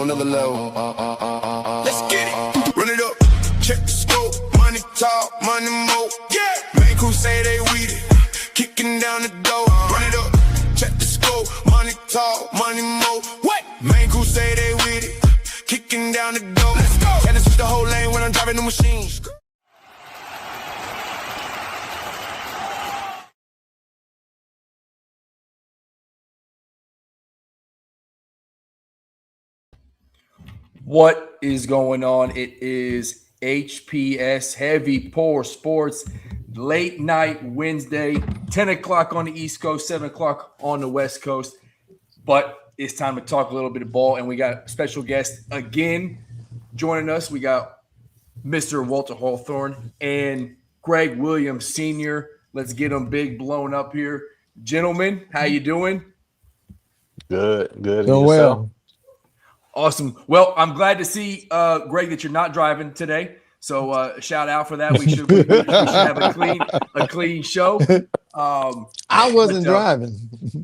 on another level. Let's get it. Run it up. Check the scope. Money talk, money more. Yeah. Main crew say they weed it. Kicking down the door. Run it up. Check the scope. Money talk, money more. What? Main crew say they with it. Kicking down the door. Let's go. And it's the whole lane when I'm driving the machine. What is going on? It is HPS Heavy Pour Sports late night Wednesday, 10 o'clock on the East Coast, 7 o'clock on the West Coast. But it's time to talk a little bit of ball, and we got a special guest again joining us. We got Mr. Walter Hawthorne and Greg Williams Sr. Let's get them big blown up here. Gentlemen, how you doing? Good. Doing well. Awesome. Well, I'm glad to see, Greg, that you're not driving today. So shout out for that. We should have a clean show. I wasn't driving.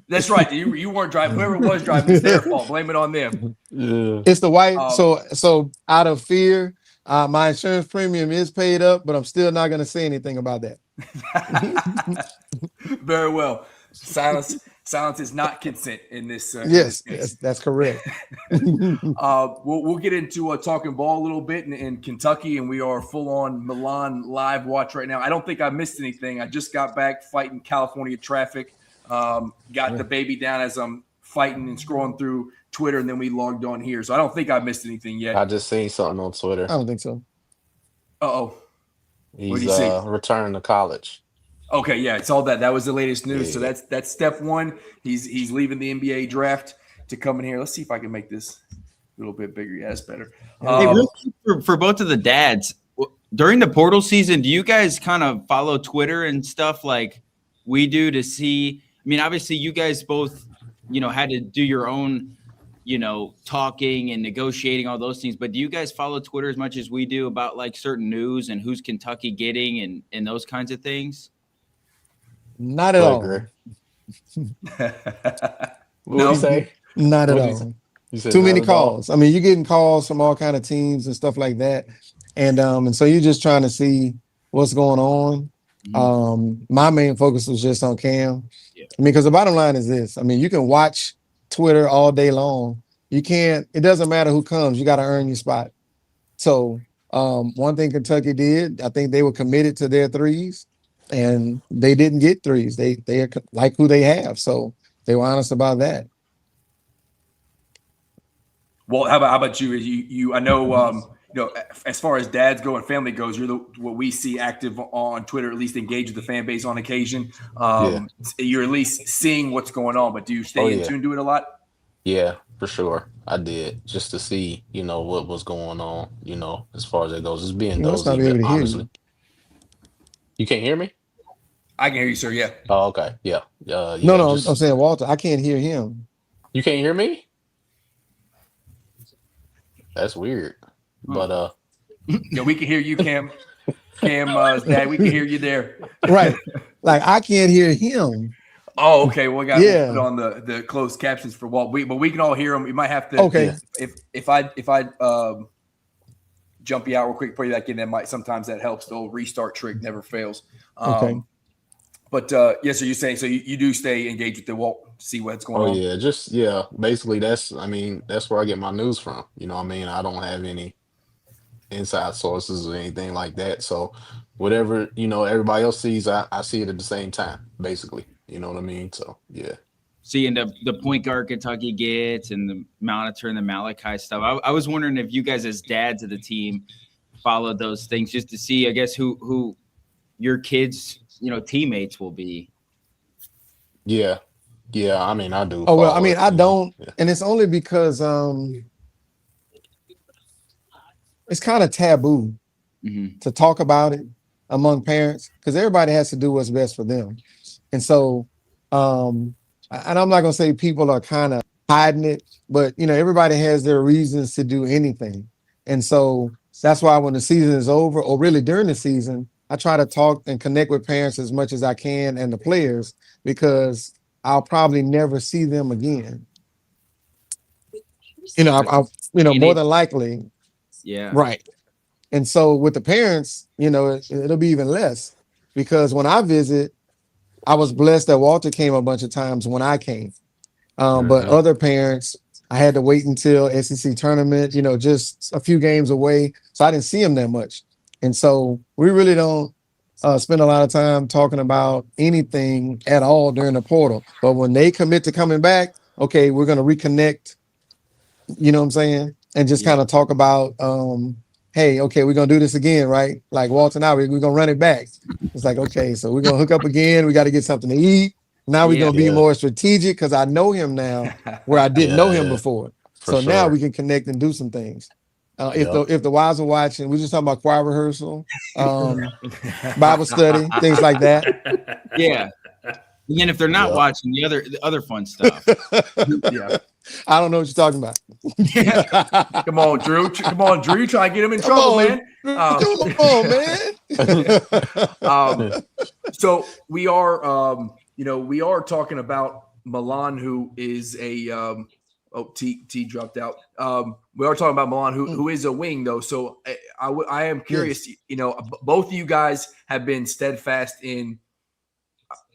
That's right. You weren't driving. Whoever was driving, it's their fault. Blame it on them. Yeah. It's the white. So out of fear, my insurance premium is paid up, but I'm still not going to say anything about that. Very well. Silence is not consent in this. Yes, that's correct. We'll get into talking ball a little bit in Kentucky, and we are full on Milan live watch right now. I don't think I missed anything. I just got back fighting California traffic. Got the baby down as I'm fighting and scrolling through Twitter, and then we logged on here. So I don't think I missed anything yet. I just seen something on Twitter. I don't think so. Uh-oh. He's returning to college. Okay, yeah, it's all that. That was the latest news. Yeah. So that's step one. He's leaving the NBA draft to come in here. Let's see if I can make this a little bit bigger. Yeah, that's better. Hey, real quick for both of the dads, during the portal season, do you guys kind of follow Twitter and stuff like we do to see? I mean, obviously, you guys both, had to do your own, talking and negotiating all those things. But do you guys follow Twitter as much as we do about like certain news and who's Kentucky getting and those kinds of things? Not at all. What you say? Not at all. Too many calls. I mean, you're getting calls from all kind of teams and stuff like that, and so you're just trying to see what's going on. Mm-hmm. My main focus was just on Cam. Yeah. I mean, because the bottom line is this. I mean, you can watch Twitter all day long. You can't. It doesn't matter who comes. You got to earn your spot. So one thing Kentucky did, I think they were committed to their threes. And they didn't get threes. They like who they have, so they were honest about that. Well, how about you? You I know as far as dads go and family goes, you're what we see active on Twitter, at least engage with the fan base on occasion. You're at least seeing what's going on, but do you stay in tune to it a lot? Yeah, for sure. I did, just to see, what was going on, as far as it goes. It's being nosy, honestly. You can't hear me? I can hear you, sir. Yeah. Oh, okay. Yeah. No. I'm saying, Walter, I can't hear him. You can't hear me? That's weird. But yeah, we can hear you, Cam. Dad, we can hear you there. Right. Like I can't hear him. Oh, okay. Well, we got to put on the closed captions for Walt. But we can all hear him. You might have to. Okay. If I jump you out real quick, put you back in, sometimes that helps. The old restart trick never fails. Okay. But yes, so you're saying you do stay engaged with the Walt, see what's going on. Oh yeah, basically that's where I get my news from. I don't have any inside sources or anything like that. So whatever everybody else sees, I see it at the same time, basically. You know what I mean? So yeah. Seeing the point guard Kentucky gets and the monitor and the Malachi stuff. I was wondering if you guys as dads of the team followed those things just to see, I guess, who your kids, teammates will be. Yeah. I mean, I do. Oh, well, I mean, I don't. Yeah. And it's only because it's kind of taboo to talk about it among parents because everybody has to do what's best for them. And so, and I'm not going to say people are kind of hiding it, but, everybody has their reasons to do anything. And so that's why when the season is over or really during the season, I try to talk and connect with parents as much as I can and the players because I'll probably never see them again. More than likely. Yeah. Right. And so with the parents, it'll be even less, because when I visit, I was blessed that Walter came a bunch of times when I came. But other parents, I had to wait until SEC tournament, just a few games away. So I didn't see him that much. And so we really don't spend a lot of time talking about anything at all during the portal. But when they commit to coming back, okay, we're going to reconnect, you know what I'm saying? And just kind of talk about, hey, okay, we're going to do this again, right? Like Walter and I, we're going to run it back. It's like, okay, so we're going to hook up again. We got to get something to eat. Now we're going to be more strategic because I know him now where I didn't know him before. So now we can connect and do some things. If the wives are watching, we're just talking about choir rehearsal, Bible study, things like that. Yeah. And then if they're not watching, the other fun stuff. I don't know what you're talking about. Come on, Drew. You try to get him in trouble, man. Come on, man. So we are talking about Milan, who is a T dropped out. We are talking about Milan, who is a wing, though. So I am curious. Both of you guys have been steadfast in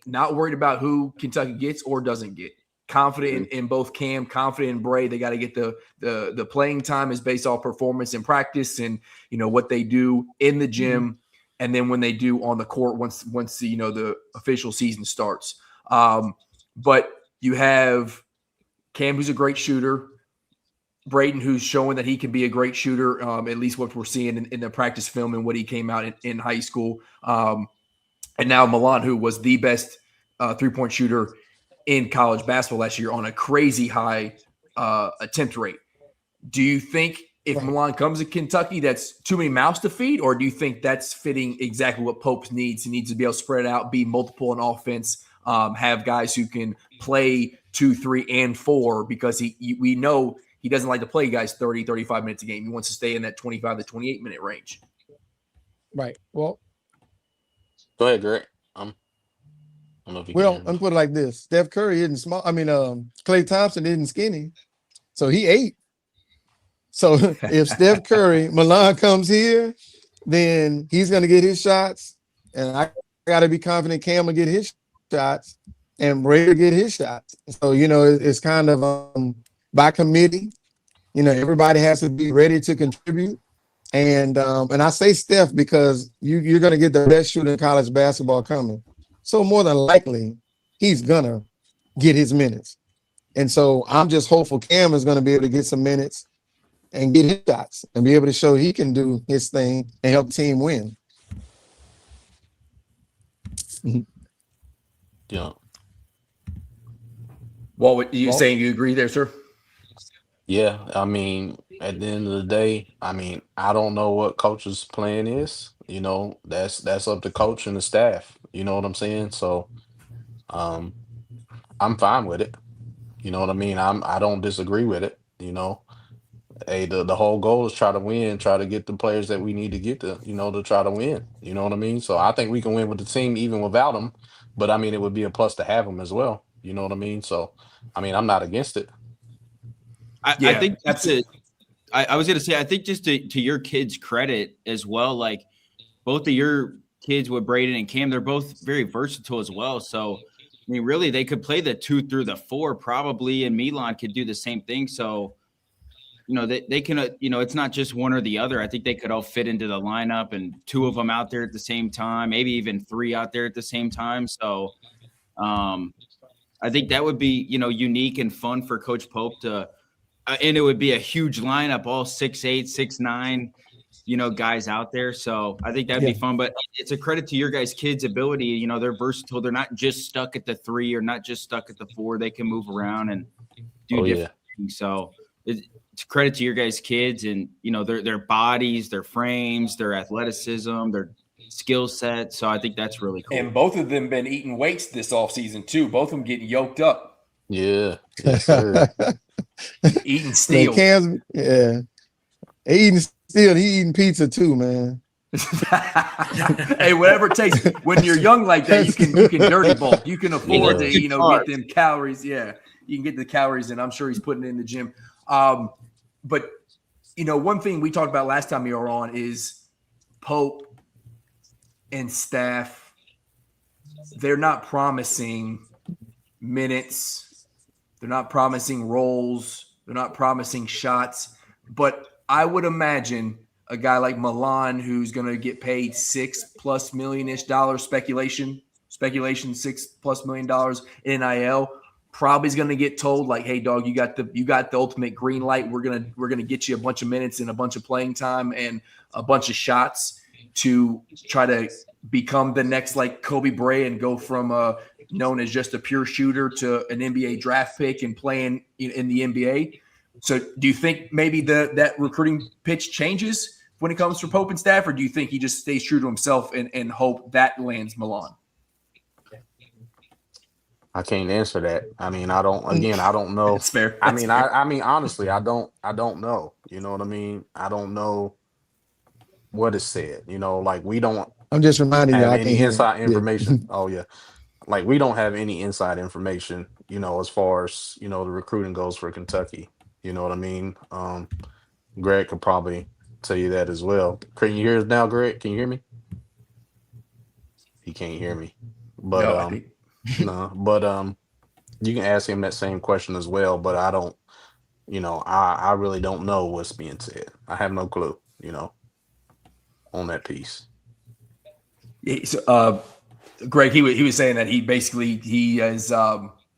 not worried about who Kentucky gets or doesn't get. Confident in both Cam, confident in Bray. They got to get the playing time is based off performance in practice and what they do in the gym, and then when they do on the court once the official season starts. But you have Cam, who's a great shooter, Braden, who's showing that he can be a great shooter, at least what we're seeing in the practice film and what he came out in high school. And now Milan, who was the best three-point shooter in college basketball last year on a crazy high attempt rate. Do you think if Milan comes to Kentucky, that's too many mouths to feed, or do you think that's fitting exactly what Pope needs? He needs to be able to spread out, be multiple in offense, have guys who can play 2, 3, and 4, because we know he doesn't like to play guys 30, 35 minutes a game. He wants to stay in that 25 to 28 minute range. Right. Well, go ahead, Greg. I'm gonna put it like this: Steph Curry isn't small. Klay Thompson isn't skinny, so he ate. So if Steph Curry, Milan comes here, then he's gonna get his shots, and I got to be confident Cam will get his shots, and Ray will get his shots. So it's kind of by committee. Everybody has to be ready to contribute, and I say Steph because you're gonna get the best shooter in college basketball coming. So more than likely, he's gonna get his minutes. And so I'm just hopeful Cam is gonna be able to get some minutes and get his shots and be able to show he can do his thing and help the team win. Yeah. What you saying? You agree there, sir? Yeah. At the end of the day, I don't know what coach's plan is. That's up to coach and the staff. You know what I'm saying? So I'm fine with it. You know what I mean? I don't disagree with it. Hey, the whole goal is try to win, try to get the players that we need to get to try to win. You know what I mean? So I think we can win with the team even without them. But it would be a plus to have them as well. You know what I mean? So I'm not against it. I think that's it. I was going to say, I think just to your kids' credit as well, like both of your kids with Braden and Cam, they're both very versatile as well. So, really, they could play the 2 through the 4 probably, and Milan could do the same thing. So, they can, it's not just one or the other. I think they could all fit into the lineup, and 2 of them out there at the same time, maybe even 3 out there at the same time. So, I think that would be, unique and fun for Coach Pope to, and it would be a huge lineup, all 6'8", 6'9", guys out there. So I think that'd be fun, but it's a credit to your guys' kids' ability. They're versatile. They're not just stuck at the 3 or not just stuck at the 4. They can move around and do different things. So it's a credit to your guys' kids and, their bodies, their frames, their athleticism, their skill set. So I think that's really cool. And both of them been eating weights this offseason too. Both of them getting yoked up. Yeah. Yes, sir. Eating steel. Eating steel. He eating pizza too, man. Hey, whatever it takes. When you're young like that, you can dirty bulk. You can afford to, get them calories. Yeah, you can get the calories in. I'm sure he's putting it in the gym. but one thing we talked about last time you were on is Pope and staff. They're not promising minutes. They're not promising roles. They're not promising shots. But I would imagine a guy like Milan, who's going to get paid $6+ million-ish speculation, $6+ million in NIL, probably is going to get told like, "Hey, dog, you got the ultimate green light. We're gonna get you a bunch of minutes and a bunch of playing time and a bunch of shots to try to become the next like Kobe Bryant and go from known as just a pure shooter to an NBA draft pick and playing in the NBA." So do you think maybe that recruiting pitch changes when it comes to Pope and staff, or do you think he just stays true to himself and hope that lands Milan? I can't answer that. I mean, I don't know. It's fair. I mean, honestly, I don't know. You know what I mean? I don't know what is said. Like we don't I'm just reminding you, have I any can't hear inside you. information. Oh yeah. Like we don't have any inside information, as far as, the recruiting goes for Kentucky. You know what I mean? Greg could probably tell you that as well. Can you hear us now, Greg? Can you hear me? He can't hear me. But no, but you can ask him that same question as well. But I don't, I really don't know what's being said. I have no clue, on that piece. Yeah, so, Greg, he was saying that he is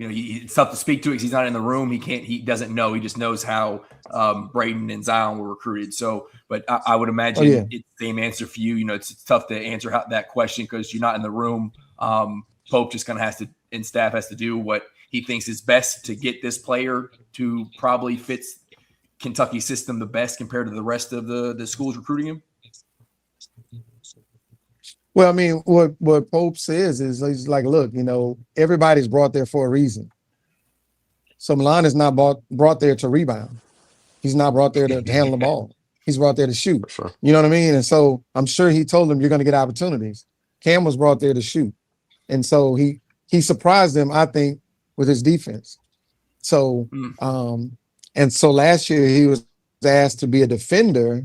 it's tough to speak to because he's not in the room. He doesn't know. He just knows how Braden and Zion were recruited. So, but I would imagine it's the same answer for you. It's tough to answer that question because you're not in the room. Pope just kind of and staff has to do what he thinks is best to get this player to probably fits Kentucky's system the best compared to the rest of the schools recruiting him. Well, I mean, what Pope says is he's like, look, everybody's brought there for a reason. So Milan is not brought there to rebound. He's not brought there to handle the ball. He's brought there to shoot. Sure. You know what I mean? And so I'm sure he told them you're going to get opportunities. Cam was brought there to shoot. And so he surprised them, I think, with his defense. So, and so last year he was asked to be a defender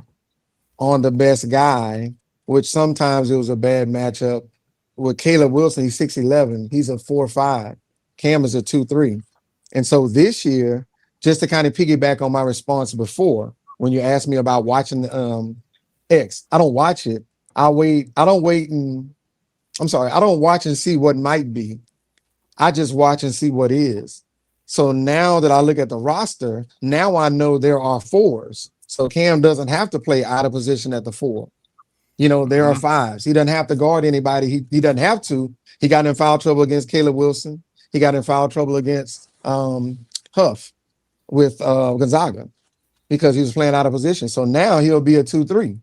on the best guy, which sometimes it was a bad matchup. With Caleb Wilson, he's 6'11", he's a 4'5". Cam is a 2'3". And so this year, just to kind of piggyback on my response before, when you asked me about watching the X, I don't watch it. I don't watch and see what might be. I just watch and see what is. So now that I look at the roster, now I know there are fours. So Cam doesn't have to play out of position at the 4. There are 5s. He doesn't have to guard anybody. He doesn't have to. He got in foul trouble against Caleb Wilson. He got in foul trouble against Huff with Gonzaga because he was playing out of position. So now he'll be a 2-3.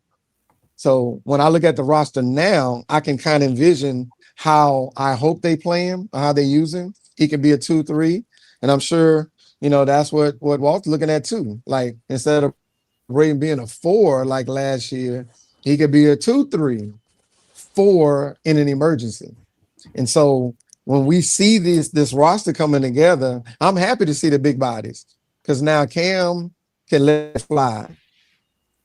So when I look at the roster now, I can kind of envision how I hope they play him, or how they use him. He could be a 2-3. And I'm sure, that's what Walt's looking at too. Like instead of Braden being a 4 like last year, he could be a 2-3, 4 in an emergency. And so when we see this roster coming together, I'm happy to see the big bodies because now Cam can let it fly.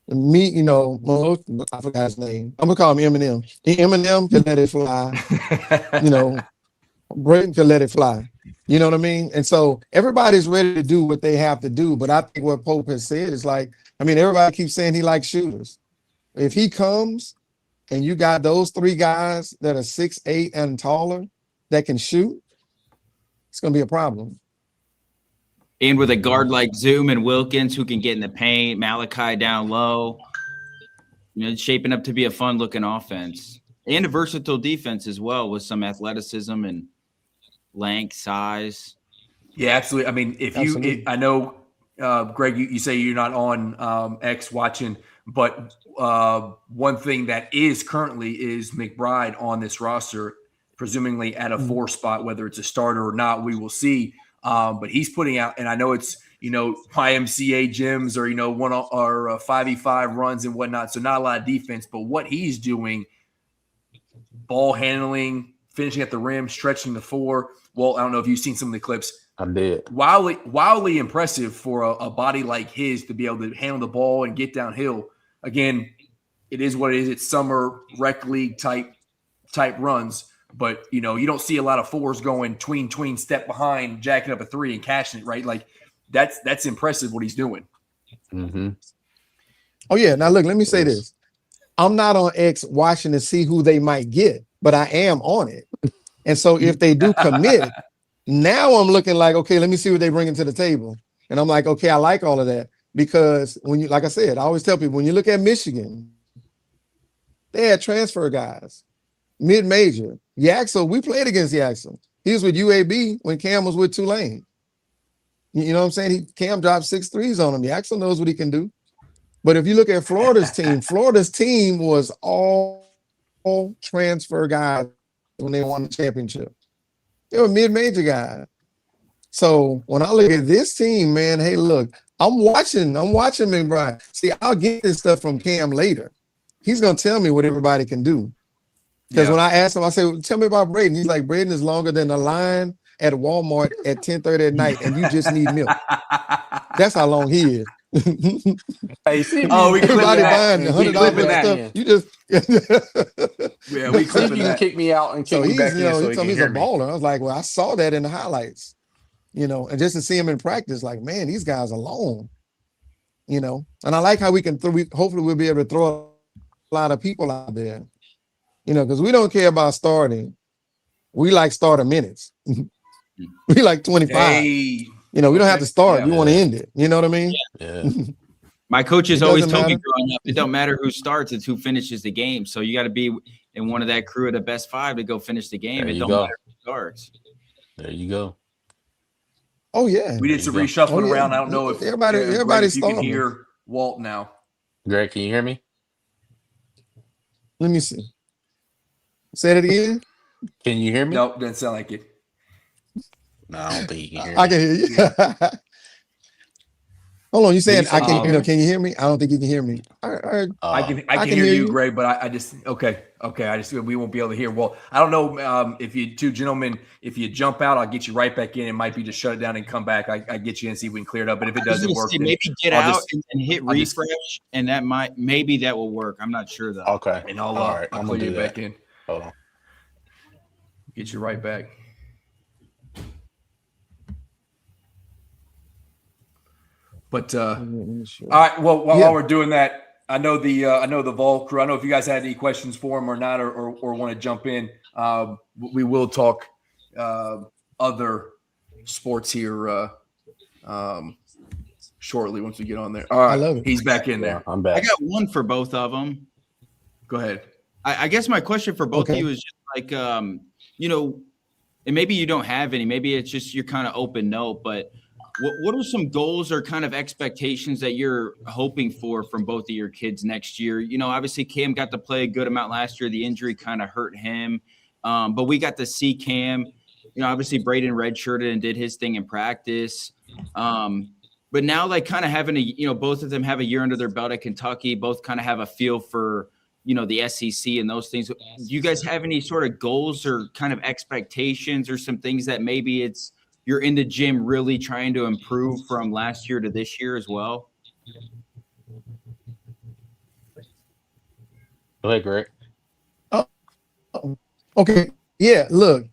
Me, I forgot his name. I'm gonna call him Eminem. Eminem can let it fly. Braden can let it fly. You know what I mean? And so everybody's ready to do what they have to do. But I think what Pope has said is everybody keeps saying he likes shooters. If he comes and you got those 3 guys that are 6'8" and taller that can shoot, it's going to be a problem. And with a guard like Zoom and Wilkins who can get in the paint, Malachi down low, it's shaping up to be a fun-looking offense. And a versatile defense as well with some athleticism and length, size. Yeah, absolutely. I mean, I know, Greg, you say you're not on X watching, but one thing that is currently is McBride on this roster, presumably at a 4 spot, whether it's a starter or not, we will see. But he's putting out, and I know it's, YMCA gyms or, 5v5 runs and whatnot. So not a lot of defense, but what he's doing, ball handling, finishing at the rim, stretching the 4. Well, I don't know if you've seen some of the clips. I did. Wildly impressive for a body like his to be able to handle the ball and get downhill. Again, it is what it is. It's summer rec league type runs, but you don't see a lot of fours going tween, step behind, jacking up a three and cashing it, right? Like that's impressive what he's doing. Mm-hmm. Oh yeah. Now look, let me say this. I'm not on X watching to see who they might get, but I am on it. And so if they do commit, now I'm looking like, okay, let me see what they bring to the table. And I'm like, okay, I like all of that because when you, like I said, I always tell people, when you look at Michigan, they had transfer guys, mid-major. Yaxel, we played against Yaxel. He was with UAB when Cam was with Tulane. You know what I'm saying? Cam dropped 6 threes on him. Yaxel knows what he can do. But if you look at Florida's team was all transfer guys when they won the championship. They were mid-major guys. So when I look at this team, man, hey, look, I'm watching McBride. See, I'll get this stuff from Cam later. He's going to tell me what everybody can do. Because when I asked him, I said, tell me about Braden. He's like, Braden is longer than the line at Walmart at 10:30 at night, and you just need milk. That's how long he is. Hey, see, we everybody buying $100 stuff. You just we see if you can kick me out and kick me back in so he he told can me he's hear a me. baller. I was like, well, I saw that in the highlights, and just to see him in practice, like, man, these guys are long, and I like how we can hopefully we'll be able to throw a lot of people out there, because we don't care about starting. We like starter minutes. We like 25. Hey, we don't have to start. Yeah. We want to end it. You know what I mean? Yeah. My coaches It always doesn't told me matter. growing up, it don't matter who starts, it's who finishes the game. So you got to be in one of that crew of the best 5 to go finish the game. There It you don't go. matter who starts. There you go. Oh yeah. We did some There you reshuffling Oh, yeah. around. I don't know if Everybody's Greg, if you can starting. hear Walt now. Greg, can you hear me? Let me see. Say it again. Can you hear me? Nope, doesn't sound like it. No, I don't think you can hear me. I can hear you. Hold on, you saying I can? hear me? Can you hear me? I don't think you can hear me. All right. I can hear you, Greg, but I just okay. I just we won't be able to hear. Well, I don't know if you two gentlemen, if you jump out, I'll get you right back in. It might be just shut it down and come back. I get you in and see if we can clear it up. But if it doesn't work, then maybe get I'll out just- and hit refresh, and that maybe that will work. I'm not sure though. Okay. and All right. I'll I'm clear gonna you do that. back in. Hold on. Get you right back. But all right. Well, while we're doing that, I know the Vol crew. I don't know if you guys had any questions for him or not, or want to jump in. We will talk other sports here shortly once we get on there. All right, I love it. He's back in Yeah, there. I'm I back. got one for both of them. Go ahead. I guess my question for both of Okay. you is just like, and maybe you don't have any, maybe it's just you're kind of open note, but what are some goals or kind of expectations that you're hoping for from both of your kids next year? Obviously Cam got to play a good amount last year. The injury kind of hurt him. But we got to see Cam, obviously Braden redshirted and did his thing in practice. But now like kind of having both of them have a year under their belt at Kentucky, both kind of have a feel for, the SEC and those things. Do you guys have any sort of goals or kind of expectations or some things that maybe you're in the gym really trying to improve from last year to this year as well? Go ahead, Greg. Okay. Yeah. Look,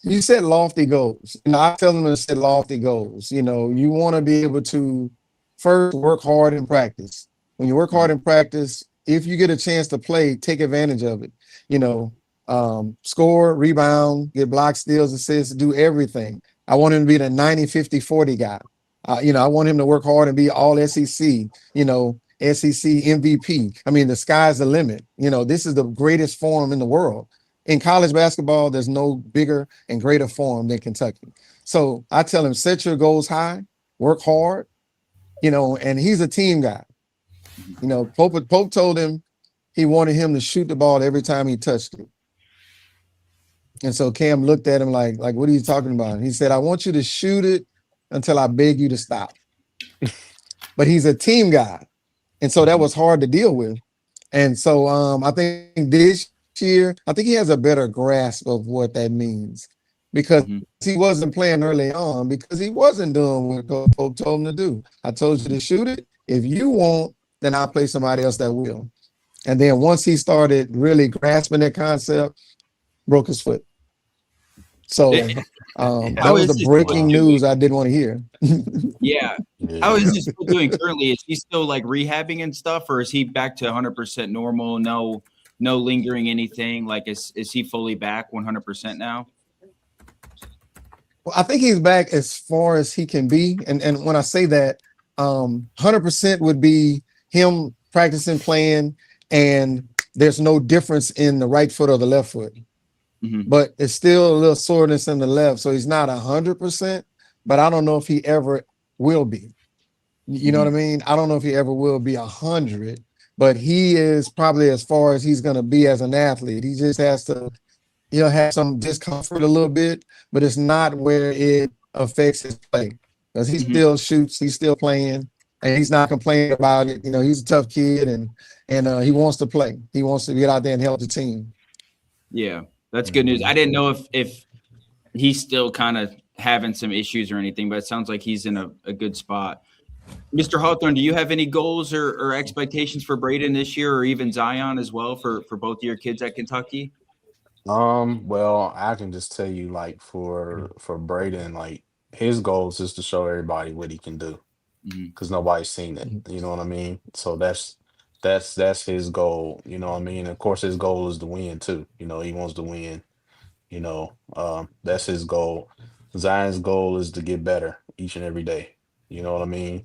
you said lofty goals. I tell them to set lofty goals. You want to be able to first work hard in practice. When you work hard in practice, if you get a chance to play, take advantage of it. Score, rebound, get blocks, steals, assists, do everything. I want him to be the 90, 50, 40 guy. I want him to work hard and be all SEC, SEC MVP. I mean, the sky's the limit. This is the greatest forum in the world. In college basketball, there's no bigger and greater forum than Kentucky. So I tell him, set your goals high, work hard, and he's a team guy. Pope told him he wanted him to shoot the ball every time he touched it. And so Cam looked at him like, what are you talking about? And he said, I want you to shoot it until I beg you to stop. But he's a team guy. And so that was hard to deal with. And so I think this year, I think he has a better grasp of what that means. because Mhm. he wasn't playing early on because he wasn't doing what Coach Pope told him to do. I told you to shoot it. If you won't, then I'll play somebody else that will. And then once he started really grasping that concept, broke his foot. So that was the breaking news I didn't want to hear. Yeah. How is he still doing currently? Is he still like rehabbing and stuff, or is he back to 100% normal? No lingering anything. Like is he fully back 100% now? Well, I think he's back as far as he can be. And when I say that, 100% would be him practicing, playing, and there's no difference in the right foot or the left foot. Mhm. But it's still a little soreness in the left. So he's not 100%, but I don't know if he ever will be. You know what I mean? I don't know if he ever will be 100, but he is probably as far as he's going to be as an athlete. He just has to, have some discomfort a little bit, but it's not where it affects his play because he still shoots, he's still playing, and he's not complaining about it. He's a tough kid and he wants to play. He wants to get out there and help the team. Yeah, that's good news. I didn't know if he's still kind of having some issues or anything, but it sounds like he's in a good spot. Mr. Hawthorne, do you have any goals or expectations for Braden this year, or even Zion as well for both of your kids at Kentucky? Well, I can just tell you, like for Braden, like his goals is to show everybody what he can do because nobody's seen it. You know what I mean? So that's his goal. You know what I mean? Of course, his goal is to win too. He wants to win. That's his goal. Zion's goal is to get better each and every day. You know what I mean?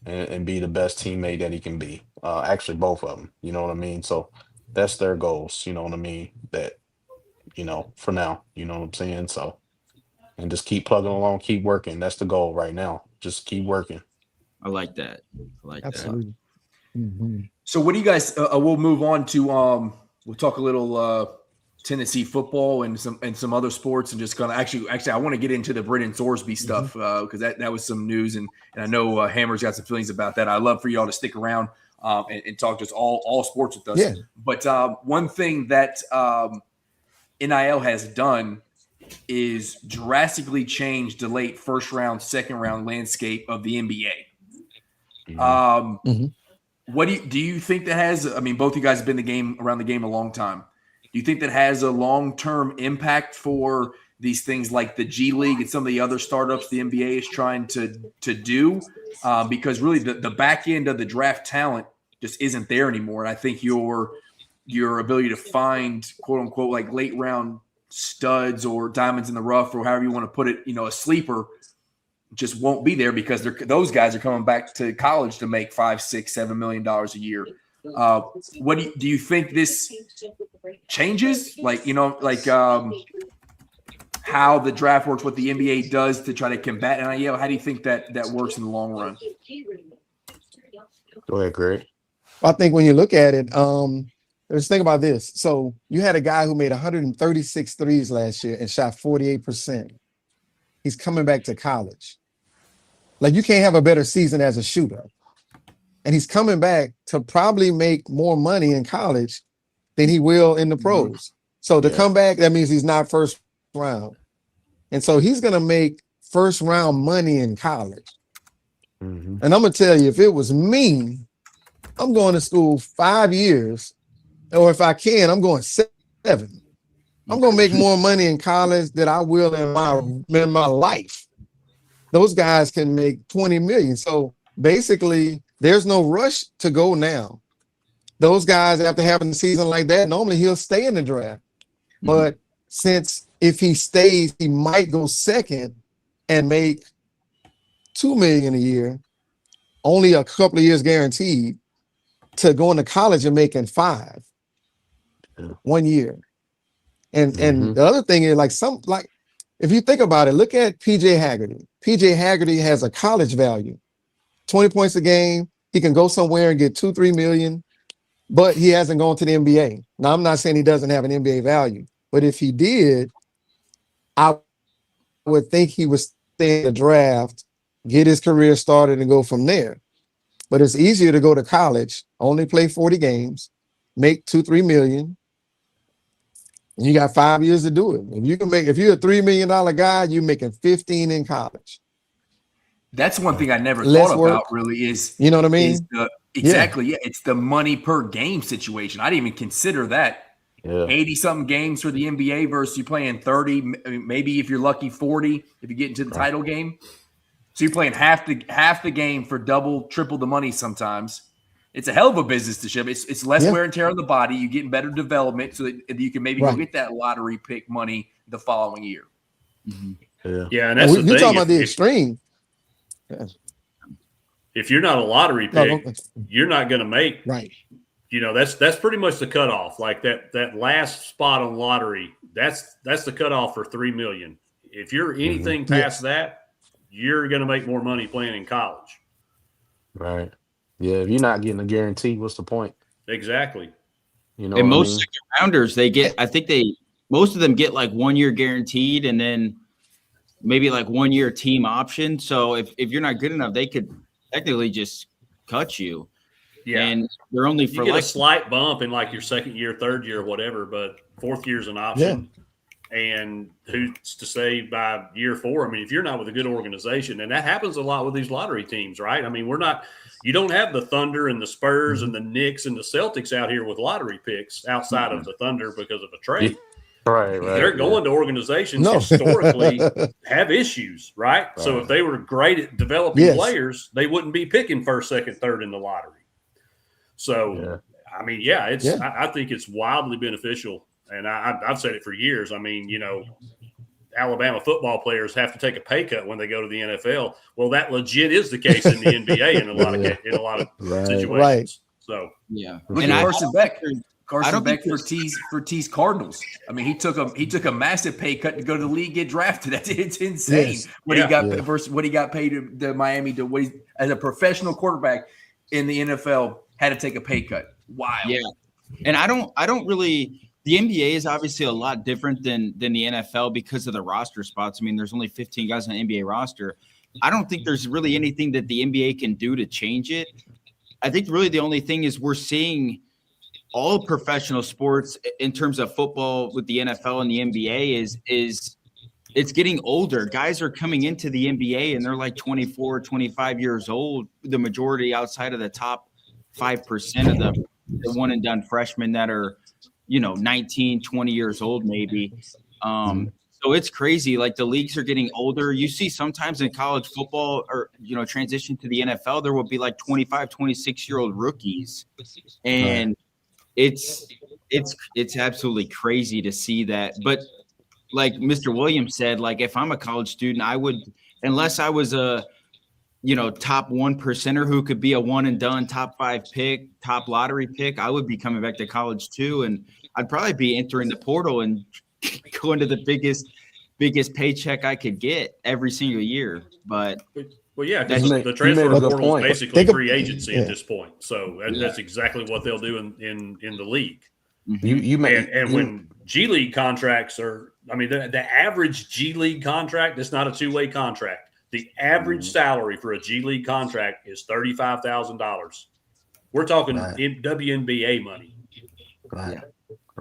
And be the best teammate that he can be. Actually, both of them. You know what I mean? So that's their goals. You know what I mean? That for now, you know what I'm saying? So, and just keep plugging along, keep working. That's the goal right now. Just keep working. I like that. Absolutely. So what do you guys, we'll move on to, we'll talk a little Tennessee football and some other sports and just kind of actually, I want to get into the Brennan Thorsby stuff because that was some news and I know Hammer's got some feelings about that. I'd love for y'all to stick around and talk just all sports with us. Yeah. But one thing that NIL has done is drastically change the late first round, second round landscape of the NBA. What do you think that has? I mean, both of you guys have been around the game a long time. Do you think that has a long-term impact for these things like the G League and some of the other startups the NBA is trying to do? Because really the back end of the draft talent just isn't there anymore. And I think your ability to find quote unquote like late round studs or diamonds in the rough or however you want to put it, a sleeper just won't be there because those guys are coming back to college to make $5, $6, $7 million a year. What do you think this changes? How the draft works, what the NBA does to try to combat NIL? How do you think that works in the long run? Go ahead, Greg. I think when you look at it, let's think about this. So you had a guy who made 136 threes last year and shot 48%. He's coming back to college. Like you can't have a better season as a shooter. And he's coming back to probably make more money in college than he will in the pros. So to come back, that means he's not first round. And so he's going to make first round money in college. And I'm going to tell you, if it was me, I'm going to school 5 years, or if I can, I'm going 7. I'm going to make more money in college than I will in my life. Those guys can make 20 million. So basically, there's no rush to go now. Those guys, after having a season like that, normally he'll stay in the draft. But since if he stays, he might go second and make $2 million a year, only a couple of years guaranteed, to going to college and making $5 1 year. And the other thing is if you think about it, look at PJ Haggerty. PJ Haggerty has a college value, 20 points a game. He can go somewhere and get 2-3 million, but he hasn't gone to the NBA. Now, I'm not saying he doesn't have an NBA value, but if he did, I would think he would stay in the draft, get his career started and go from there. But it's easier to go to college, only play 40 games, make 2-3 million, You got 5 years to do it. If you're a $3 million guy, you're making 15 in college. That's one thing I never Less thought work. about really is, You know what I mean? Exactly. Yeah. It's the money per game situation. I didn't even consider that. Yeah. 80-something games for the NBA versus you playing 30, maybe if you're lucky 40 if you get into the title game. So you're playing half the game for double, triple the money sometimes. It's a hell of a business to ship. It's less wear and tear on the body. You're getting better development so that you can maybe go get that lottery pick money the following year. Mm-hmm. Yeah, and that's the thing. You're talking about the extreme. If you're not a lottery pick, you're not going to make right. You know, that's pretty much the cutoff. Like that last spot on lottery, that's the cutoff for $3 million. If you're anything past that, you're going to make more money playing in college. Right. Yeah. If you're not getting a guarantee, what's the point? Exactly. You know, and most second rounders, most of them get like 1 year guaranteed and then maybe like 1 year team option. So if you're not good enough, they could technically just cut you. Yeah. And they're only for a slight bump in like your second year, third year, whatever, but fourth year is an option. Yeah. And who's to say by year 4? I mean, if you're not with a good organization, and that happens a lot with these lottery teams, right? I mean, you don't have the Thunder and the Spurs and the Knicks and the Celtics out here with lottery picks outside of the Thunder because of a trade. Right. They're going to organizations historically have issues, right? So if they were great at developing players, they wouldn't be picking first, second, third in the lottery. So, I mean, I think it's wildly beneficial. And I've said it for years. I mean, you know, Alabama football players have to take a pay cut when they go to the NFL. Well, that legit is the case in the NBA in a lot of situations. Right. So, look at Carson Beck. Carson Beck for T's Cardinals. I mean, he took a massive pay cut to go to the league, get drafted. It's insane what he got versus what he got paid to Miami as a professional quarterback in the NFL had to take a pay cut. Wild. Yeah. And I don't really. The NBA is obviously a lot different than the NFL because of the roster spots. I mean, there's only 15 guys on the NBA roster. I don't think there's really anything that the NBA can do to change it. I think really the only thing is we're seeing all professional sports in terms of football with the NFL and the NBA is it's getting older. Guys are coming into the NBA and they're like 24, 25 years old, the majority outside of the top 5% of the one and done freshmen that are, 19, 20 years old, maybe. So it's crazy. Like the leagues are getting older. You see sometimes in college football or, transition to the NFL, there will be like 25, 26-year-old rookies. And it's absolutely crazy to see that. But like Mr. Williams said, like if I'm a college student, I would, unless I was a, top 1%er who could be a one and done top 5 pick, top lottery pick, I would be coming back to college too. And I'd probably be entering the portal and going to the biggest paycheck I could get every single year. But because the transfer portal is basically free agency at this point. So that's exactly what they'll do in the league. When G League contracts are, I mean, the average G League contract is not a 2-way contract. The average salary for a G League contract is $35,000. We're talking WNBA money. Right.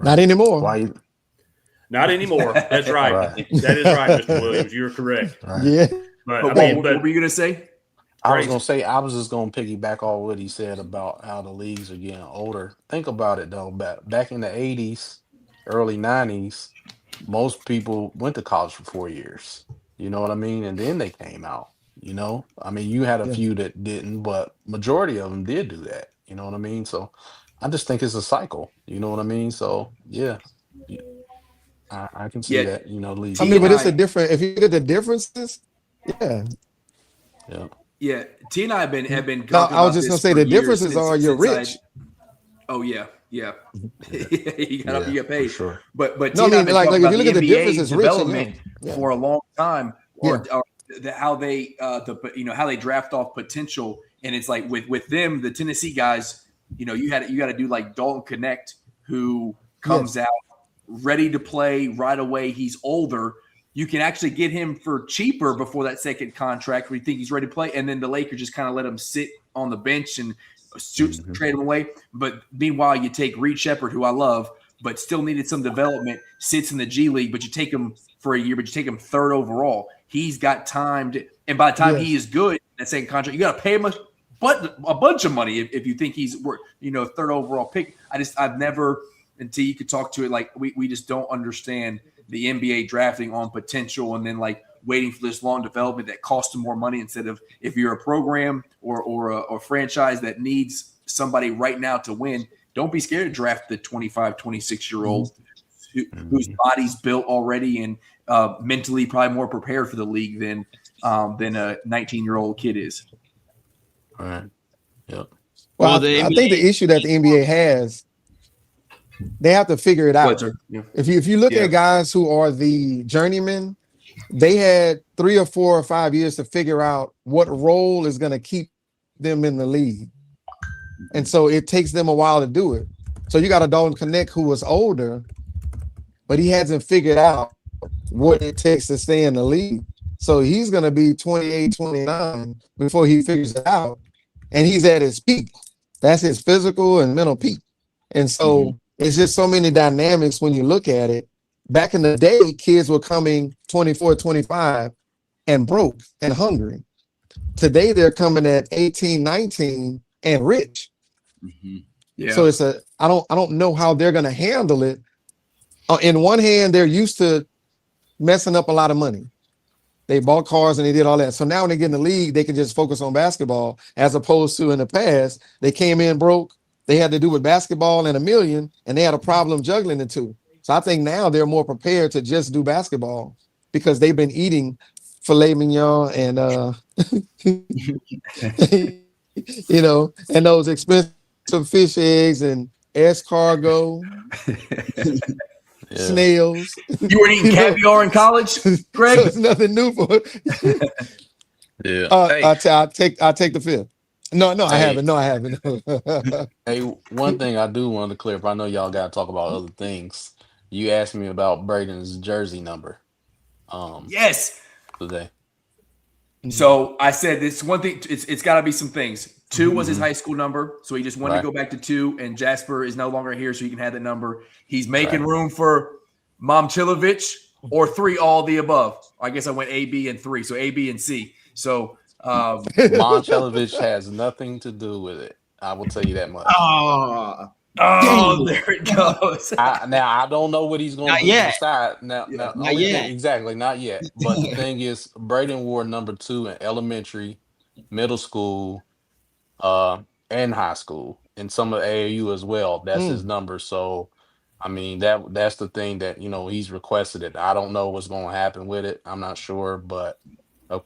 Not anymore. Not anymore. That's right. That is right, Mr. Williams. You're correct. Right. Yeah. But what were you going to say? I was going to say, I was just going to piggyback on what he said about how the leagues are getting older. Think about it, though. Back in the 80s, early 90s, most people went to college for 4 years. You know what I mean? And then they came out, I mean, you had a few that didn't, but majority of them did do that. You know what I mean? So I just think it's a cycle. You know what I mean? So, I can see that, league. I mean, but it's a different, if you look at the differences, Yeah. T and I have been no, I was just going to say the differences are you're rich. Yeah. You get paid. Sure. But no, I mean, like if you look at the differences, development for a long time, or how they how they draft off potential, and it's like with them, the Tennessee guys, you got to do like Dalton Connect, who comes out ready to play right away. He's older. You can actually get him for cheaper before that second contract where you think he's ready to play, and then the Lakers just kind of let him sit on the bench and trade him away. But meanwhile, you take Reed Shepherd, who I love, but still needed some development, sits in the G League, but you take him for a year, but you take him 3rd overall. He's got time to, and by the time he is good in that second contract, you got to pay him a bunch of money if you think he's worth, 3rd overall pick. I've never, until you could talk to it, like we just don't understand the NBA drafting on potential and then like waiting for this long development that costs them more money instead of if you're a program or a franchise that needs somebody right now to win, don't be scared to draft the 25, 26-year-old whose body's built already and mentally probably more prepared for the league than a 19-year-old kid is. All right. Yep. Well, I think the issue that the NBA has, they have to figure it out. Yeah. If you look at guys who are the journeymen, they had 3 or 4 or 5 years to figure out what role is going to keep them in the league. And so it takes them a while to do it. So you got a Dalton Connect who was older, but he hasn't figured out what it takes to stay in the league. So he's going to be 28, 29 before he figures it out. And he's at his peak. That's his physical and mental peak. And so it's just so many dynamics when you look at it. Back in the day, kids were coming 24, 25 and broke and hungry. Today, they're coming at 18, 19 and rich. Yeah. So I don't know how they're going to handle it. In one hand, they're used to messing up a lot of money. They bought cars and they did all that. So now when they get in the league, they can just focus on basketball as opposed to in the past, they came in broke. They had to do with basketball and $1 million, and they had a problem juggling the two. So I think now they're more prepared to just do basketball because they've been eating filet mignon and and those expensive fish eggs and escargot, snails. You weren't eating caviar in college, Greg? So it's nothing new for it. Yeah. I'll take the fifth. No, I haven't. No, I haven't. Hey, one thing I do want to clear up. I know y'all got to talk about other things. You asked me about Braden's jersey number. Yes. Today. So I said this one thing. It's got to be some things. 2 was his high school number, so he just wanted to go back to 2. And Jasper is no longer here, so he can have that number. He's making room for Momcilovic or 3, all the above. I guess I went A, B, and 3, so A, B, and C. So Momcilovic has nothing to do with it. I will tell you that much. Oh, there it goes. Now I don't know what he's going to do beside. Not yet. Exactly, not yet. But the thing is, Braden wore number 2 in elementary, middle school, and high school, and some of AAU as well. That's his number. So, I mean that's the thing that he's requested it. I don't know what's going to happen with it. I'm not sure, but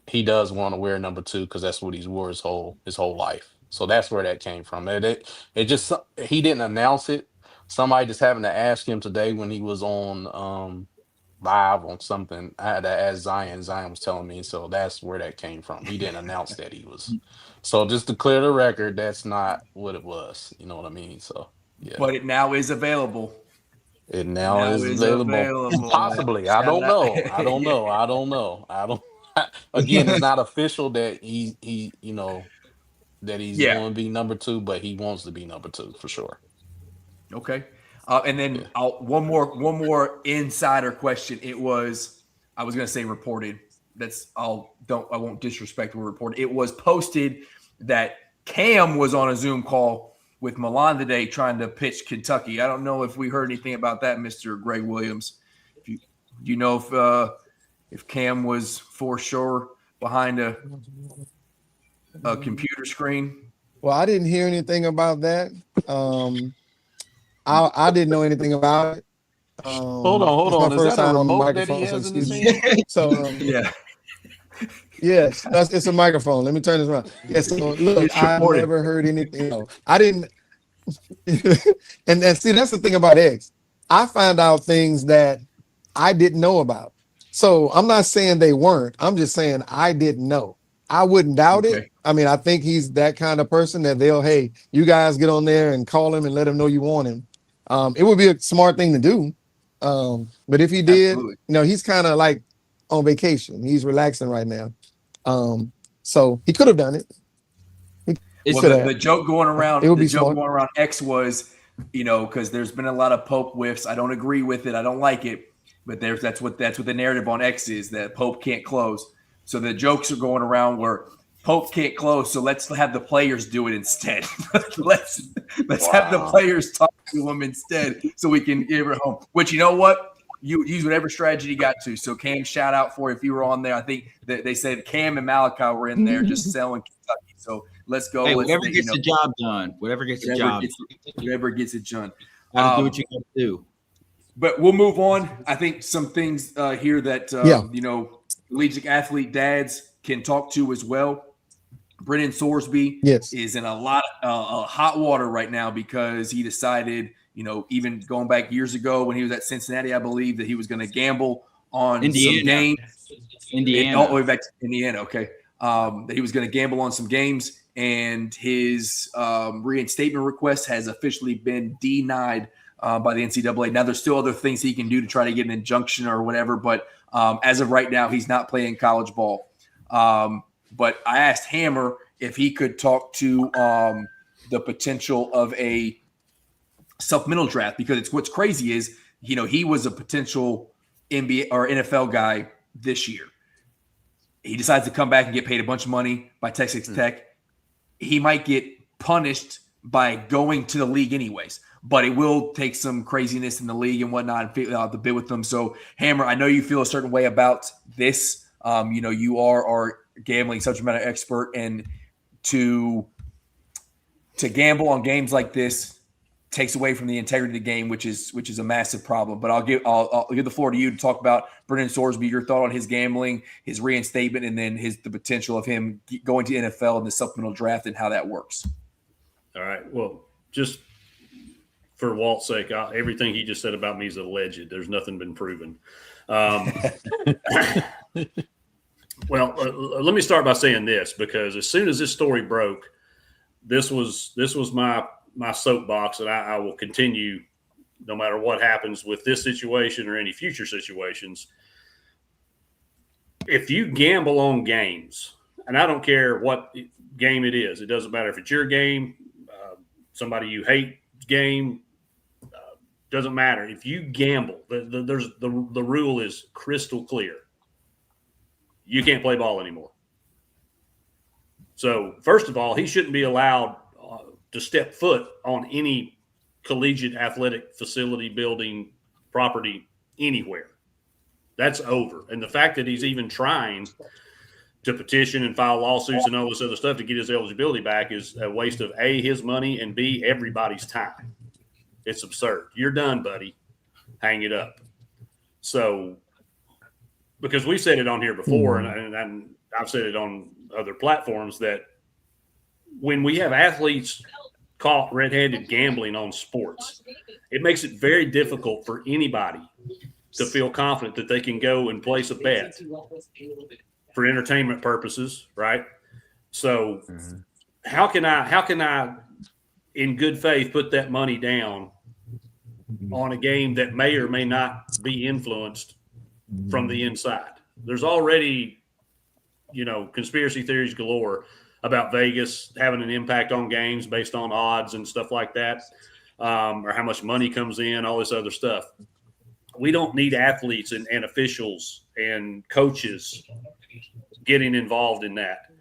he does want to wear number 2 because that's what he's wore his whole life. So that's where that came from. It just he didn't announce it. Somebody just happened to ask him today when he was on live on something. I had to ask Zion. Zion was telling me, so that's where that came from. He didn't announce that he was. So just to clear the record, that's not what it was. You know what I mean? So yeah. But it now is available. It now is available. Possibly. I don't know. I don't know. Again, it's not official that he that he's going to be number 2, but he wants to be number 2 for sure. Okay. And then one more insider question. I was going to say reported. I won't disrespect the word reported. It was posted that Cam was on a Zoom call with Milan today trying to pitch Kentucky. I don't know if we heard anything about that, Mr. Greg Williams. Do you know if Cam was for sure behind a computer screen? Well, I didn't hear anything about that. I didn't know anything about it. Hold on. Is that a remote that he has in his hand? So yes, it's a microphone. Let me turn this around. Yes, so look, I never heard anything. I didn't. and see, that's the thing about X. I found out things that I didn't know about. So I'm not saying they weren't. I'm just saying I didn't know. I wouldn't doubt it. I mean, I think he's that kind of person that hey, you guys get on there and call him and let him know you want him. It would be a smart thing to do. But if he did, he's kind of like on vacation. He's relaxing right now. So he could have done it. The joke going around X was because there's been a lot of Pope whiffs. I don't agree with it. I don't like it, but that's what the narrative on X is, that Pope can't close. So the jokes are going around where Pope can't close, so let's have the players do it instead. let's have the players talk to him instead, so we can give it home. Which, you know what? You use whatever strategy you got to. So Cam, shout out for if you were on there. I think that they said Cam and Malachi were in there just selling Kentucky. So let's go. Hey, whatever gets the job done. Whatever gets the job. Whatever gets it done. Gotta do what you gotta do. But we'll move on. I think some things here that collegiate athlete dads can talk to as well. Brennan Sorsby is in a lot of hot water right now because he decided, even going back years ago when he was at Cincinnati, I believe, that he was going to gamble on some games. Indiana. All the way back to Indiana, okay. That he was going to gamble on some games, and his reinstatement request has officially been denied by the NCAA. Now, there's still other things he can do to try to get an injunction or whatever, but as of right now, he's not playing college ball. But I asked Hammer if he could talk to the potential of a supplemental draft, because what's crazy is, he was a potential NBA or NFL guy this year. He decides to come back and get paid a bunch of money by Texas Tech. He might get punished by going to the league anyways, but it will take some craziness in the league and whatnot and figure out the bid with them. So, Hammer, I know you feel a certain way about this. You are gambling subject matter expert, and to gamble on games like this takes away from the integrity of the game, which is a massive problem. But I'll give the floor to you to talk about Brennan Sorsby, your thought on his gambling, his reinstatement, and then the potential of him going to NFL in the supplemental draft and how that works. All right. Well, just for Walt's sake, everything he just said about me is alleged. There's nothing been proven. Well, let me start by saying this, because as soon as this story broke, this was my soapbox, and I will continue no matter what happens with this situation or any future situations. If you gamble on games, and I don't care what game it is, it doesn't matter if it's your game, somebody you hate game, doesn't matter. If you gamble, the rule is crystal clear. You can't play ball anymore. So, first of all, he shouldn't be allowed to step foot on any collegiate athletic facility, building, property, anywhere. That's over. And the fact that he's even trying to petition and file lawsuits and all this other stuff to get his eligibility back is a waste of A, his money, and B, everybody's time. It's absurd. You're done, buddy. Hang it up. So, because we said it on here before, and I've said it on other platforms, that when we have athletes caught red-handed gambling on sports, it makes it very difficult for anybody to feel confident that they can go and place a bet for entertainment purposes, right? So how can I in good faith put that money down on a game that may or may not be influenced from the inside? There's already, conspiracy theories galore about Vegas having an impact on games based on odds and stuff like that, or how much money comes in, all this other stuff. We don't need athletes and officials and coaches getting involved in that.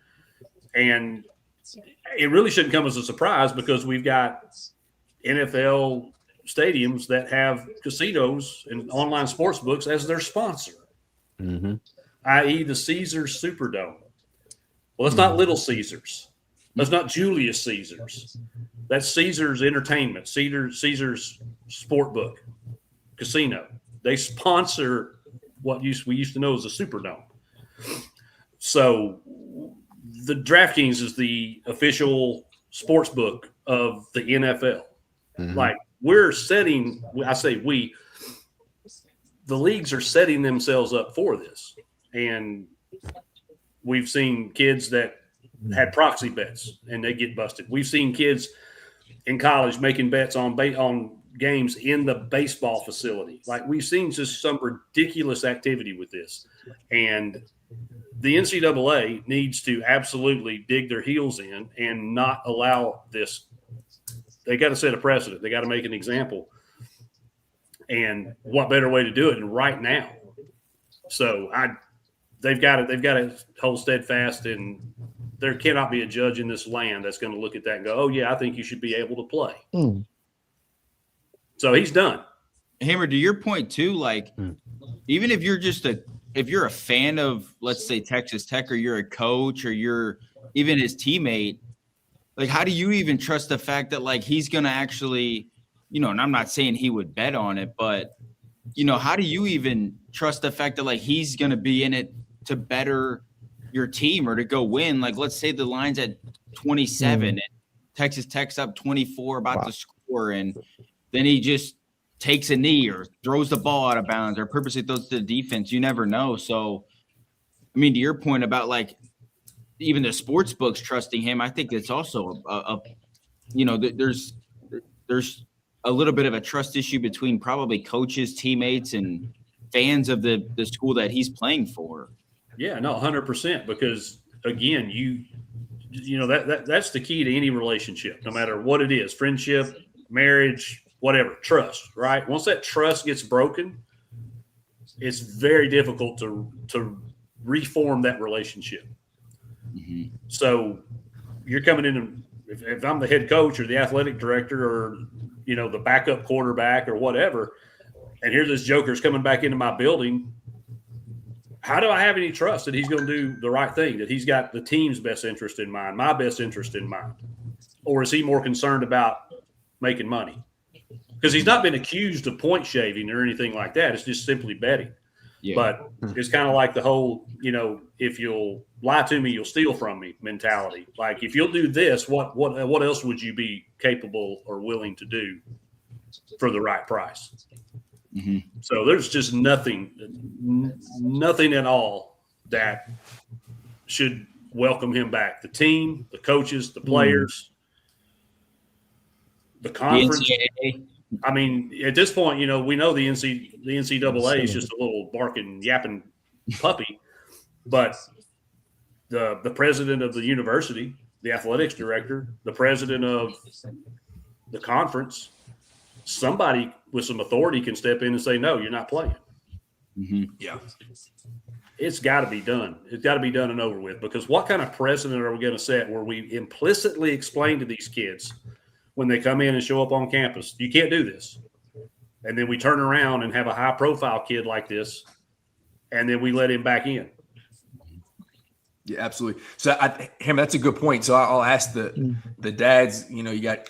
And it really shouldn't come as a surprise, because we've got NFL stadiums that have casinos and online sports books as their sponsor, i.e. the Caesars Superdome. Well, it's not Little Caesars. That's not Julius Caesars. That's Caesars Entertainment, Caesars Sportbook Casino. They sponsor what we used to know as the Superdome. So the DraftKings is the official sports book of the NFL. Like, we're setting, I say we, the leagues are setting themselves up for this. And we've seen kids that had proxy bets and they get busted. We've seen kids in college making bets on games in the baseball facility. Like, we've seen just some ridiculous activity with this. And the NCAA needs to absolutely dig their heels in and not allow this they got to set a precedent. They got to make an example. And what better way to do it than right now? So they've got to hold steadfast, and there cannot be a judge in this land that's going to look at that and go, "Oh yeah, I think you should be able to play." So he's done. Hammer, to your point too, like even if you're a fan of, let's say, Texas Tech, or you're a coach, or you're even his teammate, like how do you even trust the fact that like he's going to actually, and I'm not saying he would bet on it, but how do you even trust the fact that like he's going to be in it to better your team or to go win? Like, let's say the line's at 27 and Texas Tech's up 24 about to score, and then he just takes a knee or throws the ball out of bounds or purposely throws to the defense. You never know. So, I mean, to your point about like even the sports books trusting him, I think it's also there's a little bit of a trust issue between probably coaches, teammates, and fans of the school that he's playing for. Yeah, no, 100%. Because again, that's the key to any relationship, no matter what it is, friendship, marriage, whatever, trust, right? Once that trust gets broken, it's very difficult to reform that relationship. Mm-hmm. So you're coming in, and if I'm the head coach or the athletic director or, the backup quarterback or whatever, and here this joker's coming back into my building, how do I have any trust that he's going to do the right thing, that he's got the team's best interest in mind, my best interest in mind? Or is he more concerned about making money? Because he's not been accused of point shaving or anything like that. It's just simply betting. Yeah. But it's kind of like the whole, if you'll lie to me, you'll steal from me mentality. Like, if you'll do this, what else would you be capable or willing to do for the right price? Mm-hmm. So there's just nothing at all that should welcome him back. The team, the coaches, the players, the conference. The I mean, at this point, we know the NCAA is just a little barking, yapping puppy, but the president of the university, the athletics director, the president of the conference, somebody with some authority can step in and say, "No, you're not playing." Mm-hmm. Yeah, it's got to be done. It's got to be done and over with, because what kind of precedent are we going to set where we implicitly explain to these kids when they come in and show up on campus, you can't do this. And then we turn around and have a high-profile kid like this, and then we let him back in. Yeah, absolutely. So, that's a good point. So I'll ask the dads, you got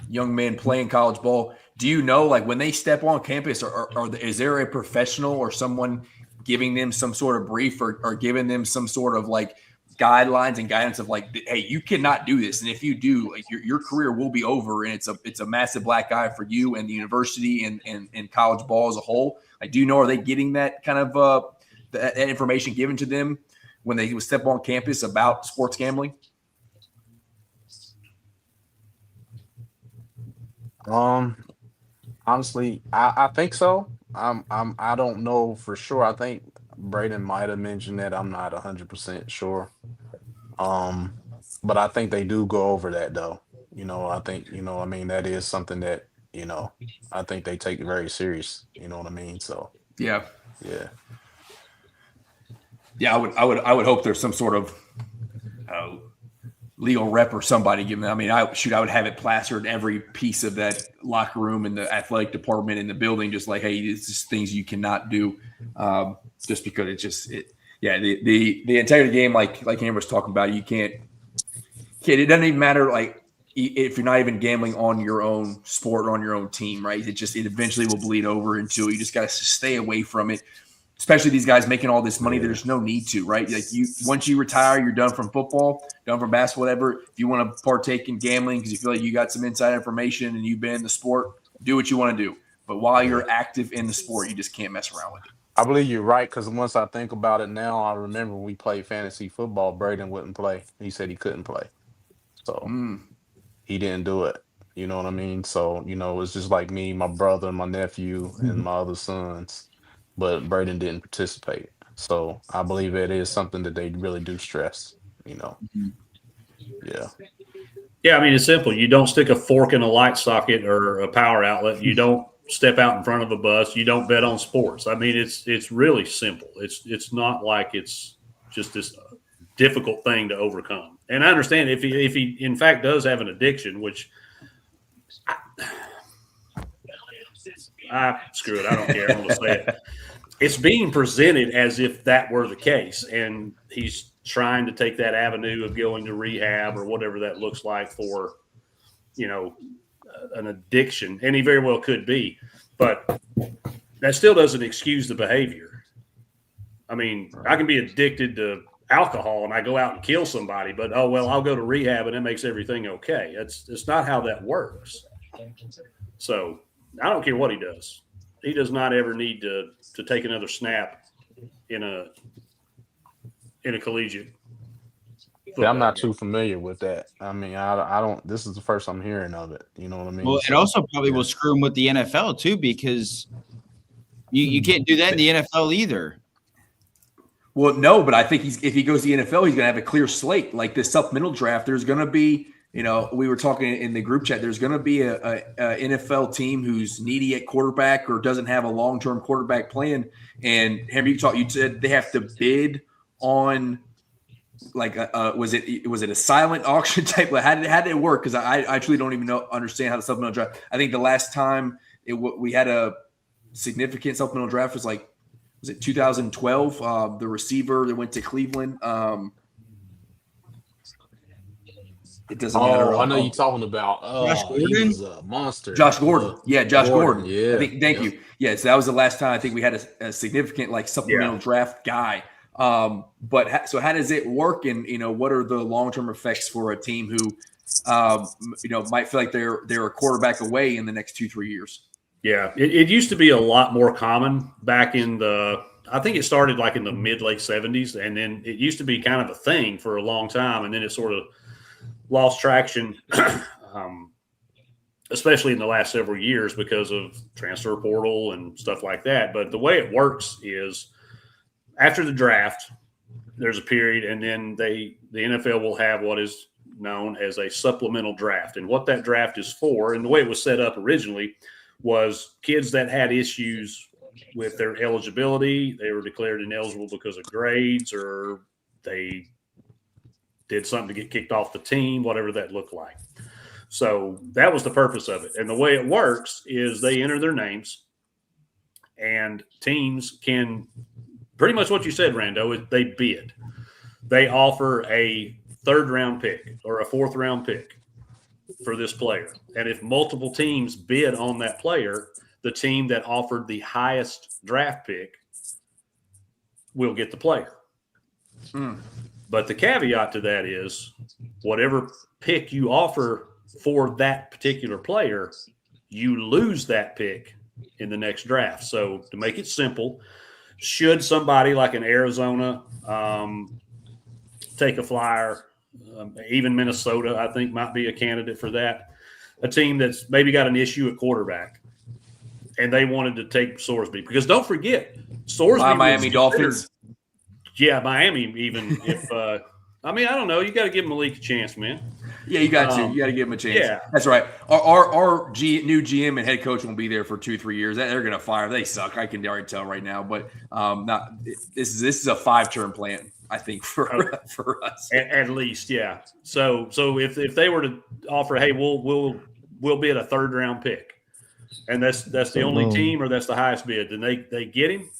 young men playing college ball. Do you know, like, when they step on campus, is there a professional or someone giving them some sort of brief or giving them some sort of, like, guidelines and guidance of like, hey, you cannot do this, and if you do, like, your career will be over, and it's a massive black eye for you and the university and college ball as a whole? Like, do you know, are they getting that kind of that information given to them when they step on campus about sports gambling? Honestly, I think so. I don't know for sure. I think Braden might have mentioned that. I'm not 100% sure. But I think they do go over that, though. I think, that is something that, I think they take very serious. You know what I mean? So yeah. I would hope there's some sort of legal rep or somebody giving them. I mean, I would have it plastered in every piece of that locker room and the athletic department in the building, just like, hey, this is things you cannot do, just because it's just it. Yeah, the entire game, like Amber was talking about, you can't. It doesn't even matter, like, if you're not even gambling on your own sport or on your own team, right? It eventually will bleed over into, you just got to stay away from it. Especially these guys making all this money, there's no need to, right? Like, once you retire, you're done from football, done from basketball, whatever. If you want to partake in gambling because you feel like you got some inside information and you've been in the sport, do what you want to do. But while you're active in the sport, you just can't mess around with it. I believe you're right, because once I think about it now, I remember when we played fantasy football, Braden wouldn't play. He said he couldn't play. So he didn't do it. You know what I mean? So, it's just like me, my brother, my nephew, and my other sons. But Braden didn't participate. So I believe it is something that they really do stress, Yeah. Yeah, I mean, it's simple. You don't stick a fork in a light socket or a power outlet. You don't step out in front of a bus. You don't bet on sports. I mean, it's really simple. It's not like it's just this difficult thing to overcome. And I understand if he in fact does have an addiction, which screw it, I don't care. I'm going to say it. It's being presented as if that were the case, and he's trying to take that avenue of going to rehab or whatever that looks like for, an addiction, and he very well could be, but that still doesn't excuse the behavior. I mean, I can be addicted to alcohol and I go out and kill somebody, but I'll go to rehab and it makes everything okay. It's not how that works. So I don't care what he does. He does not ever need to take another snap in a collegiate. Yeah, I'm not too familiar with that. I mean, I don't. This is the first I'm hearing of it. You know what I mean? Well, it also probably will screw him with the NFL too, because you can't do that in the NFL either. Well, no, but I think if he goes to the NFL, he's going to have a clear slate. Like this supplemental draft, there's going to be, we were talking in the group chat, there's going to be a NFL team who's needy at quarterback or doesn't have a long-term quarterback plan. And Henry, you said they have to bid on was it a silent auction type? How did it work? Because I truly don't even understand how the supplemental draft. I think the last time we had a significant supplemental draft was it 2012? The receiver that went to Cleveland. It doesn't matter. I know you're talking about. Josh Gordon? He was a monster. Josh Gordon. Josh Gordon. Yeah. Thank you. Yeah, so that was the last time I think we had a significant supplemental draft guy. But so how does it work? And what are the long-term effects for a team who might feel like they're a quarterback away in the next 2-3 years? Yeah, it used to be a lot more common back in I think it started in the mid-late 70s, and then it used to be kind of a thing for a long time, and then it sort of lost traction, especially in the last several years because of transfer portal and stuff like that. But the way it works is after the draft, there's a period, and then the NFL will have what is known as a supplemental draft. And what that draft is for, and the way it was set up originally, was kids that had issues with their eligibility. They were declared ineligible because of grades, or they did something to get kicked off the team, whatever that looked like. So that was the purpose of it. And the way it works is they enter their names, and teams can pretty much what you said, Rando, is they bid. They offer a 3rd-round pick or a 4th-round pick for this player. And if multiple teams bid on that player, the team that offered the highest draft pick will get the player. But the caveat to that is whatever pick you offer for that particular player, you lose that pick in the next draft. So to make it simple, should somebody like an Arizona take a flyer, even Minnesota, I think might be a candidate for that, a team that's maybe got an issue at quarterback, and they wanted to take Sorsby. Because don't forget, Sorsby Miami Dolphins. Yeah, Miami even if I don't know. You got to give Malik a chance, man. Yeah, you got to. You got to give him a chance. Yeah. That's right. Our new GM and head coach won't be there for 2-3 years. They're going to fire. They suck. I can already tell right now. But this is a 5-term plan, I think, for us. At least, yeah. So if they were to offer, hey, we'll bid a 3rd-round pick, and that's the only team, or that's the highest bid, then they get him.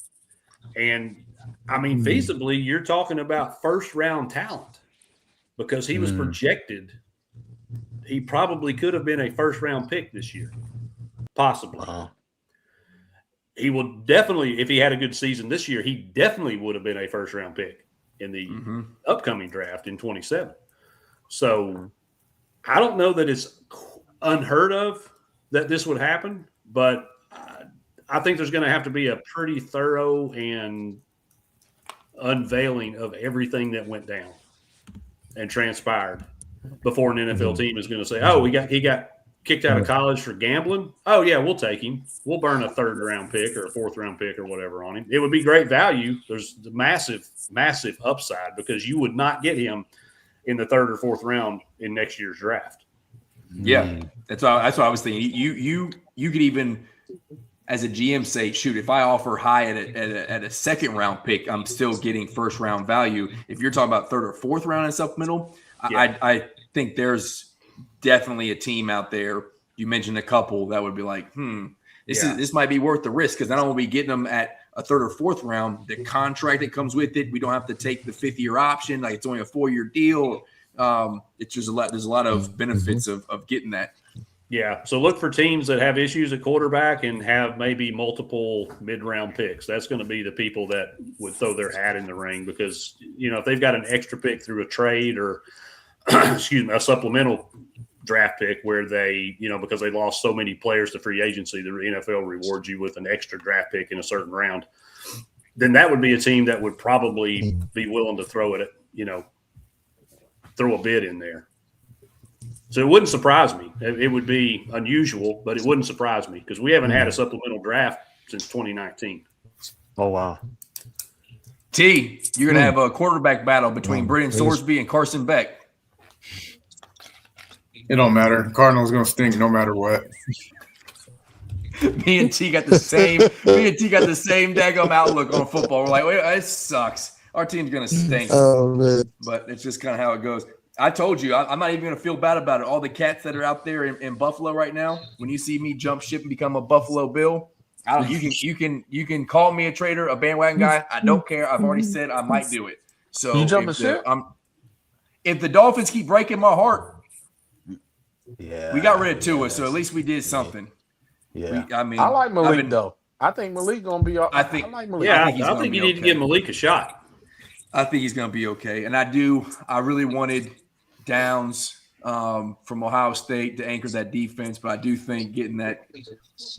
And feasibly, you're talking about 1st-round talent, because he was projected. He probably could have been a 1st-round pick this year, possibly. He will definitely, if he had a good season this year, he definitely would have been a 1st-round pick in the upcoming draft in 2027. So I don't know that it's unheard of that this would happen, but I think there's going to have to be a pretty thorough and unveiling of everything that went down and transpired before an NFL team is going to say, oh, he got kicked out of college for gambling. Oh, yeah, we'll take him. We'll burn a 3rd-round pick or a 4th-round pick or whatever on him. It would be great value. There's the massive, massive upside, because you would not get him in the 3rd or 4th round in next year's draft. Yeah, that's what I was thinking. You could even, as a GM, say, shoot, if I offer high at a 2nd round pick, I'm still getting 1st round value. If you're talking about 3rd or 4th round in supplemental, I think there's definitely a team out there. You mentioned a couple that would be like, this might be worth the risk, because not only are we getting them at a 3rd or 4th round, the contract that comes with it, we don't have to take the 5th-year option. Like, it's only a 4-year deal. It's just there's a lot of benefits of getting that. Yeah. So look for teams that have issues at quarterback and have maybe multiple mid-round picks. That's going to be the people that would throw their hat in the ring, because, if they've got an extra pick through a trade or, a supplemental draft pick where they, because they lost so many players to free agency, the NFL rewards you with an extra draft pick in a certain round, then that would be a team that would probably be willing to throw it, throw a bid in there. So it wouldn't surprise me. It would be unusual, but it wouldn't surprise me, because we haven't had a supplemental draft since 2019. Oh, wow. T, you're going to have a quarterback battle between Brendan Sorsby and Carson Beck. It don't matter. Cardinals going to stink no matter what. Me and T got the same daggum outlook on football. We're like, wait, it sucks. Our team's going to stink. Oh, man. But it's just kind of how it goes. I told you, I'm not even going to feel bad about it. All the cats that are out there in Buffalo right now, when you see me jump ship and become a Buffalo Bill, you can call me a traitor, a bandwagon guy. I don't care. I've already said I might do it. So you jumping ship? If the Dolphins keep breaking my heart, we got rid of Tua, so at least we did something. Yeah, I like Malik though. I think Malik gonna be. I like Malik. Yeah, I think you need to give Malik a shot. I think he's gonna be okay, and I really wanted Downs from Ohio State to anchor that defense, but I do think getting that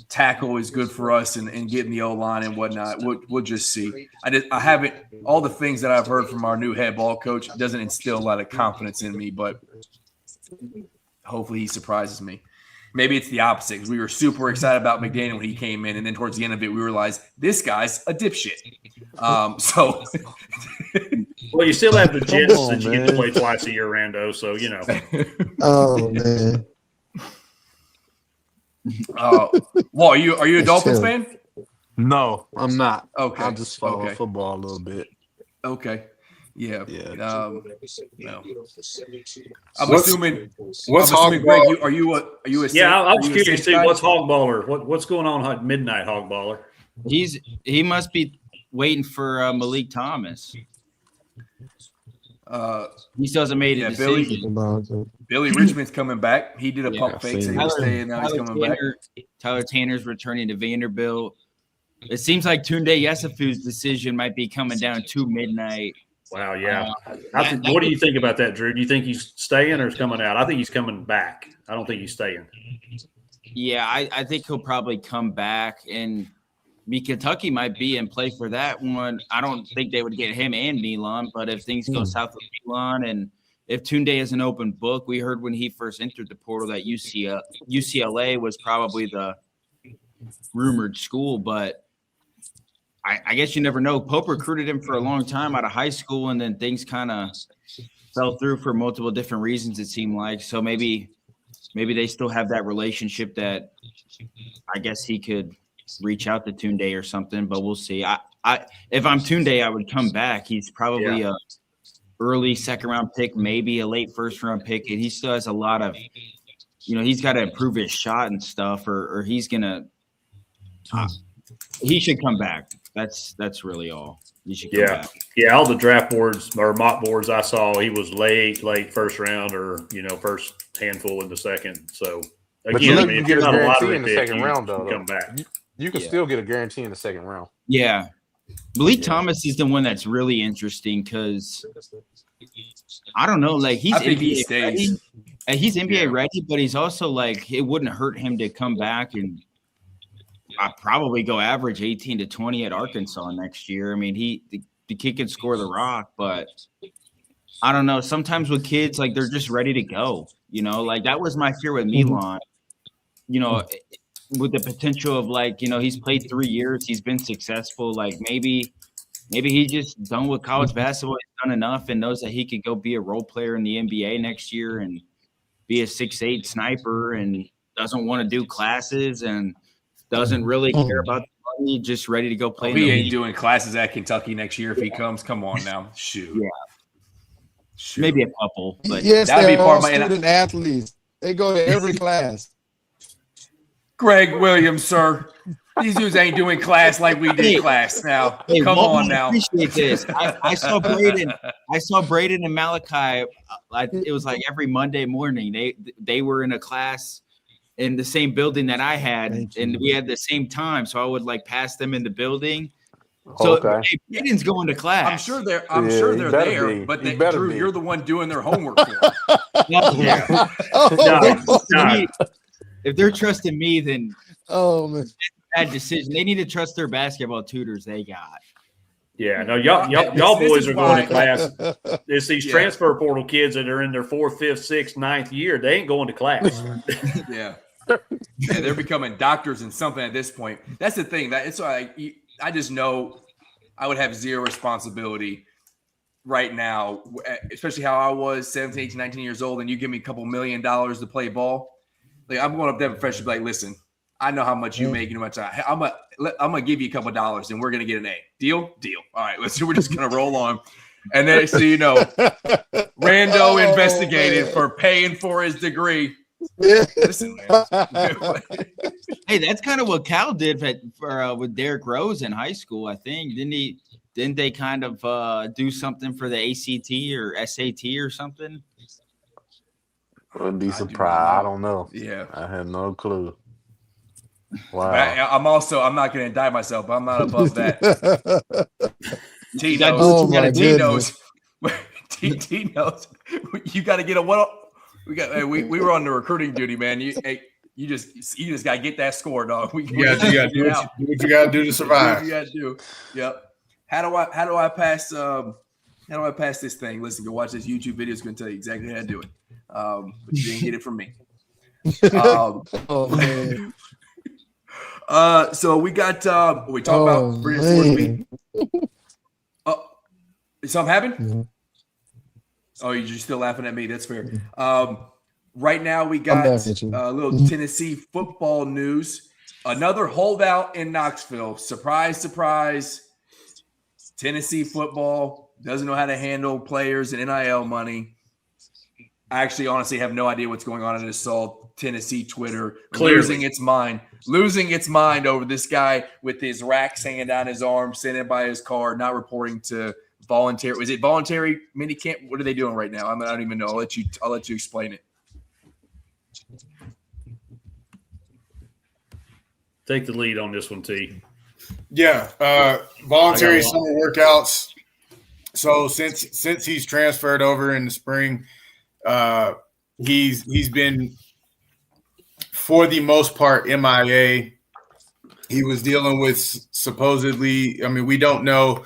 tackle is good for us, and getting the O-line and whatnot. We'll just see. I haven't all the things that I've heard from our new head ball coach doesn't instill a lot of confidence in me, but hopefully he surprises me. Maybe it's the opposite, because we were super excited about McDaniel when he came in, and then towards the end of it, we realized this guy's a dipshit. So, well, you still have the Jets that you get to play twice a year, Rando. So Oh man. Well, are you a Dolphins fan? No, I'm not. Okay, I just follow football a little bit. Okay. Yeah. No. I'm What's assuming. Hogballer? Greg, are you a? I was curious too. What's Hogballer? What's going on at midnight, Hogballer? He must be waiting for Malik Thomas. He still hasn't made a decision. Billy Richmond's coming back. He did a pump fake, so he was staying. Now he's coming back. Tyler Tanner's returning to Vanderbilt. It seems like Tunde Yesufu's decision might be coming down to midnight. Wow, yeah. What do you think about that, Drew? Do you think he's staying or is coming out? I think he's coming back. I don't think he's staying. Yeah, I think he'll probably come back, and Kentucky might be in play for that one. I don't think they would get him and Milan, but if things go south with Milan, and if Tunde is an open book, we heard when he first entered the portal that UCLA was probably the rumored school, but I guess you never know. Pope recruited him for a long time out of high school, and then things kind of fell through for multiple different reasons, it seemed like. So maybe they still have that relationship that I guess he could reach out to Tunde or something, but we'll see. If I'm Tunde, I would come back. He's probably a early 2nd round pick, maybe a late 1st round pick, and he still has a lot of, he's got to improve his shot and stuff, or he's gonna. He should come back. That's really all. He should come back. Yeah. All the draft boards or mock boards I saw, he was late 1st round, or first handful in the 2nd. So again, you get a guarantee in the 2nd round, though. Come back. You can still get a guarantee in the 2nd round. Yeah, Malik Thomas is the one that's really interesting, because I don't know, like he's NBA ready. He's NBA ready, but he's also like it wouldn't hurt him to come back and I'd probably go average 18 to 20 at Arkansas next year. I mean, the kid can score the rock, but I don't know. Sometimes with kids, like they're just ready to go. Like that was my fear with Milan. With the potential of he's played 3 years, he's been successful. Like maybe maybe he's just done with college basketball. He's done enough and knows that he could go be a role player in the NBA next year and be a 6'8" sniper and doesn't want to do classes and doesn't really care about the money, just ready to go play. He ain't doing classes at Kentucky next year if he comes. Come on now. Shoot. Yeah. Shoot. Maybe a couple. But yes, that'd they're be part all of my student athletes. They go to every class. Greg Williams, sir. These dudes ain't doing class like we did class now. Come on now. Appreciate this. I saw Braden. I saw Braden and Malachi. It was like every Monday morning. They were in a class in the same building that I had, and we had the same time. So I would like pass them in the building. So hey, Braden's going to class. I'm sure they're there, but Drew, you're the one doing their homework for them. If they're trusting me, then man. bad decision. They need to trust their basketball tutors they got. Yeah, no, y'all boys are going to class. It's these transfer portal kids that are in their 4th, 5th, 6th, 9th year. They ain't going to class. Yeah, they're becoming doctors and something at this point. That's the thing. That it's like I just know I would have zero responsibility right now, especially how I was 17, 18, 19 years old, and you give me a couple $1 million to play ball. Like I'm going up there fresh and be like, listen, I know how much you make and how much I'm gonna give you a couple dollars and we're gonna get an A. Deal? All right, we're just gonna roll on. And then so you know, Rando investigated for paying for his degree. Listen, man. Hey, that's kind of what Cal did with Derrick Rose in high school, I think. Didn't they kind of do something for the ACT or SAT or something? Wouldn't be surprised. I don't know. Yeah. I had no clue. Wow. I'm not going to indict myself, but I'm not above that. T knows. Oh my goodness. T knows. You got to get a what? We were on the recruiting duty, man. You just got to get that score, dog. You got to do what you got to do to survive. You got to do. Yep. How do I pass? How do I pass this thing? Listen, go watch this YouTube video. It's going to tell you exactly how to do it. But you didn't get it from me. Oh man. So we got we talked about British sports beat. Is something happened? Yeah. Oh, you're just still laughing at me. That's fair. Right now we got a little Tennessee football news. Another holdout in Knoxville. Surprise, surprise. Tennessee football doesn't know how to handle players and NIL money. I actually honestly have no idea what's going on. I just saw Tennessee Twitter losing its mind over this guy with his racks hanging down his arm, sitting by his car, not reporting to voluntary. Is it voluntary minicamp? What are they doing right now? I don't even know. I'll let you explain it. Take the lead on this one, T. Yeah, voluntary summer workouts. So since he's transferred over in the spring, he's been, for the most part, MIA. He was dealing with supposedly, I mean, we don't know,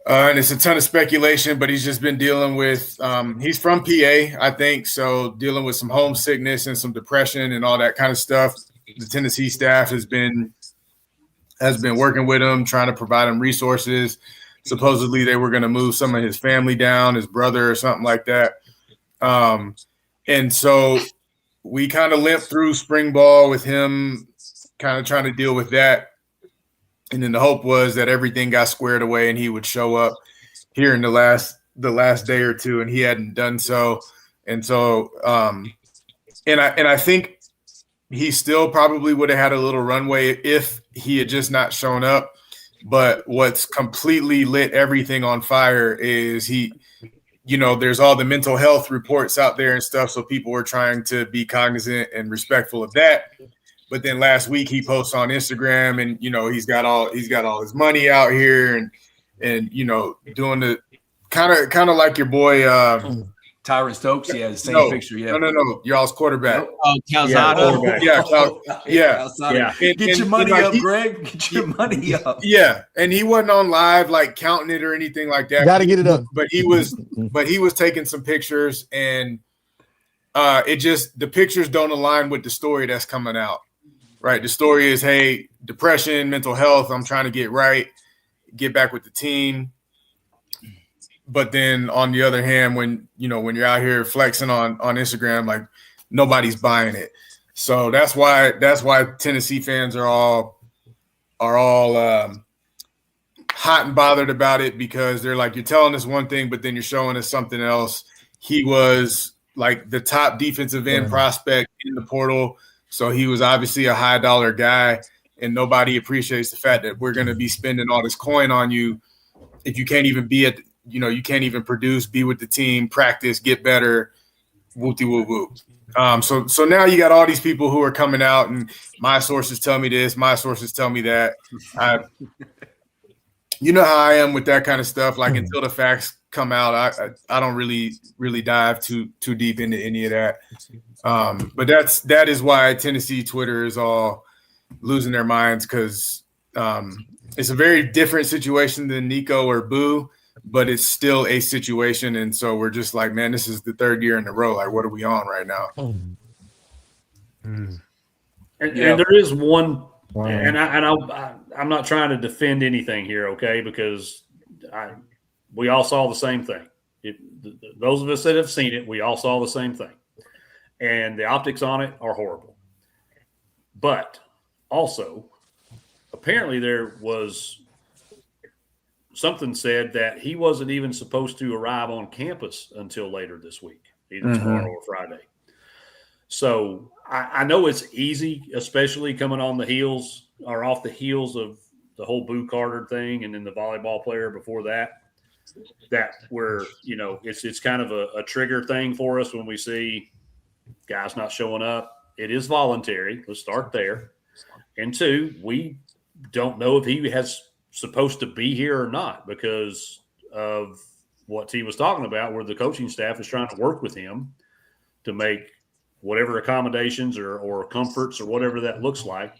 and it's a ton of speculation, but he's just been dealing with, he's from PA, I think, so dealing with some homesickness and some depression and all that kind of stuff. The Tennessee staff has been working with him, trying to provide him resources. Supposedly they were going to move some of his family down, his brother or something like that. And so we kind of limped through spring ball with him kind of trying to deal with that. And then the hope was that everything got squared away and he would show up here in the last day or two, and he hadn't done so. And so, and I think he still probably would have had a little runway if he had just not shown up. But what's completely lit everything on fire is there's all the mental health reports out there and stuff. So people were trying to be cognizant and respectful of that. But then last week he posts on Instagram and, he's got all his money out here and doing the kind of like your boy, Tyron Stokes, yeah, the same picture, yeah. No, y'all's quarterback. Oh, Calzado. Yeah. Get your money up, Greg. Get your money up. Yeah, and he wasn't on live like counting it or anything like that. Got to get it up. But he was taking some pictures, and the pictures don't align with the story that's coming out. Right, the story is, hey, depression, mental health. I'm trying to get right. get back with the team. But then on the other hand, when you're out here flexing on Instagram, like nobody's buying it. So that's why Tennessee fans are all hot and bothered about it, because they're like, you're telling us one thing, but then you're showing us something else. He was like the top defensive end prospect in the portal. So he was obviously a high dollar guy, and nobody appreciates the fact that we're going to be spending all this coin on you if you can't even be you can't even produce, be with the team, practice, get better, whoop-de-whoop-whoop. So now you got all these people who are coming out, and my sources tell me this, my sources tell me that. You know how I am with that kind of stuff. Like, until the facts come out, I don't really dive too deep into any of that. But that is why Tennessee Twitter is all losing their minds, because it's a very different situation than Nico or Boo, but it's still a situation. And so we're just like, man, this is the third year in a row. Like, what are we on right now? And there is one, and I'm not trying to defend anything here, okay? Because we all saw the same thing. Those of us that have seen it, we all saw the same thing. And the optics on it are horrible. But also, apparently there was something said that he wasn't even supposed to arrive on campus until later this week, either tomorrow or Friday. So I know it's easy, especially coming on the heels or off the heels of the whole Boo Carter thing, and then the volleyball player before that where, it's kind of a trigger thing for us when we see guys not showing up. It is voluntary. Let's start there. And two, we don't know if he has supposed to be here or not, because of what he was talking about, where the coaching staff is trying to work with him to make whatever accommodations or comforts or whatever that looks like.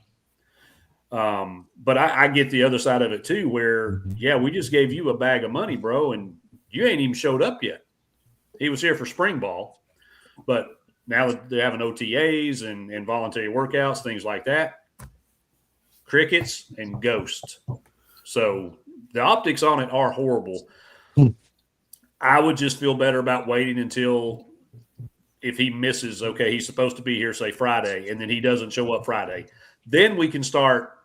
But I get the other side of it too, where, we just gave you a bag of money, bro, and you ain't even showed up yet. He was here for spring ball, but now that they're having OTAs and voluntary workouts, things like that, crickets and ghosts. So the optics on it are horrible. I would just feel better about waiting until, if he misses, okay, he's supposed to be here, say Friday, and then he doesn't show up Friday, then we can start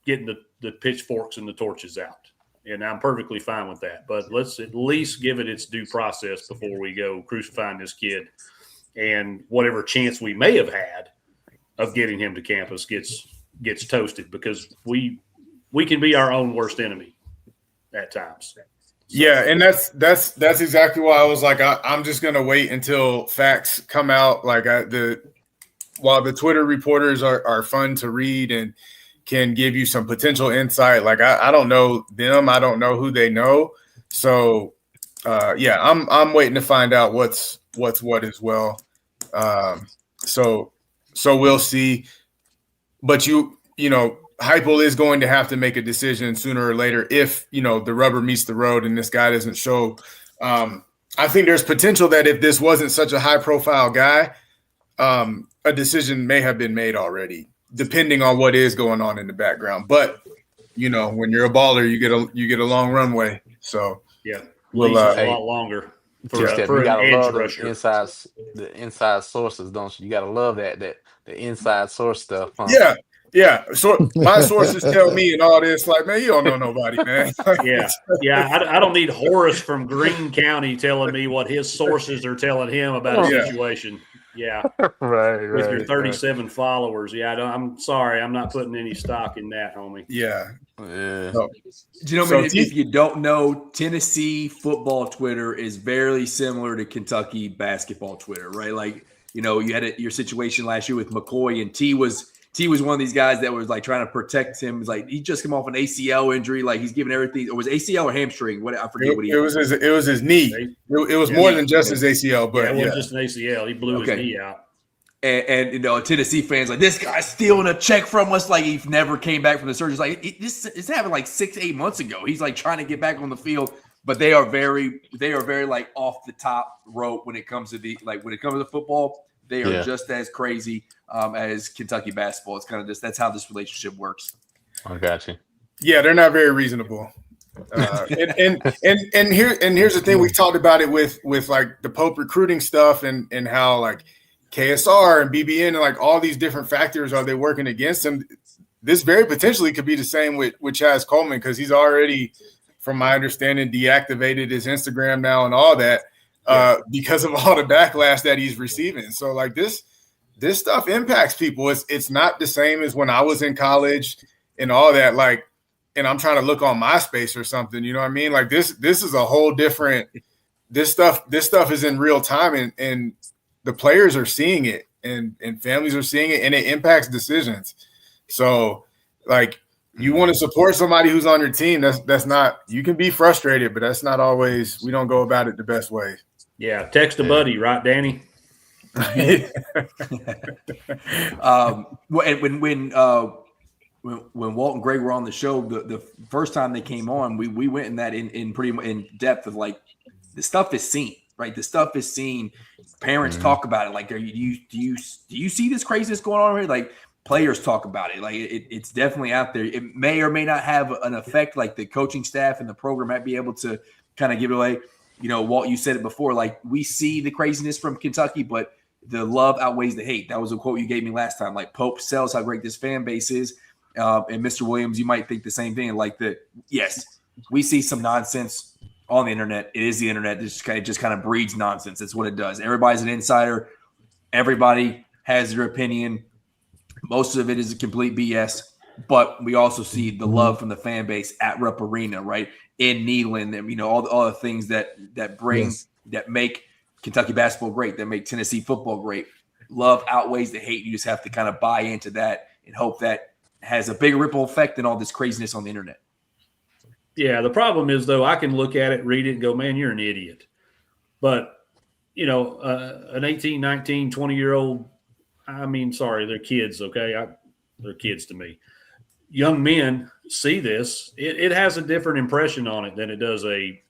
getting the pitchforks and the torches out. And I'm perfectly fine with that. But let's at least give it its due process before we go crucifying this kid. And whatever chance we may have had of getting him to campus gets toasted, because we can be our own worst enemy at times. Yeah, and that's exactly why I was like, I'm just gonna wait until facts come out. Like, while the Twitter reporters are fun to read and can give you some potential insight, like I don't know them, I don't know who they know. So I'm waiting to find out what's what as well. So we'll see. But Heupel is going to have to make a decision sooner or later if, the rubber meets the road and this guy doesn't show. I think there's potential that if this wasn't such a high-profile guy, a decision may have been made already, depending on what is going on in the background. But, when you're a baller, you get a long runway. So we'll a lot longer for you gotta an love edge rusher. the inside sources, don't you? You gotta love that the inside source stuff. Huh? Yeah. So my sources tell me and all this, like, man, you don't know nobody, man. I don't need Horace from Greene County telling me what his sources are telling him about a situation. Yeah. Right. With your 37 followers. Yeah, I'm sorry. I'm not putting any stock in that, homie. Yeah. Do you know, if you don't know, Tennessee football Twitter is very similar to Kentucky basketball Twitter, right? Like, you had your situation last year with McCoy, and T was one of these guys that was like trying to protect him. It's like he just came off an ACL injury, like he's giving everything. Or was ACL or hamstring? What I forget. What he it was his knee. It was more than just his ACL, but it wasn't just an ACL. He blew his knee out. And Tennessee fans like, this guy's stealing a check from us. Like, he never came back from the surgery. It's like this happened like 6-8 months ago. He's like trying to get back on the field, but they are very like off the top rope when it comes to football. They are just as crazy as Kentucky basketball. It's kind of that's how this relationship works. I got you. Yeah, they're not very reasonable. And here's the thing, we talked about it with like the Pope recruiting stuff and how like KSR and BBN and like all these different factors, are they working against him? This very potentially could be the same with Chaz Coleman, because he's already, from my understanding, deactivated his Instagram now and all that because of all the backlash that he's receiving. So like this stuff impacts people. It's not the same as when I was in college and all that. Like, and I'm trying to look on MySpace or something, you know what I mean? Like this is a whole different. This stuff is in real time, and the players are seeing it, and families are seeing it, and it impacts decisions. So, like, you want to support somebody who's on your team. That's not. You can be frustrated, but that's not always. We don't go about it the best way. Yeah, text a buddy, right, Danny? When Walt and Greg were on the show, the first time they came on, we went in that in pretty in depth of like the stuff is seen, right? The stuff is seen. Parents talk about it. Like, do you see this craziness going on here? Like, players talk about it. Like, it's definitely out there. It may or may not have an effect. Like, the coaching staff and the program might be able to kind of give it away. You know, Walt, you said it before. Like, we see the craziness from Kentucky, but the love outweighs the hate. That was a quote you gave me last time. Like, Pope sells how great this fan base is. And Mr. Williams, you might think the same thing. Like, yes, we see some nonsense on the internet. It is the internet. It just kind of breeds nonsense. That's what it does. Everybody's an insider. Everybody has their opinion. Most of it is a complete BS. But we also see the love from the fan base at Rupp Arena, right? In Neyland, and, you know, all the things that bring that make Kentucky basketball great, that make Tennessee football great. Love outweighs the hate. You just have to kind of buy into that and hope that has a bigger ripple effect than all this craziness on the internet. Yeah, the problem is, though, I can look at it, read it, and go, man, you're an idiot. But, you know, an 18, 19, 20-year-old, I mean, sorry, they're kids, okay? They're kids to me. Young men see this. It has a different impression on it than it does a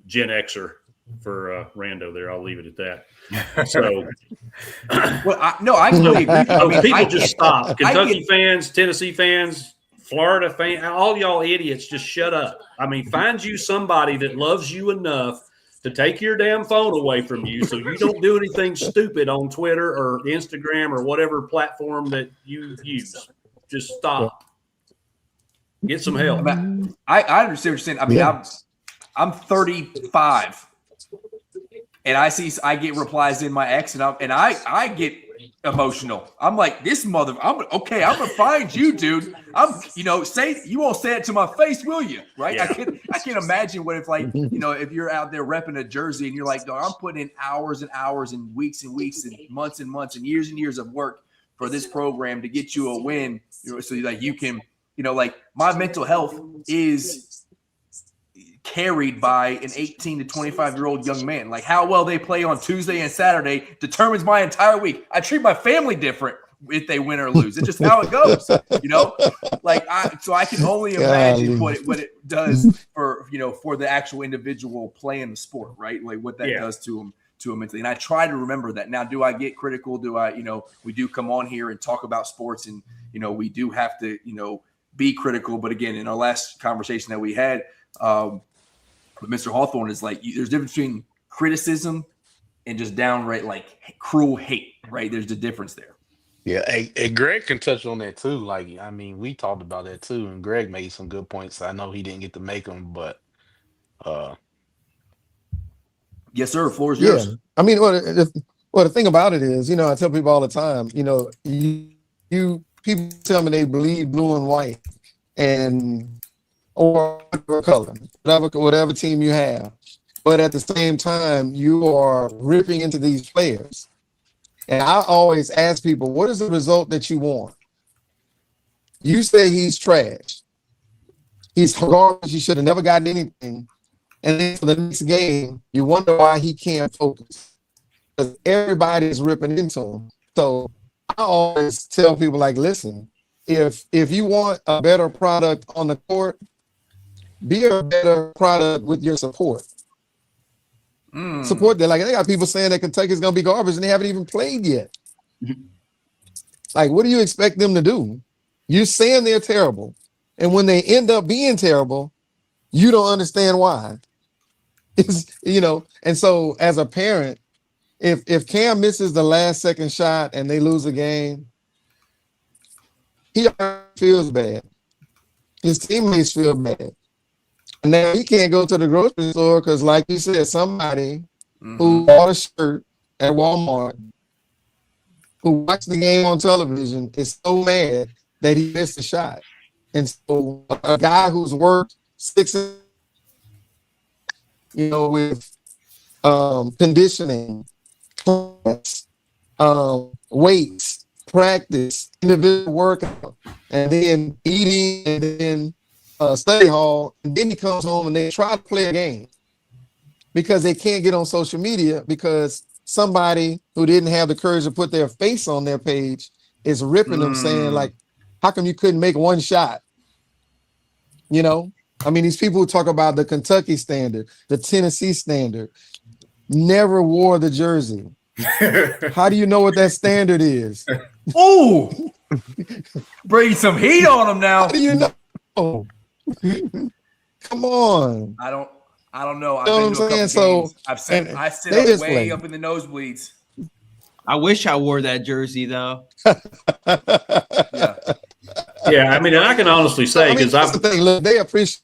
Gen Xer for Rando there. I'll leave it at that. So, well, I completely agree. People just stop. Kentucky fans, Tennessee fans, Florida fans, all y'all idiots, just shut up. I mean, find you somebody that loves you enough to take your damn phone away from you so you don't do anything stupid on Twitter or Instagram or whatever platform that you use. Just stop. Get some help. I understand what you're saying. I mean, I'm 35, and I get replies in my ex, and I get emotional. I'm like, this mother. I'm gonna find you, dude. Say you won't say it to my face, will you? Right? Yeah. I can't imagine what if, like, you know, if you're out there repping a jersey and you're like, I'm putting in hours and hours and weeks and months and years of work for this program to get you a win. You know, so like you can. You know, like, my mental health is carried by an 18 to 25-year-old young man. Like, how well they play on Tuesday and Saturday determines my entire week. I treat my family different if they win or lose. It's just how it goes, you know? Like, so I can only imagine what it does for the actual individual playing the sport, right? Like, what that does to them mentally. And I try to remember that. Now, do I get critical? Do I, we do come on here and talk about sports, and, we do have to, be critical. But again, in our last conversation that we had with Mr. Hawthorne, is like, there's a difference between criticism and just downright like cruel hate, right? There's a difference there. Yeah, and Greg can touch on that too. Like, I mean, we talked about that too, and Greg made some good points. I know he didn't get to make them, but yes, sir. Floor is yours. I mean, the thing about it is, I tell people all the time, people tell me they believe blue and white or color, whatever team you have. But at the same time, you are ripping into these players. And I always ask people, what is the result that you want? You say he's trash. He's garbage. He should have never gotten anything. And then for the next game, you wonder why he can't focus. Because everybody is ripping into him. So I always tell people, like, listen, if you want a better product on the court, be a better product with your support. Support that. Like, they got people saying that Kentucky's going to be garbage and they haven't even played yet. Like, what do you expect them to do? You're saying they're terrible. And when they end up being terrible, You don't understand why. It's, and so as a parent, if Cam misses the last second shot and they lose a game, he feels bad. His teammates feel bad. And now he can't go to the grocery store because, like you said, somebody who bought a shirt at Walmart, who watched the game on television, is so mad that he missed a shot. And so a guy who's worked 6, with conditioning, weights, practice, individual workout, and then eating, and then study hall, and then he comes home and they try to play a game because they can't get on social media because somebody who didn't have the courage to put their face on their page is ripping them, saying like, how come you couldn't make one shot? I mean, these people who talk about the Kentucky standard, the Tennessee standard, never wore the jersey. How do you know what that standard is? Ooh, bring some heat on them now. How do you know? Come on. I don't know. I've You know been what to I'm a couple saying? games. So, I sit they up way play. up in the nosebleeds. I wish I wore that jersey though. Yeah, I mean, and I can honestly say because that's the thing. Look, they appreciate.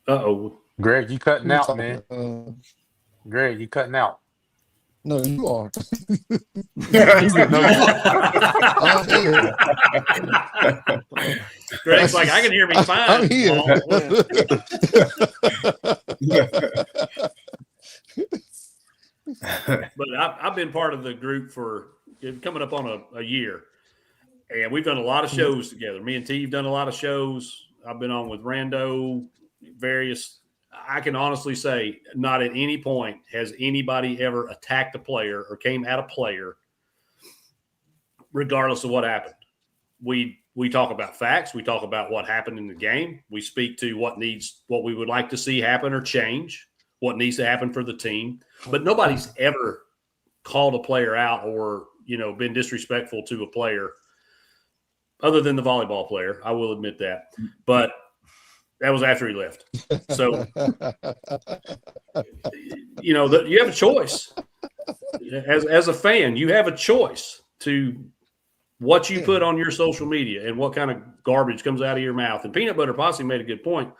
Uh-oh. Greg, you cutting out, man. Greg, you cutting out. No, you are. I'm here. Greg's like, I can hear me fine. I'm here. But I've been part of the group for coming up on a year. And we've done a lot of shows together. Me and T have done a lot of shows. I've been on with Rando, various. I can honestly say not at any point has anybody ever attacked a player or came at a player regardless of what happened. We talk about facts. We talk about what happened in the game. We speak to what we would like to see happen or change, what needs to happen for the team. But nobody's ever called a player out or, been disrespectful to a player other than the volleyball player. I will admit that. But that was after he left. So, you have a choice. As a fan, you have a choice to what you put on your social media and what kind of garbage comes out of your mouth. And Peanut Butter Posse made a good point.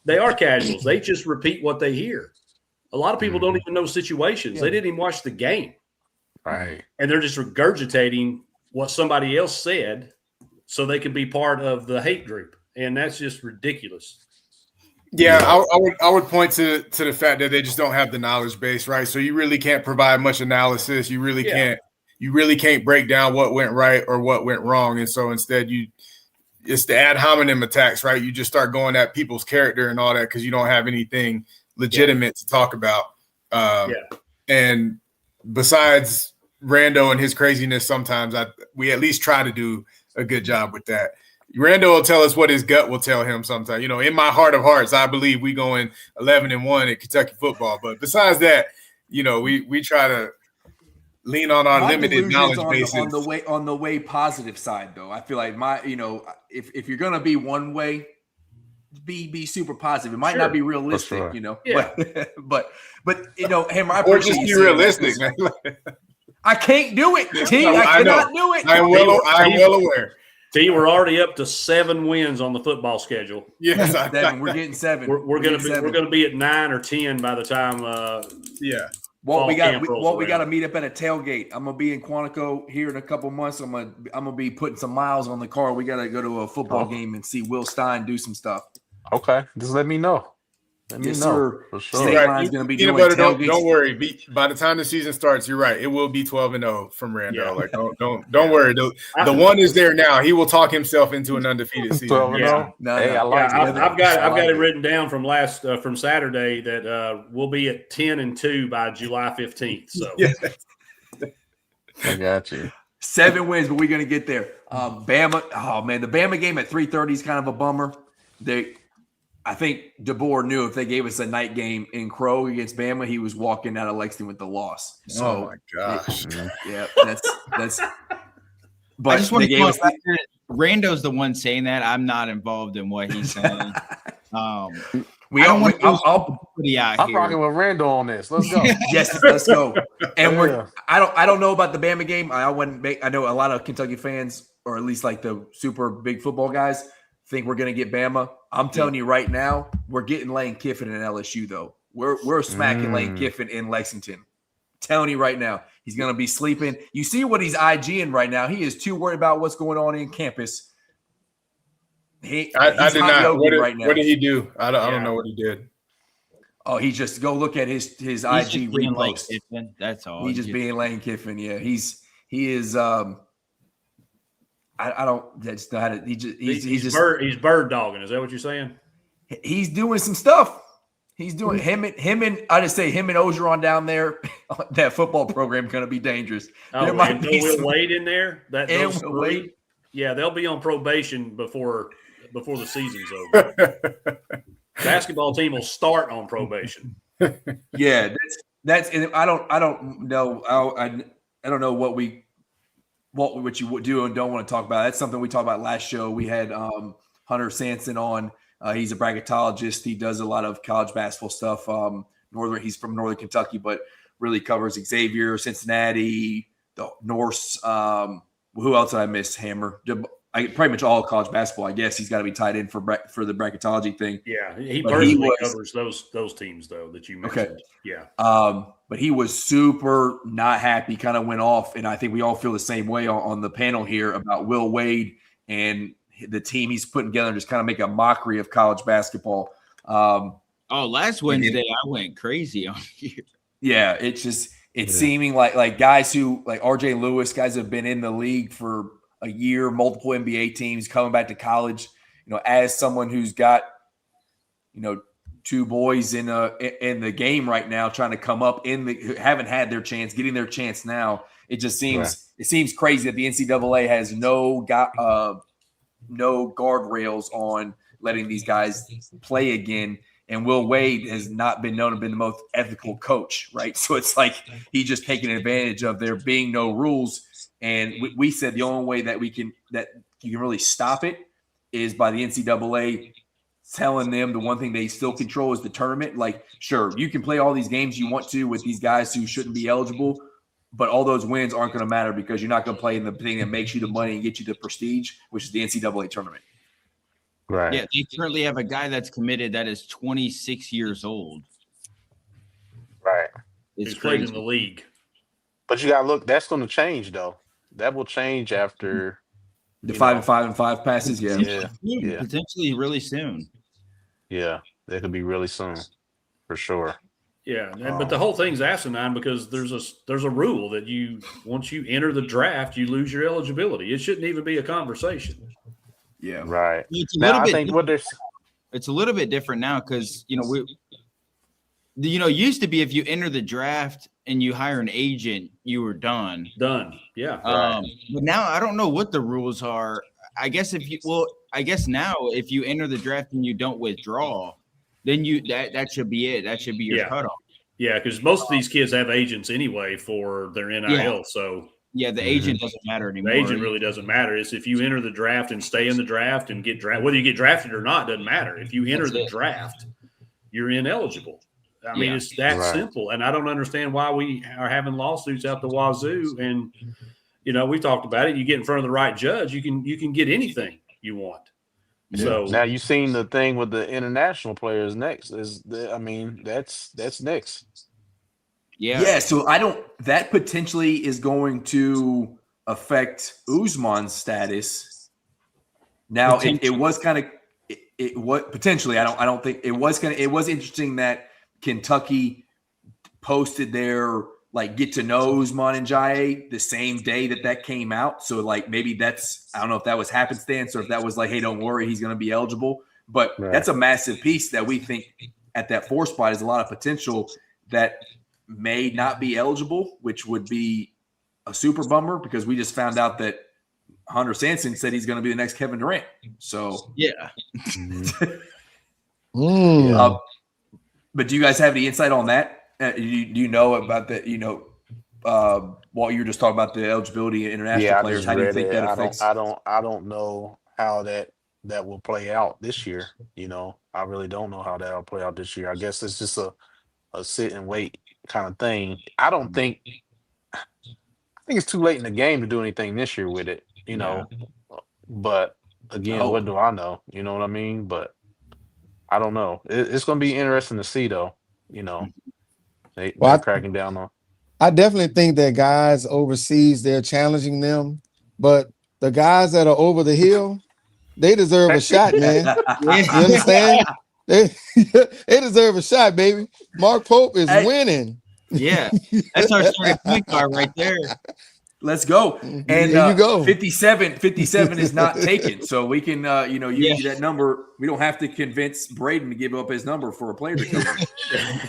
They are casuals. They just repeat what they hear. A lot of people don't even know situations. They didn't even watch the game. Right. And they're just regurgitating what somebody else said so they can be part of the hate group. And that's just ridiculous. Yeah, I would point to the fact that they just don't have the knowledge base, right? So you really can't provide much analysis. You really can't break down what went right or what went wrong. And so instead it's the ad hominem attacks, right? You just start going at people's character and all that because you don't have anything legitimate to talk about. And besides Rando and his craziness, sometimes we at least try to do a good job with that. Rando will tell us what his gut will tell him sometimes. In my heart of hearts, I believe we going 11-1 at Kentucky football. But besides that, we try to lean on our limited knowledge basis. On the way positive side, though, I feel like if you're gonna be one way, be super positive. It might not be realistic, but I or just be realistic, man. I can't do it, T. I cannot do it. I'm well aware. T, we're already up to 7 wins on the football schedule. Yes, 7. We're getting 7. We're gonna be at 9 or 10 by the time. We got to meet up at a tailgate. I'm gonna be in Quantico here in a couple months. I'm gonna be putting some miles on the car. We gotta go to a football game and see Will Stein do some stuff. Okay, just let me know. Yes, sir. For sure. State Line's going to be doing tailgates. Don't worry. By the time the season starts, you're right. It will be 12-0 from Rando. Yeah. Like don't worry. The one is there now. He will talk himself into an undefeated season. 12-0. Hey, I like it. I've got it written down from from Saturday that we'll be at 10-2 by July 15th. So I got you. 7 wins, but we're going to get there. Bama. Oh man, the Bama game at 3:30 is kind of a bummer. I think DeBoer knew if they gave us a night game in Crow against Bama, he was walking out of Lexington with the loss. So, oh my gosh! That's But I just want they to gave go us Rando's the one saying that. I'm not involved in what he's saying. we I'm I'm rocking with Randall on this. Let's go. Yes, let's go. And I don't know about the Bama game. I know a lot of Kentucky fans, or at least like the super big football guys, think we're going to get Bama. I'm telling you right now, we're getting Lane Kiffin in LSU though. We're smacking Lane Kiffin in Lexington. Telling you right now, he's going to be sleeping. You see what he's IGing right now. He is too worried about what's going on in campus. I did not. What did he do? I don't know what he did. Oh, he just go look at his IG repost. That's all. He's just being Lane Kiffin. Yeah, he is. I don't. That's not how to. He's bird dogging. Is that what you're saying? He's doing some stuff. He's doing him and I just say him and Ogeron down there. That football program going to be dangerous. Oh, there might be Will Wade in there. Wade. Yeah, they'll be on probation before the season's over. Basketball team will start on probation. Yeah, that's. And I don't know. I don't know what you do and don't want to talk about. That's something we talked about last show. We had Hunter Sanson on. He's a bracketologist. He does a lot of college basketball stuff. He's from Northern Kentucky, but really covers Xavier, Cincinnati, the Norse. Who else did I miss? Hammer. Pretty much all college basketball. I guess he's got to be tied in for the bracketology thing. Yeah, he personally covers those teams though that you mentioned. Okay. Yeah. But he was super not happy. Kind of went off, and I think we all feel the same way on the panel here about Will Wade and the team he's putting together, and just kind of make a mockery of college basketball. Last Wednesday I went crazy on here. Yeah, it's seeming like guys who like RJ Lewis, guys have been in the league for a year, multiple NBA teams coming back to college. As someone who's got, two boys in the game right now, trying to come up who haven't had their chance, getting their chance now. It just seems crazy that the NCAA has no guardrails on letting these guys play again. And Will Wade has not been known to be the most ethical coach, right? So it's like he's just taking advantage of there being no rules. And we said the only way that you can really stop it is by the NCAA telling them the one thing they still control is the tournament. Like, sure, you can play all these games you want to with these guys who shouldn't be eligible, but all those wins aren't going to matter because you're not going to play in the thing that makes you the money and get you the prestige, which is the NCAA tournament. Right. Yeah, they currently have a guy that's committed that is 26 years old. Right. He's played in the league. But you got to look, that's going to change, though. That will change after the 5-5 passes. Yeah. Potentially really soon. Yeah, that could be really soon, for sure. Yeah, but the whole thing's asinine because there's a rule that once you enter the draft, you lose your eligibility. It shouldn't even be a conversation. Yeah, right. It's a little bit different now because used to be if you enter the draft and you hire an agent, you were done. Yeah. But now I don't know what the rules are. I guess now if you enter the draft and you don't withdraw, then that should be it. That should be your cutoff. Yeah, because most of these kids have agents anyway for their NIL. Yeah. So the agent doesn't matter anymore. The agent really doesn't matter. It's if you enter the draft and stay in the draft and get drafted, whether you get drafted or not, doesn't matter. If you enter the draft, you're ineligible. I mean, it's that simple. And I don't understand why we are having lawsuits out the wazoo. And, we've talked about it. You get in front of the right judge, you can get anything you want. Yeah. So now you've seen the thing with the international players next that's next. Yeah. So that potentially is going to affect Usman's status. Now it was potentially, I don't think it was interesting that Kentucky posted their get to know Usman and Jaye the same day that came out. So maybe I don't know if that was happenstance or if that was hey, don't worry, he's going to be eligible. But that's a massive piece that we think at that 4 spot is a lot of potential that may not be eligible, which would be a super bummer because we just found out that Hunter Sanson said he's going to be the next Kevin Durant. So yeah. But do you guys have any insight on that? Do you know about that? while you were just talking about the eligibility of international I players, just how do you read think it. that affects? I don't know how that will play out this year. You know, I really don't know how that'll play out this year. I guess it's just a sit and wait kind of thing. I think it's too late in the game to do anything this year with it, you know. But again, what do I know? You know what I mean? But I don't know. It's going to be interesting to see, though. You know, they're cracking down on. I definitely think that guys overseas, they're challenging them, but the guys that are over the hill, they deserve a shot, man. You understand? They deserve a shot, baby. Mark Pope is winning. Yeah, that's our starting point guard right there. Let's go. And there you go. 57 is not taken. So we can, use that number. We don't have to convince Braden to give up his number for a player to come in.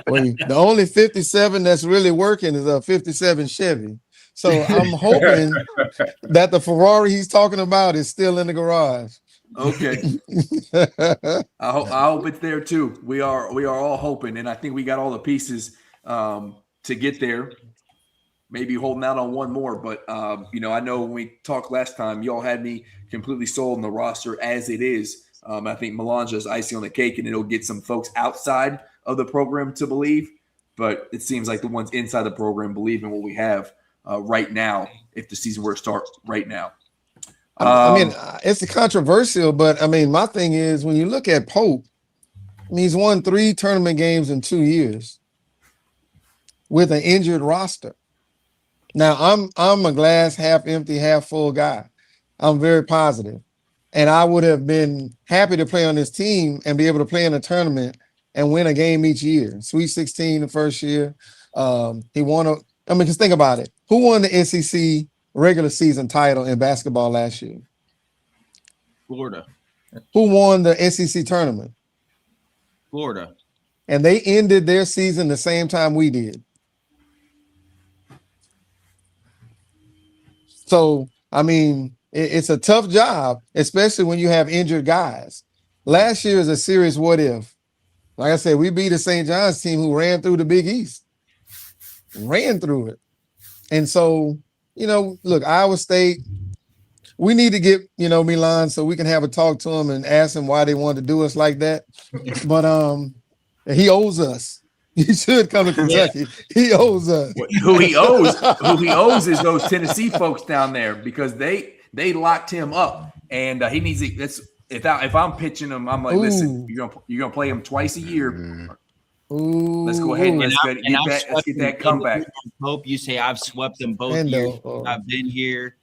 Well, the only 57 that's really working is a 57 Chevy. So I'm hoping that the Ferrari he's talking about is still in the garage. Okay. I hope it's there too. We are all hoping, and I think we got all the pieces to get there. Maybe holding out on one more, but I know when we talked last time, y'all had me completely sold on the roster as it is. I think Milan is icing on the cake, and it'll get some folks outside of the program to believe. But it seems like the ones inside the program believe in what we have right now. If the season were to start right now, it's controversial, but my thing is when you look at Pope, he's won 3 tournament games in 2 years with an injured roster. Now I'm a glass half empty, half full guy. I'm very positive. And I would have been happy to play on this team and be able to play in a tournament and win a game each year. Sweet 16 the first year. He won just think about it. Who won the SEC regular season title in basketball last year? Florida. Who won the SEC tournament? Florida. And they ended their season the same time we did. So, it's a tough job, especially when you have injured guys. Last year is a serious what if. Like I said, we beat a St. John's team who ran through the Big East. Ran through it. And so, look, Iowa State, we need to get, Milan so we can have a talk to him and ask him why they wanted to do us like that. But he owes us. He should come to Kentucky. He owes us. Who he owes is those Tennessee folks down there because they locked him up, and he needs to. That's if I'm pitching him, I'm like, listen, you're gonna play him twice a year. Let's go ahead and let's get that comeback. Hope you say I've swept them both years. I've been here.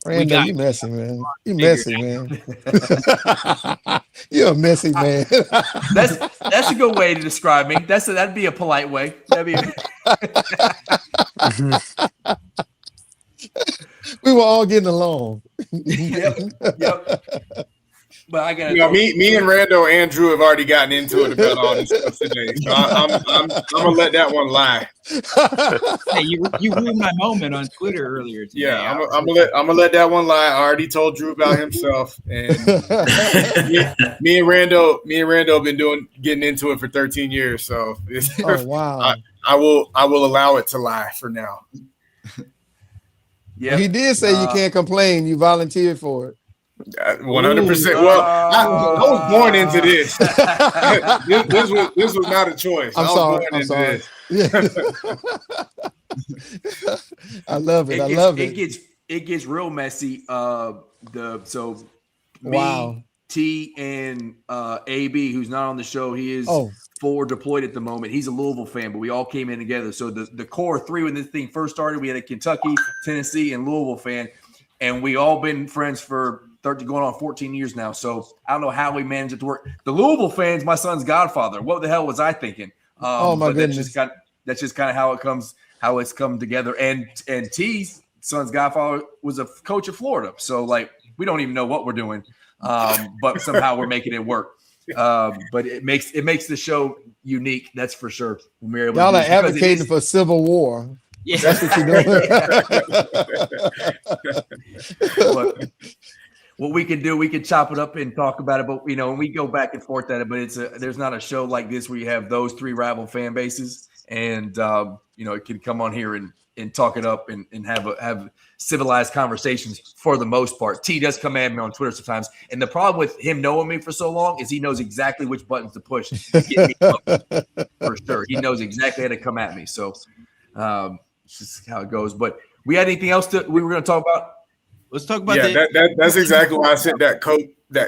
Randall, you messy, man. You messy, man. You're a messy man. That's a good way to describe me. That'd be a polite way. We were all getting along. Yep. But I got me and Randall and Drew have already gotten into it about all this stuff today. So I'm gonna let that one lie. Hey, you ruined my moment on Twitter earlier today. Yeah, I'm gonna let that one lie. I already told Drew about himself, and me and Randall have been getting into it for 13 years. So wow. I will allow it to lie for now. Yeah, he did say you can't complain. You volunteered for it. 100%. Well, I was born into this. This was not a choice. I'm sorry. Yeah. I love it. It gets real messy. Wow. T and AB, who's not on the show, he is forward deployed at the moment. He's a Louisville fan, but we all came in together. So the core three when this thing first started, we had a Kentucky, Tennessee, and Louisville fan, and we all been friends for going on 14 years now. So I don't know how we managed it to work. The Louisville fans, my son's godfather. What the hell was I thinking? My goodness. That's just kind of how it's come together. And T's son's godfather was a coach of Florida. So we don't even know what we're doing. But somehow we're making it work. But it makes the show unique. That's for sure. Y'all are advocating for civil war. Yeah. That's what you're doing. What we can do, we can chop it up and talk about it. But and we go back and forth at it. But there's not a show like this where you have those three rival fan bases and can come on here and talk it up and have civilized conversations for the most part. T does come at me on Twitter sometimes, and the problem with him knowing me for so long is he knows exactly which buttons to push to get me for sure. He knows exactly how to come at me. So it's just how it goes. But we had anything else we were going to talk about? Let's talk about that's exactly why I said that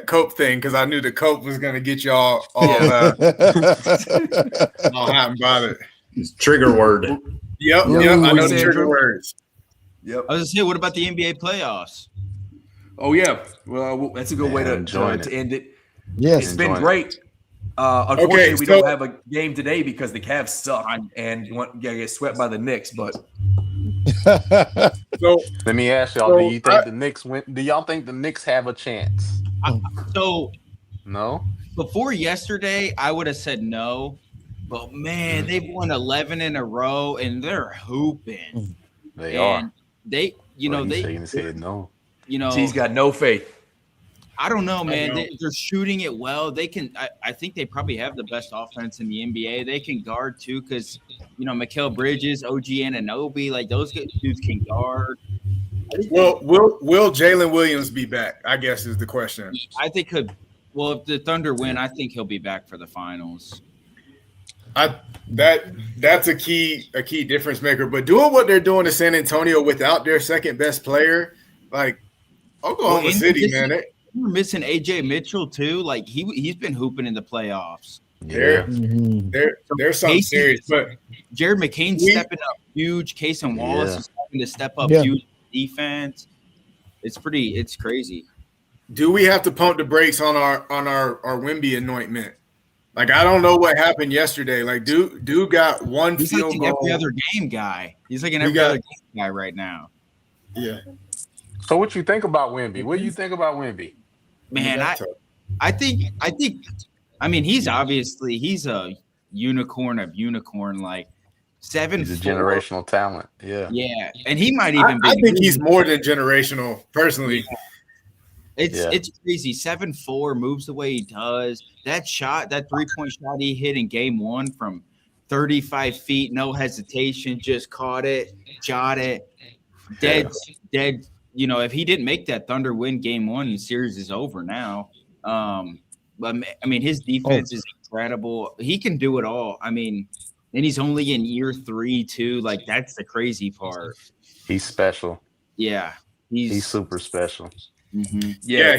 cope thing, because I knew the cope was going to get y'all all hot and bothered. It's trigger word. Yep. I know the trigger words. Yep. I was going to say, what about the NBA playoffs? Oh yeah, well that's a good way to end it. Yes, it's been great. Unfortunately, we don't have a game today because the Cavs suck and you get swept by the Knicks. But so let me ask y'all: do you think the Knicks win? Do y'all think the Knicks have a chance? No. Before yesterday, I would have said no. But man, they've won 11 in a row and they're hooping. They are. They shaking his head no. He's got no faith. I don't know, man. They're shooting it well. They can. I think they probably have the best offense in the NBA. They can guard too, because Mikal Bridges, OG Anunoby, like those dudes can guard. Well, will Jalen Williams be back? I guess is the question. I think well, if the Thunder win, I think he'll be back for the finals. That's a key difference maker. But doing what they're doing to San Antonio without their second best player, like Oklahoma City, man. We're missing AJ Mitchell too. Like he's been hooping in the playoffs. There's something serious. But Jared McCain's stepping up huge. Cason Wallace is having to step up huge defense. It's crazy. Do we have to pump the brakes on our Wemby anointment? Like, I don't know what happened yesterday. Like, dude got one field goal. He's like an every other game game guy right now. Yeah. So what you think about Wemby? What do you think about Wemby? Man, I think he's a unicorn of unicorn, like 7'4". He's a generational talent. Yeah. Yeah. And he might even be. I think he's more than generational, personally. It's crazy. 7'4", moves the way he does. That 3-point shot he hit in game 1 from 35 feet, no hesitation, just caught it, shot it. Dead. If he didn't make that, Thunder win game 1, the series is over now. But his defense is incredible. He can do it all. And he's only in year 3 too. Like, that's the crazy part. He's special. Yeah. He's super special. Mm-hmm. Yeah,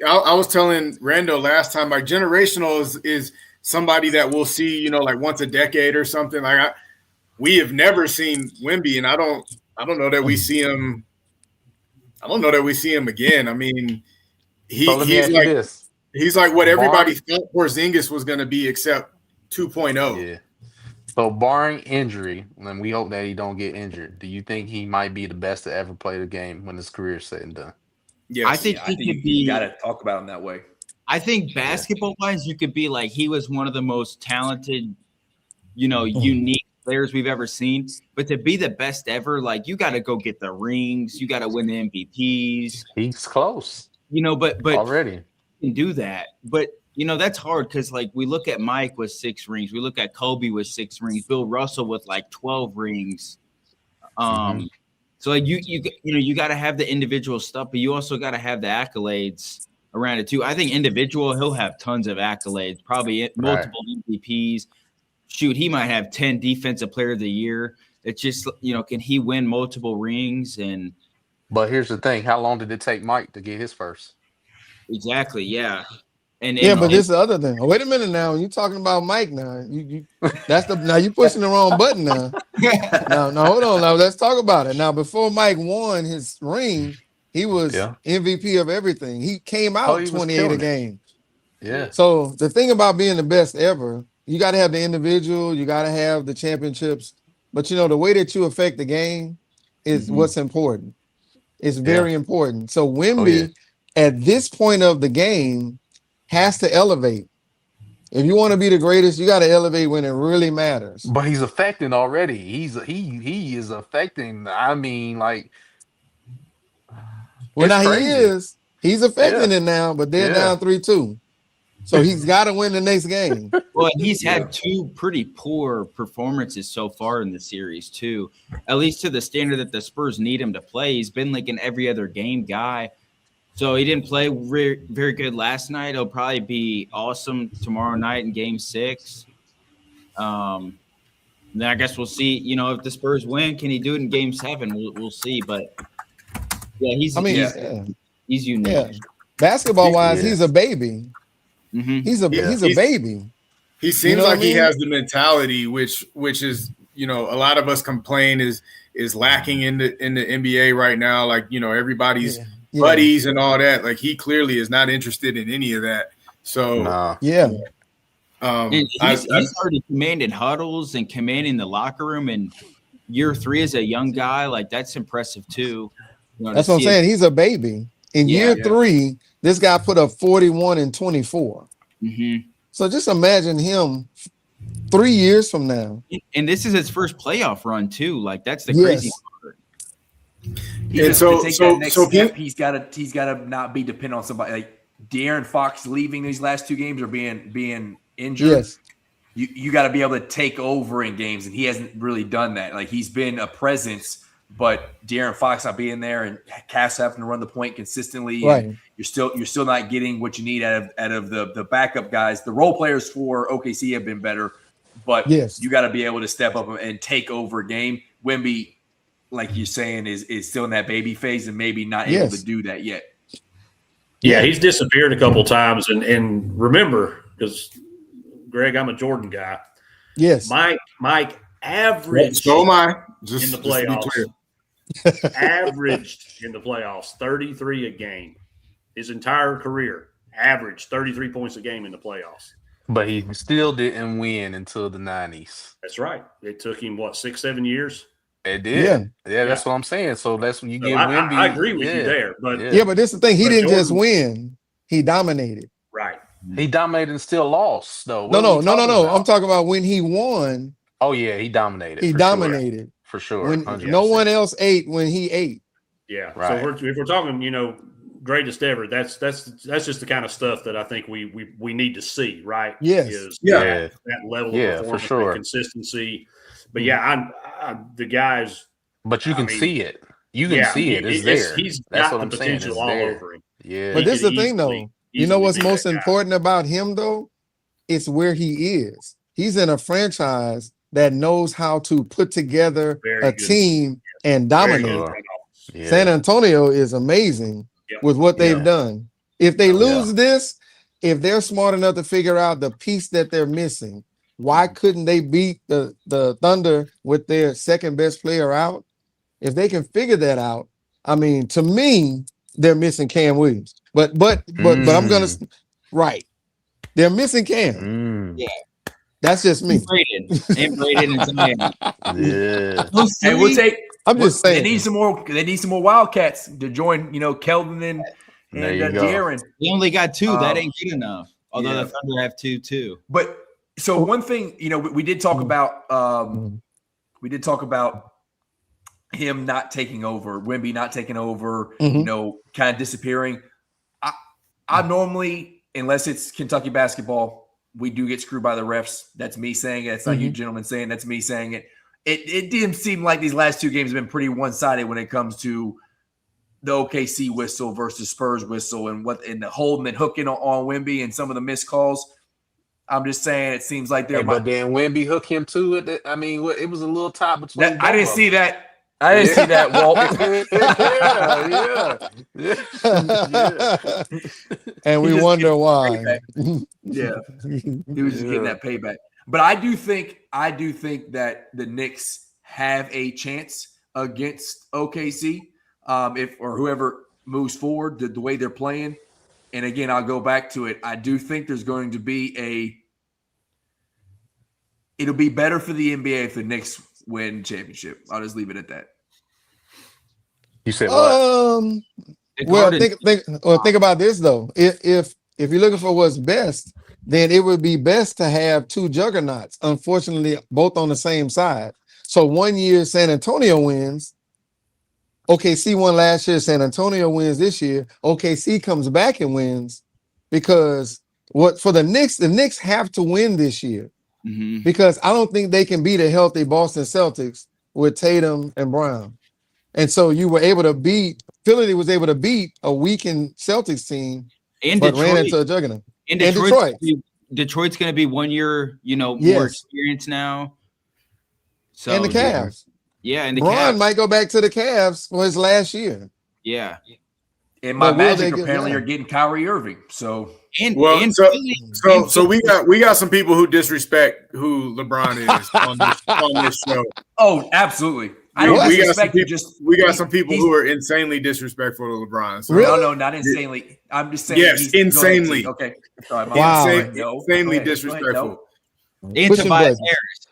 I was telling Rando last time, like, generational is somebody that we'll see, like once a decade or something. Like, we have never seen Wemby, and I don't know that we see him. I don't know that we see him again. He's like what everybody thought Porzingis was going to be, except 2.0. Yeah. So barring injury, and we hope that he don't get injured, do you think he might be the best to ever play the game when his career is said and done? Yes. I think he could be. You got to talk about him that way. I think basketball-wise, you could be like he was one of the most talented, unique players we've ever seen. But to be the best ever, like, you got to go get the rings. You got to win the MVPs. He's close. But already he can do that. But that's hard because, like, we look at Mike with 6 rings. We look at Kobe with 6 rings. Bill Russell with like 12 rings. So like you got to have the individual stuff, but you also got to have the accolades around it too. I think individual, he'll have tons of accolades, probably multiple MVPs. Shoot, he might have 10 Defensive Player of the Year. It's just, can he win multiple rings? But here's the thing: how long did it take Mike to get his first? Exactly. Yeah. But this is the other thing. Oh, wait a minute now. You talking about Mike now? Now you pushing the wrong button now. No, hold on. Now let's talk about it. Now, before Mike won his ring, he was MVP of everything. He came out 28 a game. Yeah. So the thing about being the best ever, you got to have the individual, you got to have the championships, but the way that you affect the game is what's important. It's very important. So Wemby, at this point of the game, has to elevate. If you want to be the greatest, you got to elevate when it really matters. But he's affecting already. He is affecting. Like, well, now crazy. He's affecting it now, but they're down 3-2. So he's got to win the next game. Well, he's had two pretty poor performances so far in the series, too. At least to the standard that the Spurs need him to play. He's been like an every other game guy. So he didn't play very good last night. He'll probably be awesome tomorrow night in Game 6. Then I guess we'll see. If the Spurs win, can he do it in Game 7? We'll see. But yeah, he's unique. Yeah. Basketball wise, he's a baby. Mm-hmm. He's a baby. He seems like he has the mentality, which is a lot of us complain is lacking in the NBA right now. Like everybody's buddies and all that. Like he clearly is not interested in any of that. So he's already commanded huddles and commanding the locker room in year 3 as a young guy. Like that's impressive too. That's what I'm saying. He's a baby. In year 3, this guy put up 41 and 24. Mm-hmm. So just imagine him 3 years from now. And this is his first playoff run too. Like that's the crazy part. He's got to not be dependent on somebody like De'Aaron Fox leaving these last 2 games or being injured. Yes. You got to be able to take over in games, and he hasn't really done that. Like he's been a presence, but De'Aaron Fox not being there and Cass having to run the point consistently. Right. You're still not getting what you need out of the backup guys. The role players for OKC have been better, but you got to be able to step up and take over a game. Wemby, like you're saying, is still in that baby phase and maybe not able to do that yet. Yeah, he's disappeared a couple times, and remember, because Greg, I'm a Jordan guy. Yes, Mike averaged. So am I. In the playoffs. Averaged in the playoffs 33 a game. His entire career averaged 33 points a game in the playoffs. But he still didn't win until the 90s. That's right. It took him, 6-7 years? It did. Yeah, that's what I'm saying. So that's when you get Wemby. I agree with you there. But but this is the thing. He didn't just win. He dominated. Right. He dominated and still lost, though. No. I'm talking about when he won. Oh, yeah, he dominated. He dominated. For sure. When no one else ate when he ate. Yeah. Right. So if we're talking, greatest ever, that's just the kind of stuff that I think we need to see, right? Yes. That level of performance for sure. and consistency. But the guys. But you can see it. You can see it. It's there. He's That's got what the I'm saying. potential all over him. Yeah. But this is the thing, though. You know what's most important about him, though? It's where he is. He's in a franchise that knows how to put together a team and dominate. Yeah. San Antonio is amazing with what they've done. If they lose this, if they're smart enough to figure out the piece that they're missing, why couldn't they beat the Thunder with their second best player out? If they can figure that out, I mean, to me, they're missing Cam Williams. But I'm gonna they're missing Cam. Yeah. That's just me. And Braden and Zion. Yeah. And we'll take. I'm just saying they need some more Wildcats to join. Kelvin and De'Aaron. They only got 2. That ain't good enough. Although the Thunder have 2 too. But so one thing, we did talk about. Him not taking over, Wemby not taking over. Kind of disappearing. I normally, unless it's Kentucky basketball, we do get screwed by the refs. That's me saying it. It's not you gentlemen saying. That's me saying it. It didn't seem like these last 2 games have been pretty one-sided when it comes to the OKC whistle versus Spurs whistle and the holding and hooking on Wemby and some of the missed calls. I'm just saying it seems like they're. But then Wemby hooked him too. I mean, it was a little top between. I didn't see that. I didn't see that, Walt. And we wonder why. Yeah, he was just getting that payback. But I do think that the Knicks have a chance against OKC if or whoever moves forward the way they're playing. And again, I'll go back to it. I do think there's going to be it'll be better for the NBA if the Knicks win championship. I'll just leave it at that. You said what? Think about this though. If you're looking for what's best, then it would be best to have 2 juggernauts. Unfortunately, both on the same side. So 1 year San Antonio wins. OKC won last year. San Antonio wins this year. OKC comes back and wins because what for the Knicks have to win this year because I don't think they can beat a healthy Boston Celtics with Tatum and Brown. And so you were able to beat Philly was able to beat a weakened Celtics team, and but Detroit, ran into a juggernaut. And Detroit. Detroit's going to be 1 year, more experience now. So and the Cavs. Yeah, and the Bron Cavs might go back to the Cavs for his last year. Yeah. And my Magic apparently are getting Kyrie Irving. So so we got some people who disrespect who LeBron is on this show. Oh, absolutely. We got some people who are insanely disrespectful to LeBron. So. Really? No, not insanely. I'm just saying. Yes, insanely. Okay. Sorry, wow. Insanely disrespectful. And Tobias Harris.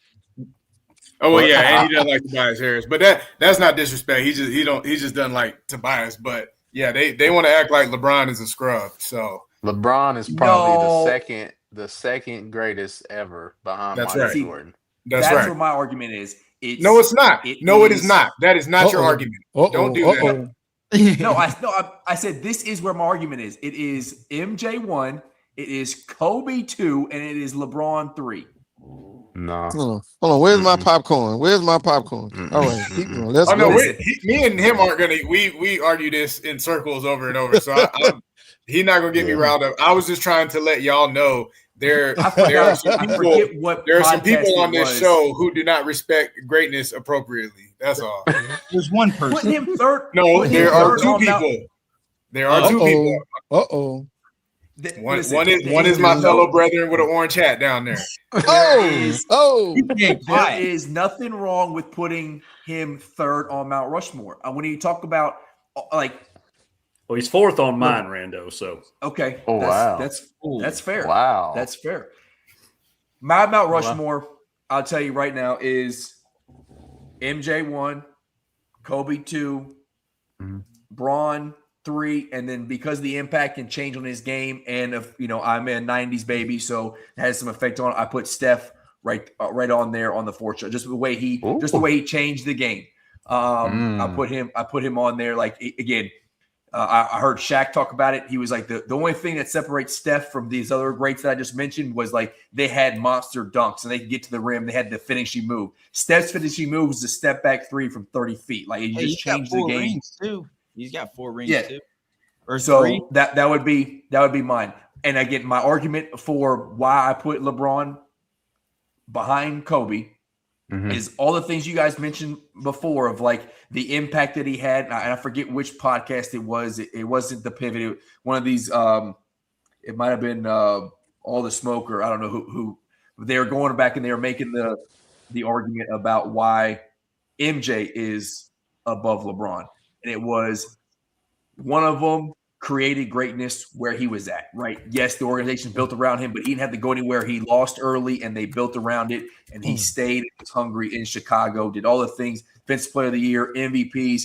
Oh well, yeah, and he doesn't like Tobias Harris, but that's not disrespect. He just doesn't like Tobias. But yeah, they want to act like LeBron is a scrub. So LeBron is probably the second greatest ever behind Michael Jordan. That's right. What my argument is. No, it's not. It is not. That is not your argument. Don't do that. No, I said this is where my argument is. It is MJ 1, it is Kobe 2, and it is LeBron 3. No. Hold on. Where's my popcorn? All right. Keep going. Let's go. Me and him aren't gonna we argue this in circles over and over. So he's not gonna get me riled up. I was just trying to let y'all know there are some people on this show who do not respect greatness appropriately. That's all. There's one person. Put him third. No, there are two people. There are two people. Uh-oh. One is my fellow brethren with an orange hat down there. There is nothing wrong with putting him third on Mount Rushmore. When you talk about well, he's fourth on mine, Rando. So okay. Oh wow, that's fair. Wow, that's fair. My Mount Rushmore, I'll tell you right now, is MJ 1, Kobe 2, Bron 3, and then because the impact can change on his game, and I'm a '90s baby, so it has some effect on it. I put Steph right on there on the fourth show, just the way he changed the game. I put him on there. I heard Shaq talk about it. He was like, the only thing that separates Steph from these other greats that I just mentioned was like they had monster dunks and they could get to the rim. They had the finishing move. Steph's finishing move was a step back 3 from 30 feet. Like he just changed the game. Rings too. He's got 4 rings too. Or so 3. that would be mine. And again, my argument for why I put LeBron behind Kobe is all the things you guys mentioned before of like the impact that he had. And I forget which podcast it was. It wasn't The Pivot. One of these, it might have been All the Smoke, or I don't know who they were going back and they were making the argument about why MJ is above LeBron. And it was one of them created greatness where he was at, right? Yes, the organization built around him, but he didn't have to go anywhere. He lost early and they built around it, and he stayed and was hungry in Chicago, did all the things, Defensive Player of the Year, MVPs,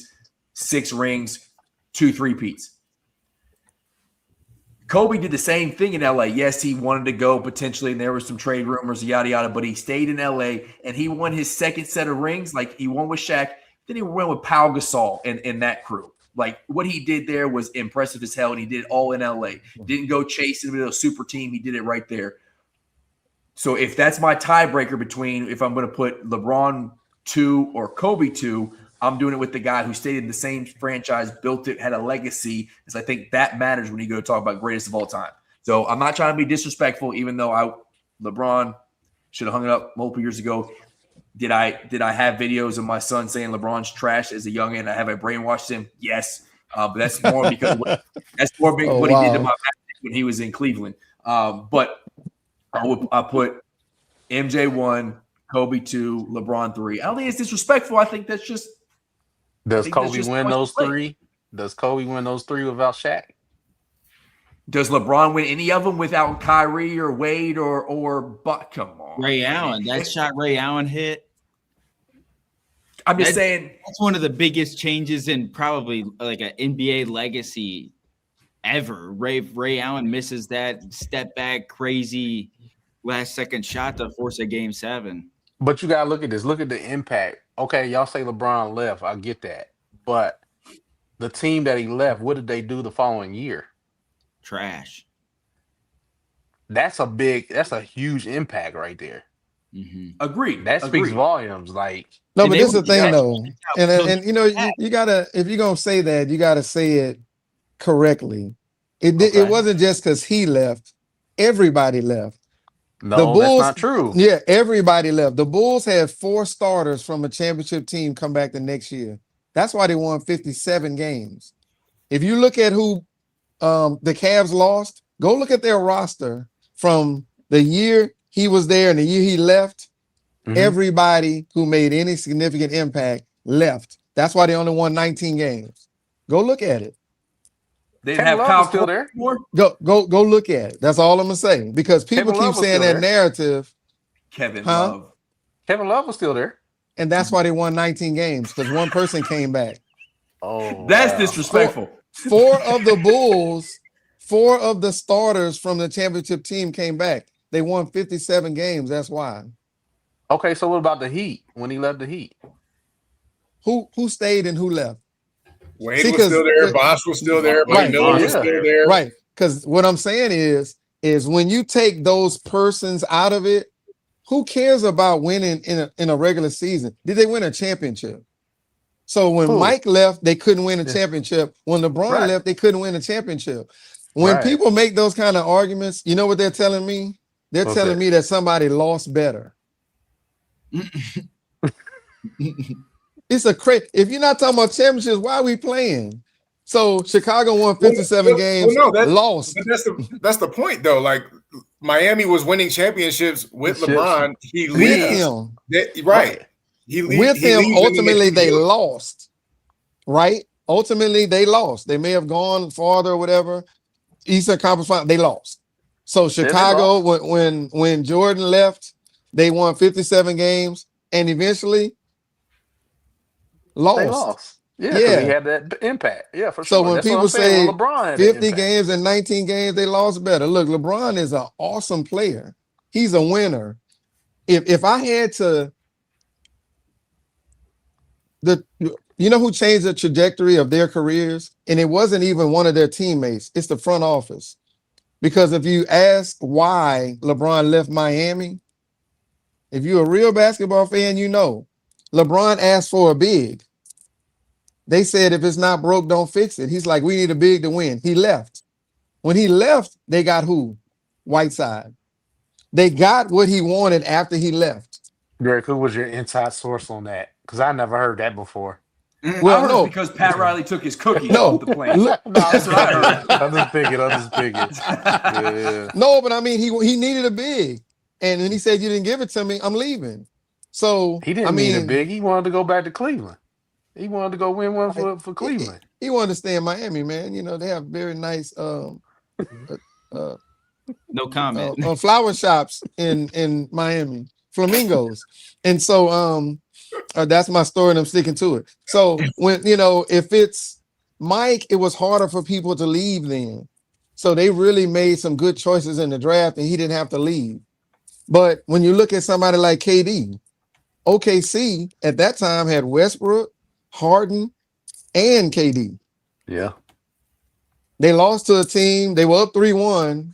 6 rings, 2 3-peats. Kobe did the same thing in LA. Yes, he wanted to go potentially, and there were some trade rumors, yada, yada, but he stayed in LA and he won his second set of rings. Like he won with Shaq, then he went with Pau Gasol and that crew. Like what he did there was impressive as hell, and he did it all in LA. Didn't go chasing with a super team. He did it right there. So if that's my tiebreaker between if I'm going to put LeBron 2 or Kobe 2, I'm doing it with the guy who stayed in the same franchise, built it, had a legacy, because I think that matters when you go to talk about greatest of all time. So I'm not trying to be disrespectful, even though LeBron should have hung it up multiple years ago. Did I have videos of my son saying LeBron's trash as a youngin? Have I brainwashed him? Yes, but that's more because what he did to my when he was in Cleveland. But I put MJ 1, Kobe 2, LeBron 3. I don't think it's disrespectful. I think that's just. Does Kobe win those 3? Does Kobe win those 3 without Shaq? Does LeBron win any of them without Kyrie or Wade or but come on, Ray Allen? That shot Ray Allen hit. I'm just saying that's one of the biggest changes in probably like an NBA legacy ever. Ray Allen misses that step back crazy last second shot to force a game 7. But you gotta look at this. Look at the impact. Okay, y'all say LeBron left. I get that, but the team that he left, what did they do the following year? Trash. that's a huge impact right there. Mm-hmm. Agreed. That speaks volumes. Like, No, And but they this is the were thing judged though, and you know you gotta, if you're gonna say that, you gotta say it correctly. It wasn't just because he left; everybody left. The no, that's Bulls, not true. yeah, everybody left. The Bulls had 4 starters from a championship team come back the next year. That's why they won 57 games. If you look at who the Cavs lost, go look at their roster from the year he was there and the year he left. Mhm. Everybody who made any significant impact left. That's why they only won 19 games. Go look at it. They Kevin have Love Kyle was still Korver there. anymore? Go look at it. That's all I'm gonna say. Because people Kevin Love keep was saying still that there. narrative, Kevin Huh? Love. Kevin Love was still there. and that's why they won 19 games, because one person came back. Oh, That's wow. disrespectful. 4 of the Bulls, 4 of the starters from the championship team came back. They won 57 games. That's why. Okay, so what about the Heat when he left the Heat? Who stayed and who left? Wade See, was still there. 'cause- Bosh was still there. Buddy Right. Miller was Yeah. still there. Right. Because what I'm saying is when you take those persons out of it, who cares about winning in a regular season? Did they win a championship? So when Who? Mike left, they couldn't win a Yeah. championship. When LeBron Right. left, they couldn't win a championship. When Right. people make those kind of arguments, you know what they're telling me? They're What's telling that? me that somebody lost better. It's a crazy. If you're not talking about championships, why are we playing? So Chicago won 57 games, lost. But that's the point though. Like Miami was winning championships with LeBron. He With leaves. him. Right. He leaves. With he him, leaves and ultimately they goes. lost. Right? Ultimately, they lost. They may have gone farther or whatever. Eastern Conference Final, they lost. So Chicago, when Jordan left, they won 57 games and eventually lost. They lost. Yeah, because he had that impact. Yeah, for sure. So when That's what people I'm saying. say When LeBron had 50 that impact. games and 19 games, they lost better. Look, LeBron is an awesome player. He's a winner. If I had to, you know who changed the trajectory of their careers? And it wasn't even one of their teammates. It's the front office. Because if you ask why LeBron left Miami, if you're a real basketball fan, you know LeBron asked for a big. They said, if it's not broke, don't fix it. He's like, we need a big to win. He left. When he left, they got who? Whiteside. They got what he wanted after he left. Greg, who was your inside source on that? Because I never heard that before. Well, I heard no. it's because Pat Riley took his cookies No. off the plane. Look- That's what I heard. I'm just thinking. Yeah. No, but I mean, he needed a big. And when he said, you didn't give it to me, I'm leaving. So, He didn't need a big. He wanted to go back to Cleveland. He wanted to go win one for Cleveland. He wanted to stay in Miami, man. You know, they have very nice No comment. flower shops in Miami, flamingos. And so that's my story and I'm sticking to it. So when, if it's Mike, it was harder for people to leave then. So they really made some good choices in the draft and he didn't have to leave. But when you look at somebody like KD, OKC at that time had Westbrook, Harden, and KD. Yeah. They lost to a team. They were up 3-1.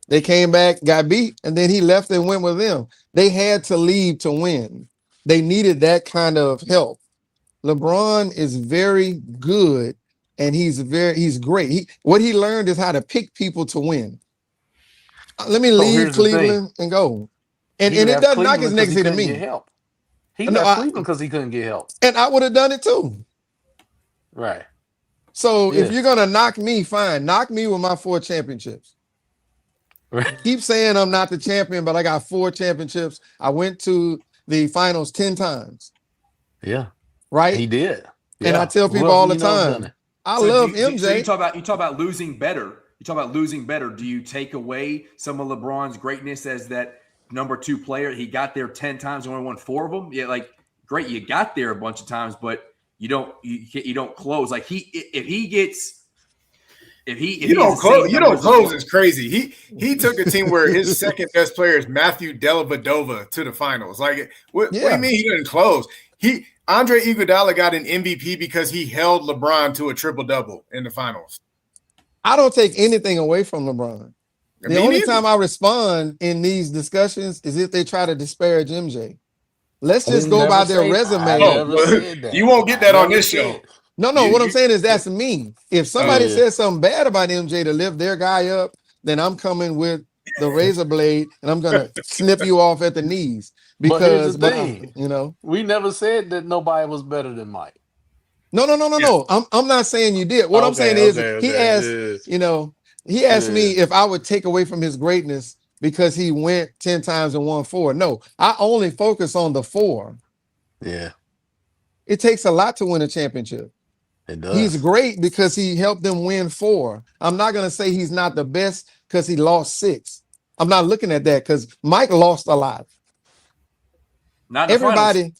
They came back, got beat, and then he left and went with them. They had to leave to win. They needed that kind of help. LeBron is very good, and he's great. What he learned is how to pick people to win. Let me leave Cleveland and go. And it doesn't knock his legacy to me. He left Cleveland because he couldn't get help. And I would have done it too. Right. So if you're gonna knock me, fine. Knock me with my 4 championships. Keep saying I'm not the champion, but I got 4 championships. I went to the finals 10 times. Yeah. Right? He did. And I tell people all the time, I love MJ. So you talk about losing better. You talk about losing better. Do you take away some of LeBron's greatness as that number 2 player? He got there 10 times and only won 4 of them. Yeah, like great, you got there a bunch of times, but you don't close. Like you don't close is crazy. He took a team where his second best player is Matthew Dellavedova to the finals. Like what do you mean he didn't close? Andre Iguodala got an MVP because he held LeBron to a triple-double in the finals. I don't take anything away from LeBron. The only time I respond in these discussions is if they try to disparage MJ. Let's just go by their resume. You won't get that on this show. No, what I'm saying is that's me. If somebody says something bad about MJ to lift their guy up, then I'm coming with the razor blade and I'm gonna snip you off at the knees. Because we never said that nobody was better than Mike. No. I'm not saying you did. What I'm saying is he asked, he asked me if I would take away from his greatness because he went 10 times and won 4. No, I only focus on the 4. Yeah. It takes a lot to win a championship. It does. He's great because he helped them win 4. I'm not going to say he's not the best because he lost 6. I'm not looking at that because Mike lost a lot. Not in everybody.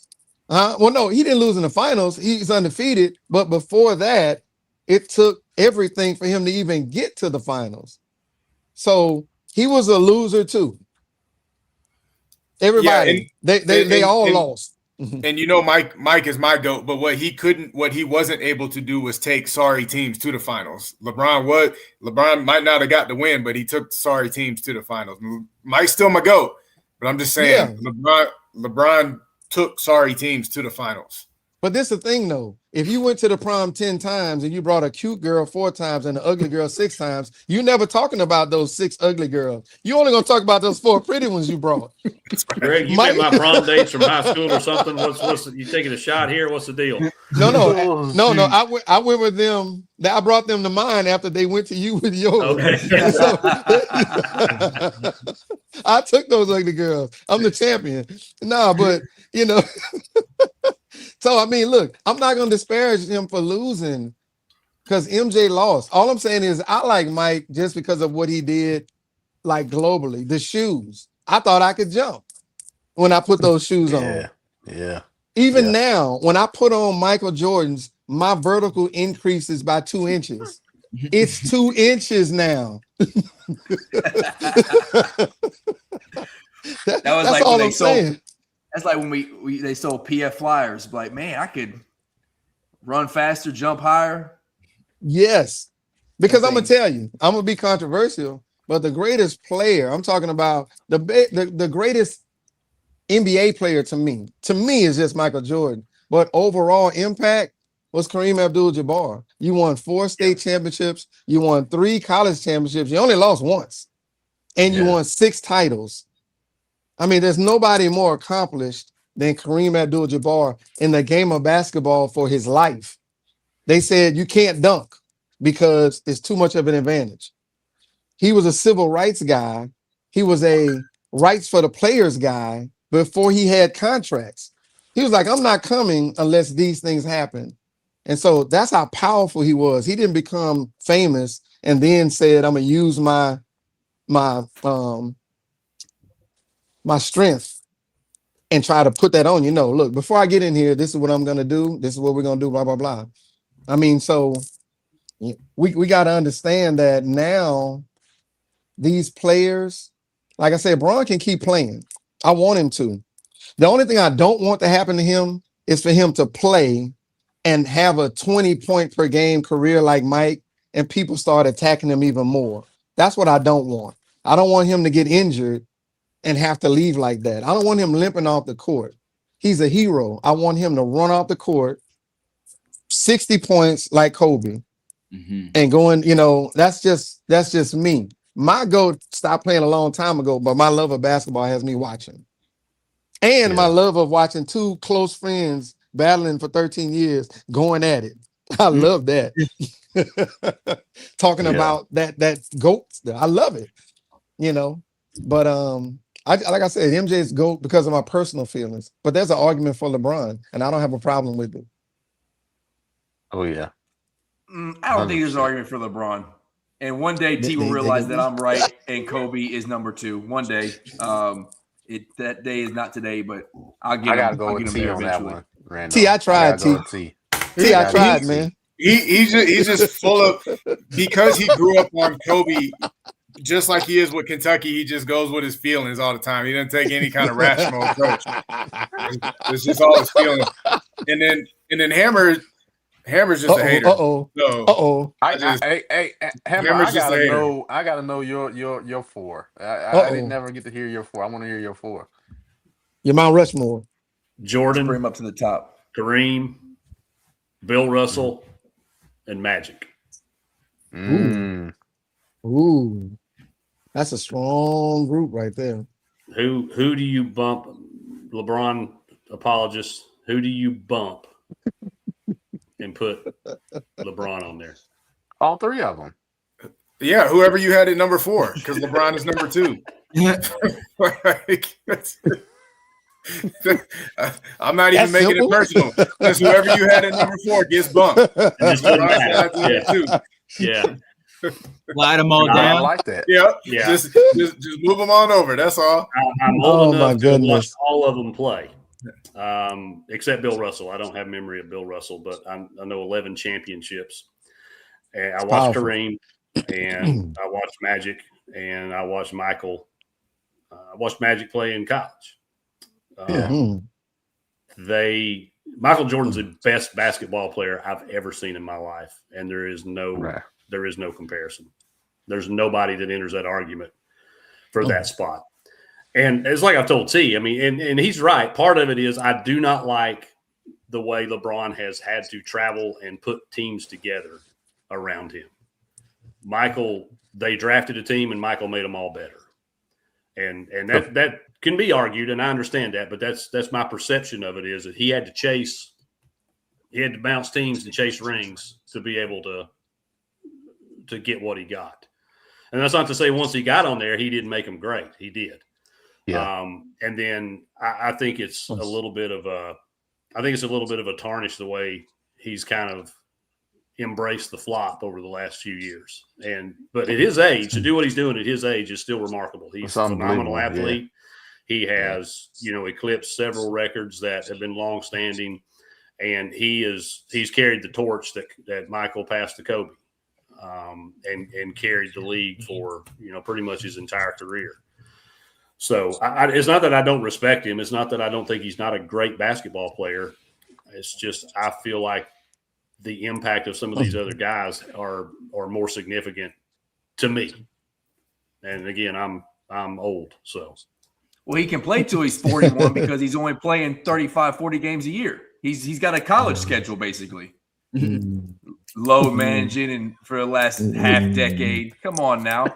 Well, no, he didn't lose in the finals. He's undefeated. But before that, it took everything for him to even get to the finals. So he was a loser too. Everybody, they all lost. And Mike is my GOAT, but what he wasn't able to do was take sorry teams to the finals. LeBron might not have got the win, but he took sorry teams to the finals. Mike's still my GOAT, but I'm just saying LeBron took sorry teams to the finals. But this is the thing though. If you went to the prom 10 times and you brought a cute girl 4 times and an ugly girl 6 times, you never talking about those 6 ugly girls. You only gonna talk about those 4 pretty ones you brought. Greg, you get my prom dates from high school or something? What's you taking a shot here? What's the deal? No. I went with them. I brought them to mine after they went to you with yours. Okay. So, I took those ugly girls. I'm the champion. No, but So, I mean, look, I'm not going to disparage him for losing because MJ lost. All I'm saying is I like Mike just because of what he did, like globally. The shoes. I thought I could jump when I put those shoes on. Yeah. Even now, when I put on Michael Jordan's, my vertical increases by 2 inches. It's 2 inches now. That was that's like all when I'm saying. That's like when they sold PF flyers. Like, man, I could run faster, jump higher. Yes, because I'm gonna tell you, I'm gonna be controversial, but the greatest player, I'm talking about the greatest NBA player to me is just Michael Jordan. But overall impact was Kareem Abdul-Jabbar. You won 4 state championships. You won 3 college championships. You only lost once, and you won 6 titles. I mean, there's nobody more accomplished than Kareem Abdul-Jabbar in the game of basketball for his life. They said you can't dunk because it's too much of an advantage. He was a civil rights guy. He was a rights for the players guy before he had contracts. He was like, I'm not coming unless these things happen. And so that's how powerful he was. He didn't become famous and then said, I'm going to use my strength and try to put that on, look, before I get in here, this is what I'm going to do. This is what we're going to do, blah, blah, blah. I mean, so we got to understand that now these players, like I said, Bron can keep playing. I want him to. The only thing I don't want to happen to him is for him to play and have a 20-point per game career like Mike and people start attacking him even more. That's what I don't want. I don't want him to get injured and have to leave like that. I don't want him limping off the court. He's a hero. I want him to run off the court, 60 points like Kobe, and going, that's just me. My GOAT stopped playing a long time ago, but my love of basketball has me watching. And my love of watching 2 close friends battling for 13 years, going at it. I love that. Talking about that GOAT stuff. I love it, But like I said, MJ's GOAT because of my personal feelings. But there's an argument for LeBron, and I don't have a problem with it. Oh yeah. I don't think there's an argument for LeBron. And one day T will realize that I'm right and Kobe is number 2. One day. That day is not today, but I gotta go with T on that one. Randall. T, I tried. T, I tried, man. He's just full of, because he grew up on Kobe, just like he is with Kentucky. He just goes with his feelings all the time. He doesn't take any kind of rational approach. It's just all his feelings. And then Hammer Hammer's just a hater. So Hey, Hammer, Hammer's just a hater. I gotta know your 4. I didn't never get to hear your 4. I want to hear your 4. Your Mount Rushmore. Jordan, Bring him up to the top. Kareem, Bill Russell, and Magic. Ooh, that's a strong group right there. Who do you bump? LeBron apologists. Who do you bump and put LeBron on there? All 3 of them. Yeah, whoever you had at number 4, because LeBron is number 2. I'm not even making it personal. Because whoever you had at number 4 gets bumped. Just yeah. Slide them all down. I like that. Yeah. Yeah. Just move them on over. That's all. I'm old enough to watch goodness. all of them play, except Bill Russell. I don't have memory of Bill Russell, but I know 11 championships. And I watched Kareem, and I watched Magic, and I watched Michael. I watched Magic play in college. Michael Jordan's the best basketball player I've ever seen in my life, and there is no comparison. There's nobody that enters that argument for that spot. And it's like I've told T, I mean, and he's right. Part of it is I do not like the way LeBron has had to travel and put teams together around him. Michael, they drafted a team and Michael made them all better. And that can be argued, and I understand that, but that's my perception of it, is that he had to bounce teams and chase rings to be able to get what he got. And that's not to say once he got on there, he didn't make them great. He did. Yeah. And then I think it's a little bit of a tarnish the way he's kind of embraced the flop over the last few years. But at his age, to do what he's doing at his age is still remarkable. He's a phenomenal athlete. Yeah. He has, eclipsed several records that have been long-standing, and he's carried the torch that Michael passed to Kobe, and carried the league for pretty much his entire career. So it's not that I don't respect him. It's not that I don't think he's not a great basketball player. It's just I feel like the impact of some of these other guys are more significant to me. And again, I'm old, so. Well, he can play till he's 41 because he's only playing 35, 40 games a year. He's got a college schedule, basically. Low managing and for the last half decade. Come on now.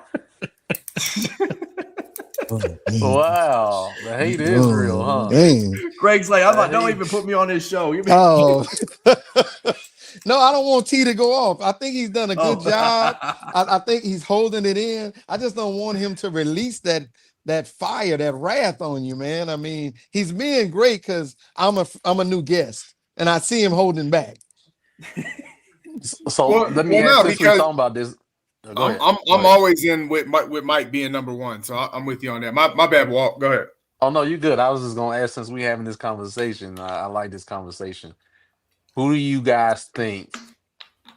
Wow. The hate is real, huh? Dang. Greg's like, don't even put me on this show. No, I don't want T to go off. I think he's done a good job. I think he's holding it in. I just don't want him to release that fire, that wrath on you, man. I mean, he's being great because I'm a new guest, and I see him holding back. So let me ask, since we're talking about this. I'm always in with Mike being number 1, so I'm with you on that. My bad, Walt. Go ahead. Oh no, you good. I was just gonna ask, since we having this conversation. I like this conversation. Who do you guys think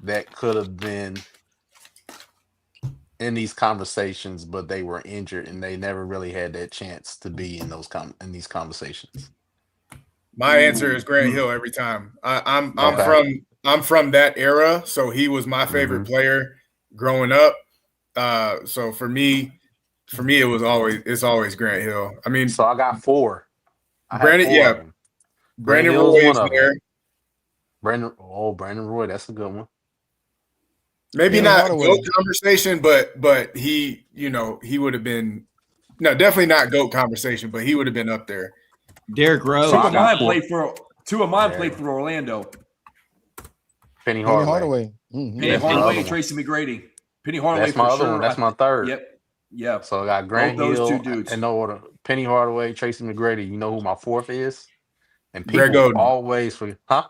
that could have been in these conversations, but they were injured and they never really had that chance to be in these conversations? My answer is Grant Hill every time. I'm from that era, so he was my favorite player growing up. So for me, it's always Grant Hill. I mean, so I got 4. Brandon Roy is there. Brandon Roy, that's a good one. Maybe not GOAT conversation, but he would have been definitely not GOAT conversation, but he would have been up there. Derrick Rose. Two of mine played for Orlando. Penny Hardaway. Penny Hardaway and Tracy McGrady. Penny Hardaway. That's my other one. That's my third. Yep. Yeah. So I got Grant Hill. Those two dudes. In no order. Penny Hardaway, Tracy McGrady. You know who my 4th is? And Greg people Oden. always forget. Huh?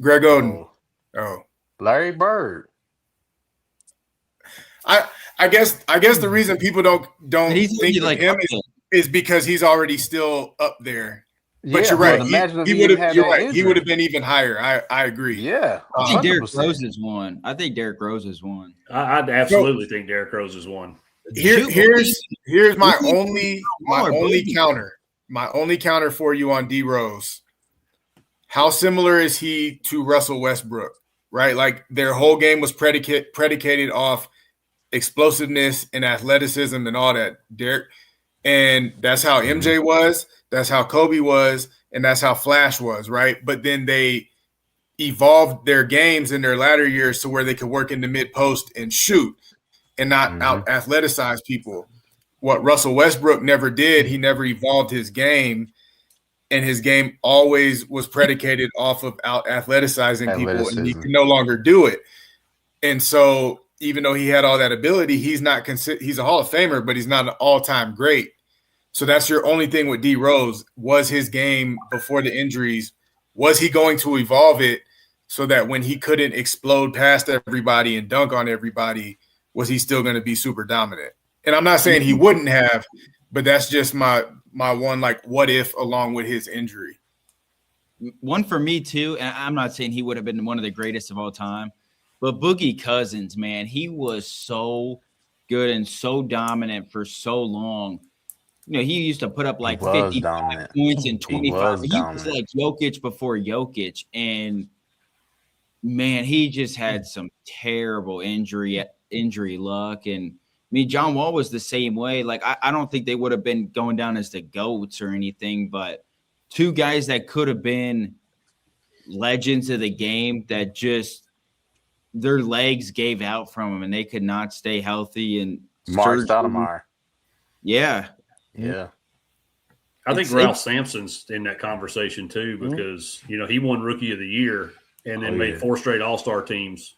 Greg Oden. Oh. Larry Bird. I guess the reason people don't think of him is because he's already still up there. But you're right. He would have been even higher. I agree. Yeah. I think Derrick Rose is one. I absolutely think Derrick Rose is one. Here's my only counter. My only counter for you on D Rose. How similar is he to Russell Westbrook? right? Like their whole game was predicated off explosiveness and athleticism and all that, Derek. And that's how MJ was, that's how Kobe was, and that's how Flash was, right? But then they evolved their games in their latter years to where they could work in the mid post and shoot and not out athleticize people. What Russell Westbrook never did, he never evolved his game, and his game always was predicated off of out athleticizing people, and he can no longer do it. And so even though he had all that ability, he's a Hall of Famer, but he's not an all-time great. So that's your only thing with D Rose. Was his game before the injuries, was he going to evolve it so that when he couldn't explode past everybody and dunk on everybody, was he still going to be super dominant? And I'm not saying he wouldn't have, but that's just my one, like, what if along with his injury. One for me too, and I'm not saying he would have been one of the greatest of all time, but Boogie Cousins, man, he was so good and so dominant for so long. You know, he used to put up like 55 points and 25. He was like Jokic before Jokic. And man, he just had some terrible injury luck. And I mean, John Wall was the same way. Like, I don't think they would have been going down as the GOATs or anything, but two guys that could have been legends of the game that just their legs gave out from them and they could not stay healthy. And Mark Stoudemire. Yeah. Yeah. I think Ralph Sampson's in that conversation too, because, you know, he won Rookie of the Year and then made 4 straight All-Star teams.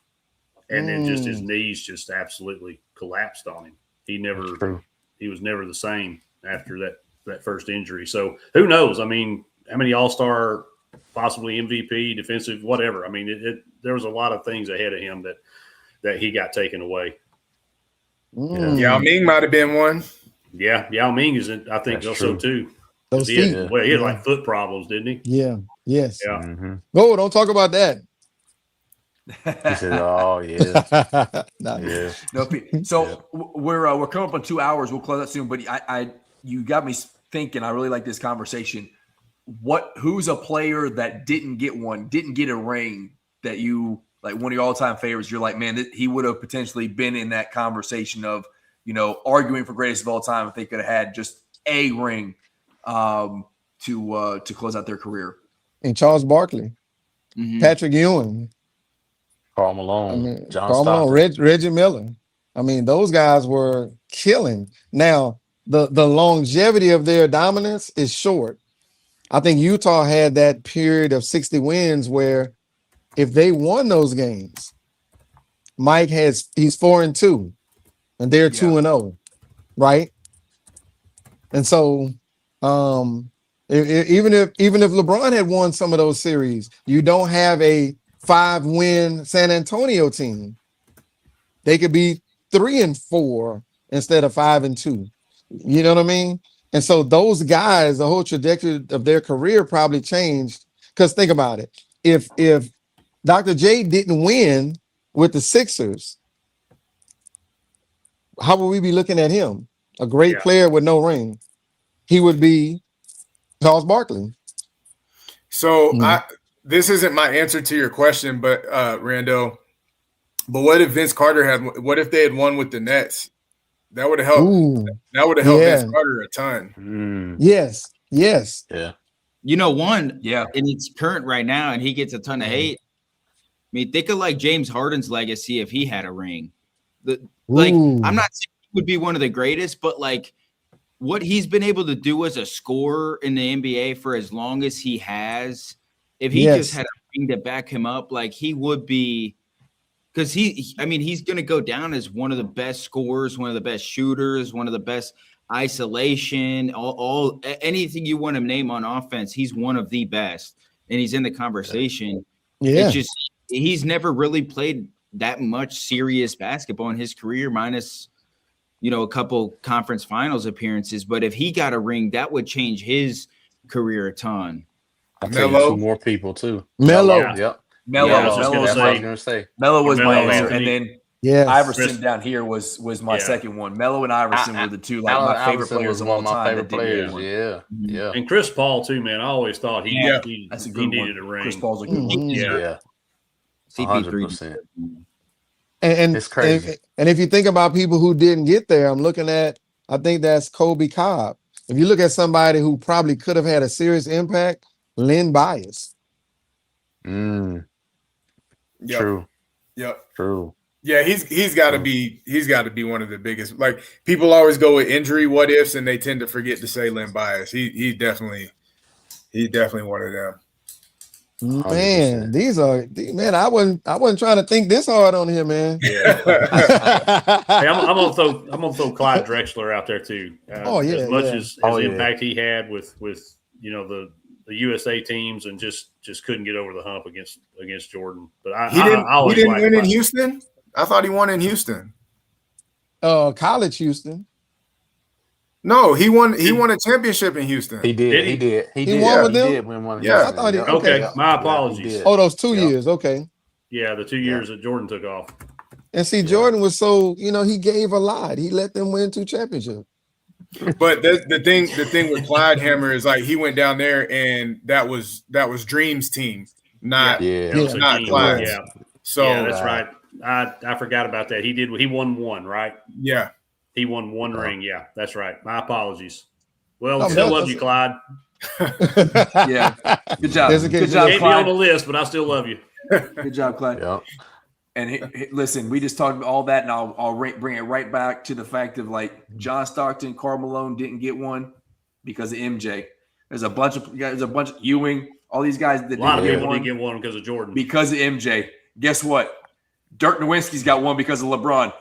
And then just his knees just absolutely collapsed on him. He was never the same after that first injury. So who knows? I mean, how many All-Star, possibly MVP, defensive, whatever. I mean, there was a lot of things ahead of him that he got taken away. Yao Ming might have been one. Yeah, Yao Ming is in, I think also too. Those he had like foot problems, didn't he? Yeah. Yes. Yeah. No, don't talk about that. He said, "Oh yeah, yeah." No, so we're coming up on 2 hours. We'll close that soon. But you got me thinking. I really like this conversation. Who's a player that didn't get a ring that you like, one of your all-time favorites? You're like, man, he would have potentially been in that conversation of, you know, arguing for greatest of all time if they could have had just a ring to close out their career. And Charles Barkley, Patrick Ewing, Karl Malone, John Karl Stockton, Malone, Reggie Miller. I mean, those guys were killing. Now, the longevity of their dominance is short. I think Utah had that period of 60 wins where if they won those games, Mike he's 4-2. And they're 2-0, right? And so, even if LeBron had won some of those series, you don't have a 5-win San Antonio team. They could be 3-4 instead of 5-2. You know what I mean? And so those guys, the whole trajectory of their career probably changed. Because think about it: if Dr. J didn't win with the Sixers, how would we be looking at him? A great player with no ring. He would be Charles Barkley. So this isn't my answer to your question, but Rando, but what if Vince Carter what if they had won with the Nets? That would have helped. That would have helped Vince Carter a ton. Yes. Yeah. You know, and it's current right now, and he gets a ton of hate. I mean, think of like James Harden's legacy if he had a ring. I'm not saying he would be one of the greatest, but like what he's been able to do as a scorer in the NBA for as long as he has, if he just had a ring to back him up, like he would be, because he's going to go down as one of the best scorers, one of the best shooters, one of the best isolation, all anything you want to name on offense. He's one of the best, and he's in the conversation. Yeah. It's just, he's never really played that much serious basketball in his career, minus, you know, a couple conference finals appearances. But if he got a ring, that would change his career a ton. I'll tell you 2 more people too. Melo. Yep. Melo was my answer. And then Iverson down here was my second one. Melo and Iverson were the two my favorite players of all time. Yeah. And Chris Paul too, man. I always thought he needed a ring. Chris Paul's a good one. CP3. 100%. And It's crazy. And if you think about people who didn't get there, I'm looking at, I think that's Kobe Cobb. If you look at somebody who probably could have had a serious impact, Lynn Bias. Mm, Yep. True. Yep. True. Yeah, he's got to be one of the biggest. Like, people always go with injury what ifs, and they tend to forget to say Lynn Bias. He's definitely one of them. Man, 100%. I wasn't trying to think this hard on here, man. Yeah. Hey, I'm gonna throw Clyde Drexler out there too. As much as impact he had with the USA teams, and just couldn't get over the hump against Jordan. But he didn't win in Houston. I thought he won in Houston. College Houston. No, he won a championship in Houston. He did. He won with them? He did win one. Yeah. I thought Okay, my apologies. Yeah, those 2 years. Okay. Yeah, the 2 years that Jordan took off. And see, Jordan was so, he gave a lot. He let them win 2 championships. But the thing with Clyde Hammer is, like, he went down there, and that was Dream's team, not Clyde's. Yeah. So that's right. I forgot about that. He won one, right? Yeah. He won one ring. Yeah, that's right. My apologies. Well, still love you, Clyde. Yeah. Good job. Good job, Can't be on the list, but I still love you. Good job, Clyde. Yeah. And listen, we just talked about all that, and I'll bring it right back to the fact of, like, John Stockton, Karl Malone didn't get one because of MJ. There's a bunch of Ewing, all these guys that a lot of didn't people didn't get one because of Jordan. Because of MJ. Guess what? Dirk Nowitzki's got one because of LeBron.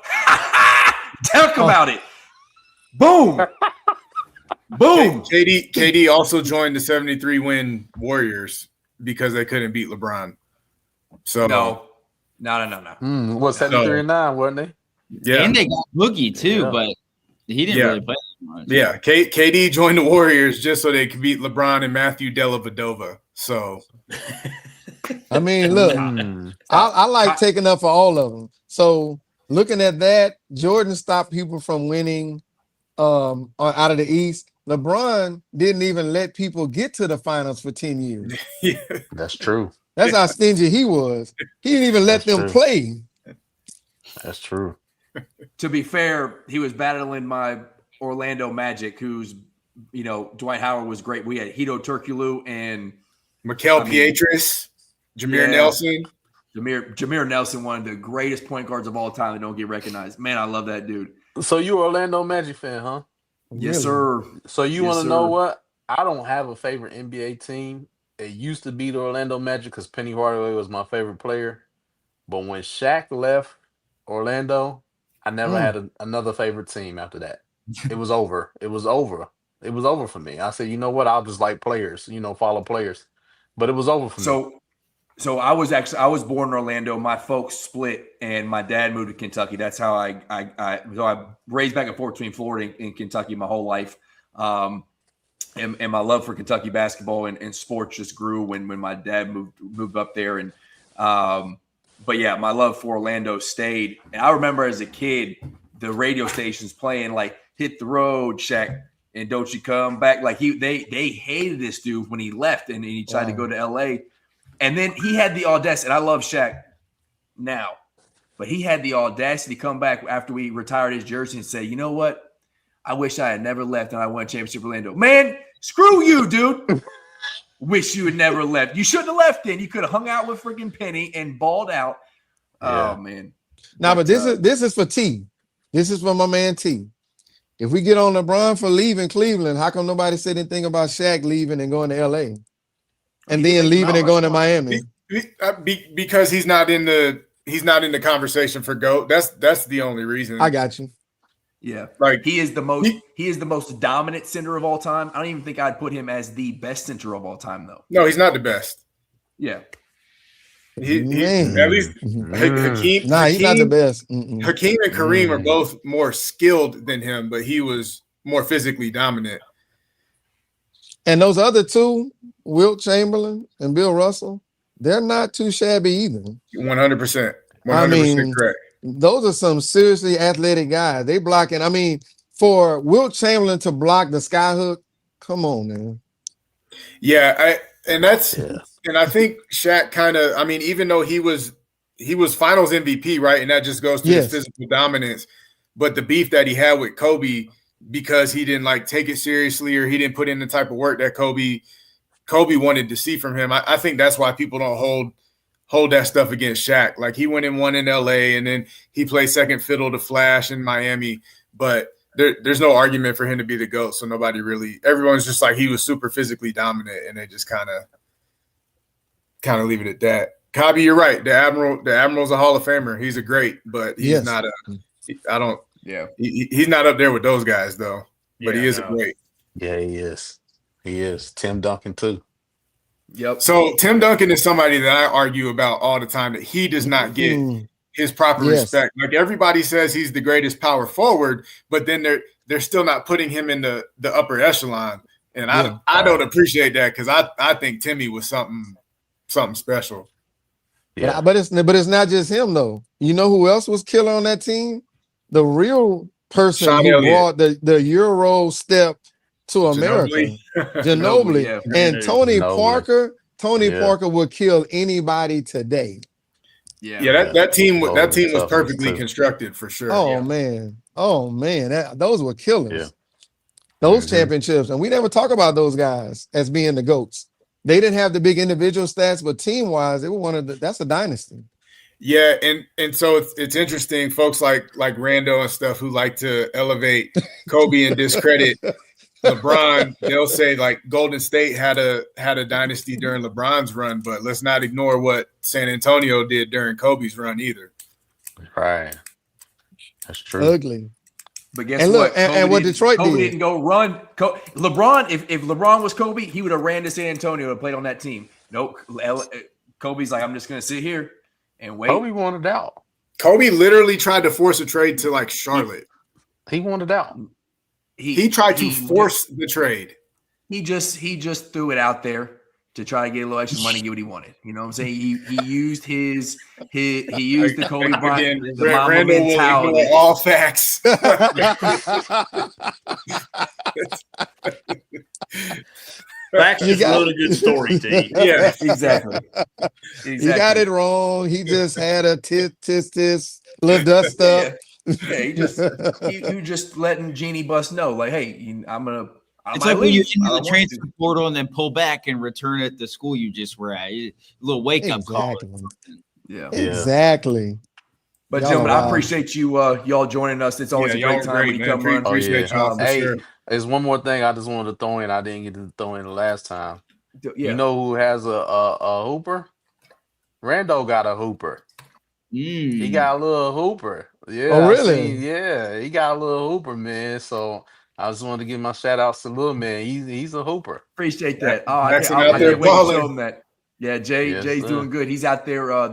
Talk about it. Boom. Boom. KD also joined the 73-win Warriors because they couldn't beat LeBron. So No. What, 73-9, wasn't they? Yeah. And they got Boogie too, but he didn't really play much. Yeah, KD joined the Warriors just so they could beat LeBron and Matthew Dellavedova. So, I mean, look, I like taking up for all of them. So, looking at that, Jordan stopped people from winning out of the East. LeBron didn't even let people get to the finals for 10 years. yeah. That's true. That's how stingy he was. He didn't even let them play. That's true. To be fair, he was battling my Orlando Magic, who's, Dwight Howard was great. We had Hito Turkoglu and Mikel Pietrus, Jameer Nelson. Jameer Nelson, one of the greatest point guards of all time that don't get recognized. Man, I love that dude. So you an Orlando Magic fan, huh? Yes, sir. So you want to know what? I don't have a favorite NBA team. It used to be the Orlando Magic because Penny Hardaway was my favorite player. But when Shaq left Orlando, I never had another favorite team after that. It was over. It was over for me. I said, you know what? I'll just like players, follow players. But it was over for me. So I was born in Orlando. My folks split, and my dad moved to Kentucky. That's how I raised back and forth between Florida and Kentucky my whole life. And my love for Kentucky basketball and sports just grew when my dad moved up there. And but yeah, my love for Orlando stayed. And I remember as a kid, the radio stations playing like "Hit the Road, Shaq," and "Don't You Come Back." Like they hated this dude when he left and he tried to go to LA. And then he had the audacity, and I love Shaq now, but he had the audacity to come back after we retired his jersey and say, you know what? I wish I had never left and I won a championship Orlando. Man, screw you, dude. Wish you had never left. You shouldn't have left then. You could have hung out with freaking Penny and balled out. Yeah. Oh, man. But this is for T. This is for my man T. If we get on LeBron for leaving Cleveland, how come nobody said anything about Shaq leaving and going to LA? And then leaving and going to Miami. Because he's not in the conversation for GOAT. That's the only reason. I got you. Yeah. Like he is the most dominant center of all time. I don't even think I'd put him as the best center of all time, though. No, he's not the best. Yeah. He at least Hakeem. Nah, he's not the best. Hakeem and Kareem are both more skilled than him, but he was more physically dominant. And those other two, Wilt Chamberlain and Bill Russell, they're not too shabby either. 100%. 100% I mean, correct. Those are some seriously athletic guys. They blocking. I mean, for Wilt Chamberlain to block the skyhook, come on, man. Yeah, and I think Shaq kind of, I mean, even though he was finals MVP, right? And that just goes to his Yes. physical dominance. But the beef that he had with Kobe, because he didn't like take it seriously or he didn't put in the type of work that Kobe wanted to see from him. I think that's why people don't hold that stuff against Shaq. Like he went and won in LA and then he played second fiddle to Flash in Miami. But there's no argument for him to be the GOAT. So everyone's just like he was super physically dominant and they just kind of leave it at that. Kobe, you're right. The Admiral's a Hall of Famer. He's a great, but he's not he's not up there with those guys though. But he is a great. Yeah, he is. He is. Tim Duncan too. Yep. So Tim Duncan is somebody that I argue about all the time that he does not get his proper respect. Like everybody says he's the greatest power forward, but then they're still not putting him in the upper echelon. And I don't appreciate that because I think Timmy was something special. Yeah. But it's not just him though. You know who else was killer on that team? The real person Sean who Elliott. brought the Euro step to America. Ginobili. And Tony Parker. Tony Parker would kill anybody today. That team was perfectly constructed for sure. Oh man. Those were killers. Yeah. Those championships. And we never talk about those guys as being the GOATs. They didn't have the big individual stats, but team-wise, they were that's a dynasty. Yeah, and so it's interesting, folks like Rando and stuff who like to elevate Kobe and discredit LeBron. They'll say like Golden State had a dynasty during LeBron's run, but let's not ignore what San Antonio did during Kobe's run either. Right, that's true. Ugly. But guess what? And what Detroit Kobe did. didn't go run. LeBron, if LeBron was Kobe, he would have ran to San Antonio and played on that team. Nope. Kobe's like, I'm just going to sit here and wait. Kobe wanted out. Kobe literally tried to force a trade to like Charlotte. He wanted out. He tried to force the trade. He just threw it out there to try to get a little extra money, get what he wanted. You know what I'm saying? He used he used the Kobe Bryant, the Mamba mentality. All facts. Facts is a really good story, T. Yeah, exactly. He got it wrong. He just had a little dust up. Yeah, you just letting Jeannie Buss know, like, hey, it's like when you enter the transfer portal and then pull back and return at the school you just were at. A little wake up call. Yeah, exactly. But gentlemen, I appreciate you y'all joining us. It's always a great time when you come on. Appreciate y'all. Hey, there's one more thing I just wanted to throw in. I didn't get to throw in the last time. Yeah. You know who has a hooper? Rando got a hooper. He got a little hooper. Yeah. Oh, really? He got a little hooper, man. So I just wanted to give my shout outs to little man. He's a hooper. Appreciate that. I can't wait to show him that. Yeah, Jay's doing good. He's out there.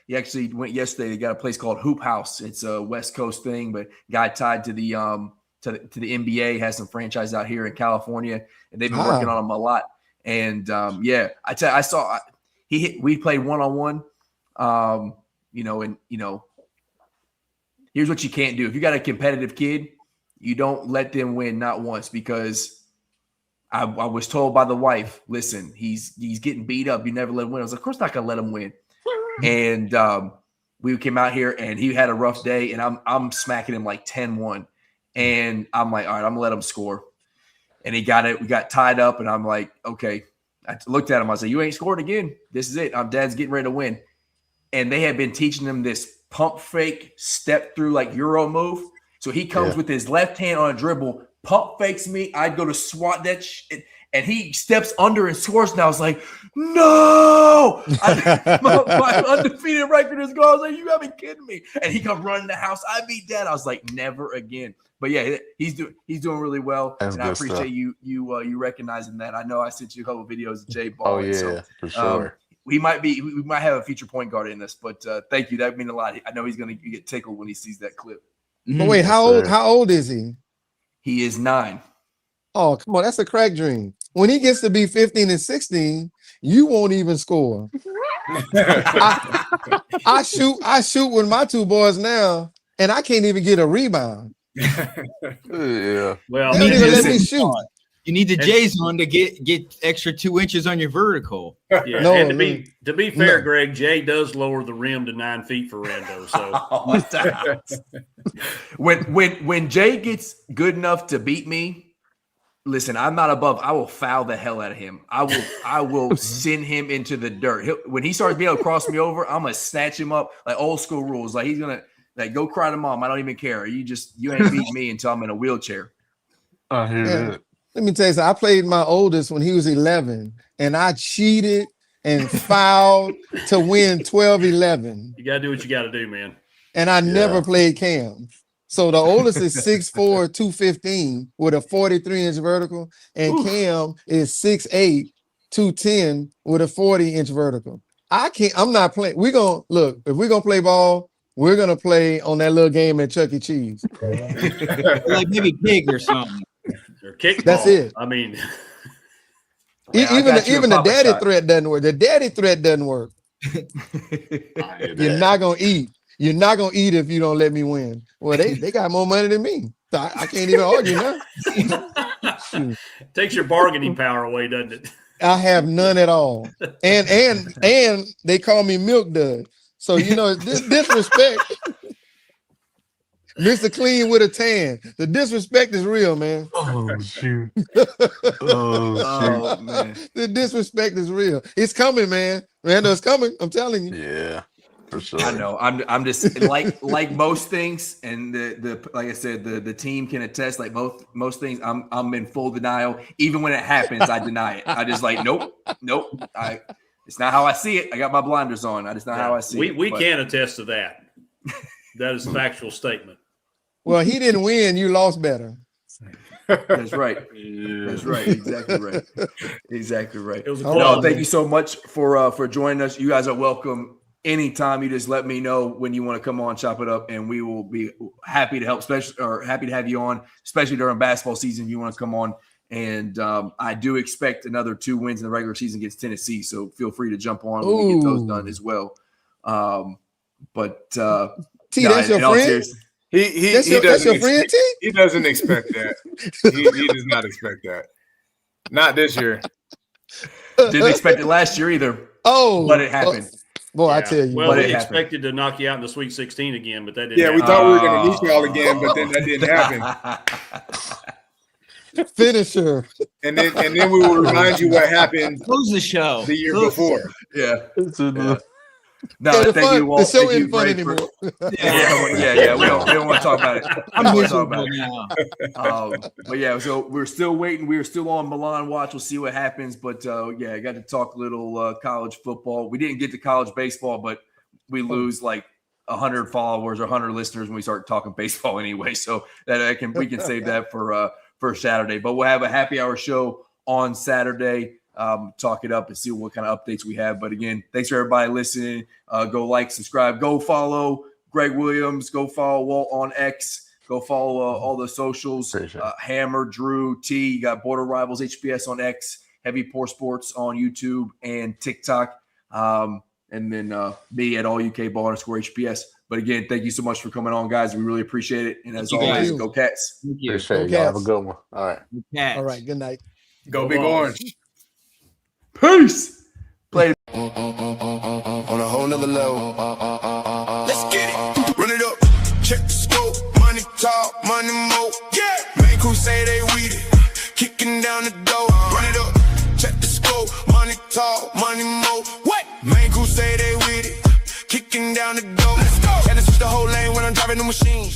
He actually went yesterday. They got a place called Hoop House. It's a West Coast thing, but guy tied to the NBA, has some franchise out here in California, and they've been working on him a lot. And we played one-on-one. Here's what you can't do. If you got a competitive kid, you don't let them win not once, because I was told by the wife, listen, he's getting beat up. You never let him win. I was like, of course not gonna let him win. And we came out here and he had a rough day, and I'm smacking him like 10-1. And I'm like, all right, I'm gonna let him score. And he got it. We got tied up, and I'm like, okay. I looked at him. I said, you ain't scored again. This is it. Dad's getting ready to win. And they had been teaching him this pump fake step through like Euro move. So he comes with his left hand on a dribble, pump fakes me. I'd go to swat that shit, and he steps under and scores. And I was like, no! My undefeated record is gone. I was like, you gotta be kidding me. And he comes running the house. I beat Dad. I was like, never again. But yeah, he's doing really well. That's and I appreciate stuff. you recognizing that. I know I sent you a couple of videos of Jay Ball. Oh yeah, for sure. We might have a future point guard in this, but thank you. That mean a lot. I know he's gonna get tickled when he sees that clip. But wait, how old is he? He is 9. Oh, come on, that's a crack dream. When he gets to be 15 and 16, you won't even score. I shoot with my 2 boys now, and I can't even get a rebound. Yeah. Well, you don't even let me shoot. You need the J zone to get extra 2 inches on your vertical. Yeah, No, and no. to be fair, No. Greg, Jay does lower the rim to 9 feet for Rando. So when Jay gets good enough to beat me, listen, I'm not above. I will foul the hell out of him. I will send him into the dirt. When he starts being able to cross me over, I'm gonna snatch him up like old school rules. Like he's gonna go cry to mom. I don't even care. You ain't beat me until I'm in a wheelchair. I hear that. Let me tell you something. I played my oldest when he was 11, and I cheated and fouled to win 12-11. you gotta do what you gotta do, man. And I never played Cam. So the oldest is 6'4", 215 with a 43-inch vertical, and Cam is 6'8", 210 with a 40-inch vertical. I'm not playing. If we're gonna play ball, we're gonna play on that little game at Chuck E. Cheese. Like maybe pig or something. Or kickball. That's it. I mean, I got you even a the Papa daddy shot. threat doesn't work. The daddy threat doesn't work. You're not gonna eat. You're not gonna eat if you don't let me win. Well, they got more money than me. So I can't even argue now. takes your bargaining power away, doesn't it? I have none at all. And they call me Milk Dud. So this disrespect. Mr. Clean with a tan. The disrespect is real, man. Oh shoot. Oh man. The disrespect is real. It's coming, man. Rando, it's coming. I'm telling you. Yeah, for sure. I know. I'm just like most things, and the like I said, the team can attest. Like most things, I'm in full denial. Even when it happens, I deny it. I just like nope. It's not how I see it. I got my blinders on. That's not how I see it. We can attest to that. That is a factual statement. Well, he didn't win. You lost better. That's right. Yeah. That's right. Exactly right. Exactly right. It was a Oh, No, close. thank you so much for joining us. You guys are welcome anytime. You just let me know when you want to come on, chop it up, and we will be happy to help. Happy to have you on, especially during basketball season. If you want to come on, and I do expect another 2 wins in the regular season against Tennessee. So feel free to jump on when we get those done as well. T, that's your friend. That's your friend, T. He doesn't expect that. He does not expect that. Not this year. Didn't expect it last year either. But it happened. Boy, I tell you. Well, But we it happened. expected to knock you out in the Sweet 16 again, but that didn't Yeah, we happen. thought we were going to meet y'all again, but then that didn't happen. Finisher. And then we will remind you what happened Close the show. the year before. Yeah. Yeah. No, Yeah, thank you, Walt. the show Thank you, isn't fun Greg, anymore. Yeah. We don't want to talk about it. I'm We don't wanna talk miserable about it. now. But yeah, so we're still waiting. We're still on Milan watch. We'll see what happens. But yeah, I got to talk a little college football. We didn't get to college baseball, but we lose like 100 followers or 100 listeners when we start talking baseball anyway. So that we can save that for Saturday. But we'll have a happy hour show on Saturday. Talk it up and see what kind of updates we have. But again, thanks for everybody listening. Go like, subscribe, go follow Greg Williams, go follow Walt on X, go follow all the socials. Hammer, Drew, T. You got Border Rivals HPS on X, Heavy Pour Sports on YouTube and TikTok, and then me at All UK Ball _HPS. But again, thank you so much for coming on, guys. We really appreciate it. And as always, go Cats. Thank you. Appreciate it. Y'all have a good one. All right. Cats. All right. Good night. Go Big Orange. Peace. Play. On a whole nother level. Let's get it. Run it up. Check the scope. Money talk, money mo. Yeah. Main crew say they weed it. Kicking down the door. Run it up. Check the scope. Money talk, money mo. What? Main crew say they weed it. Kicking down the door. Let's go. And it's the whole lane when I'm driving the machine.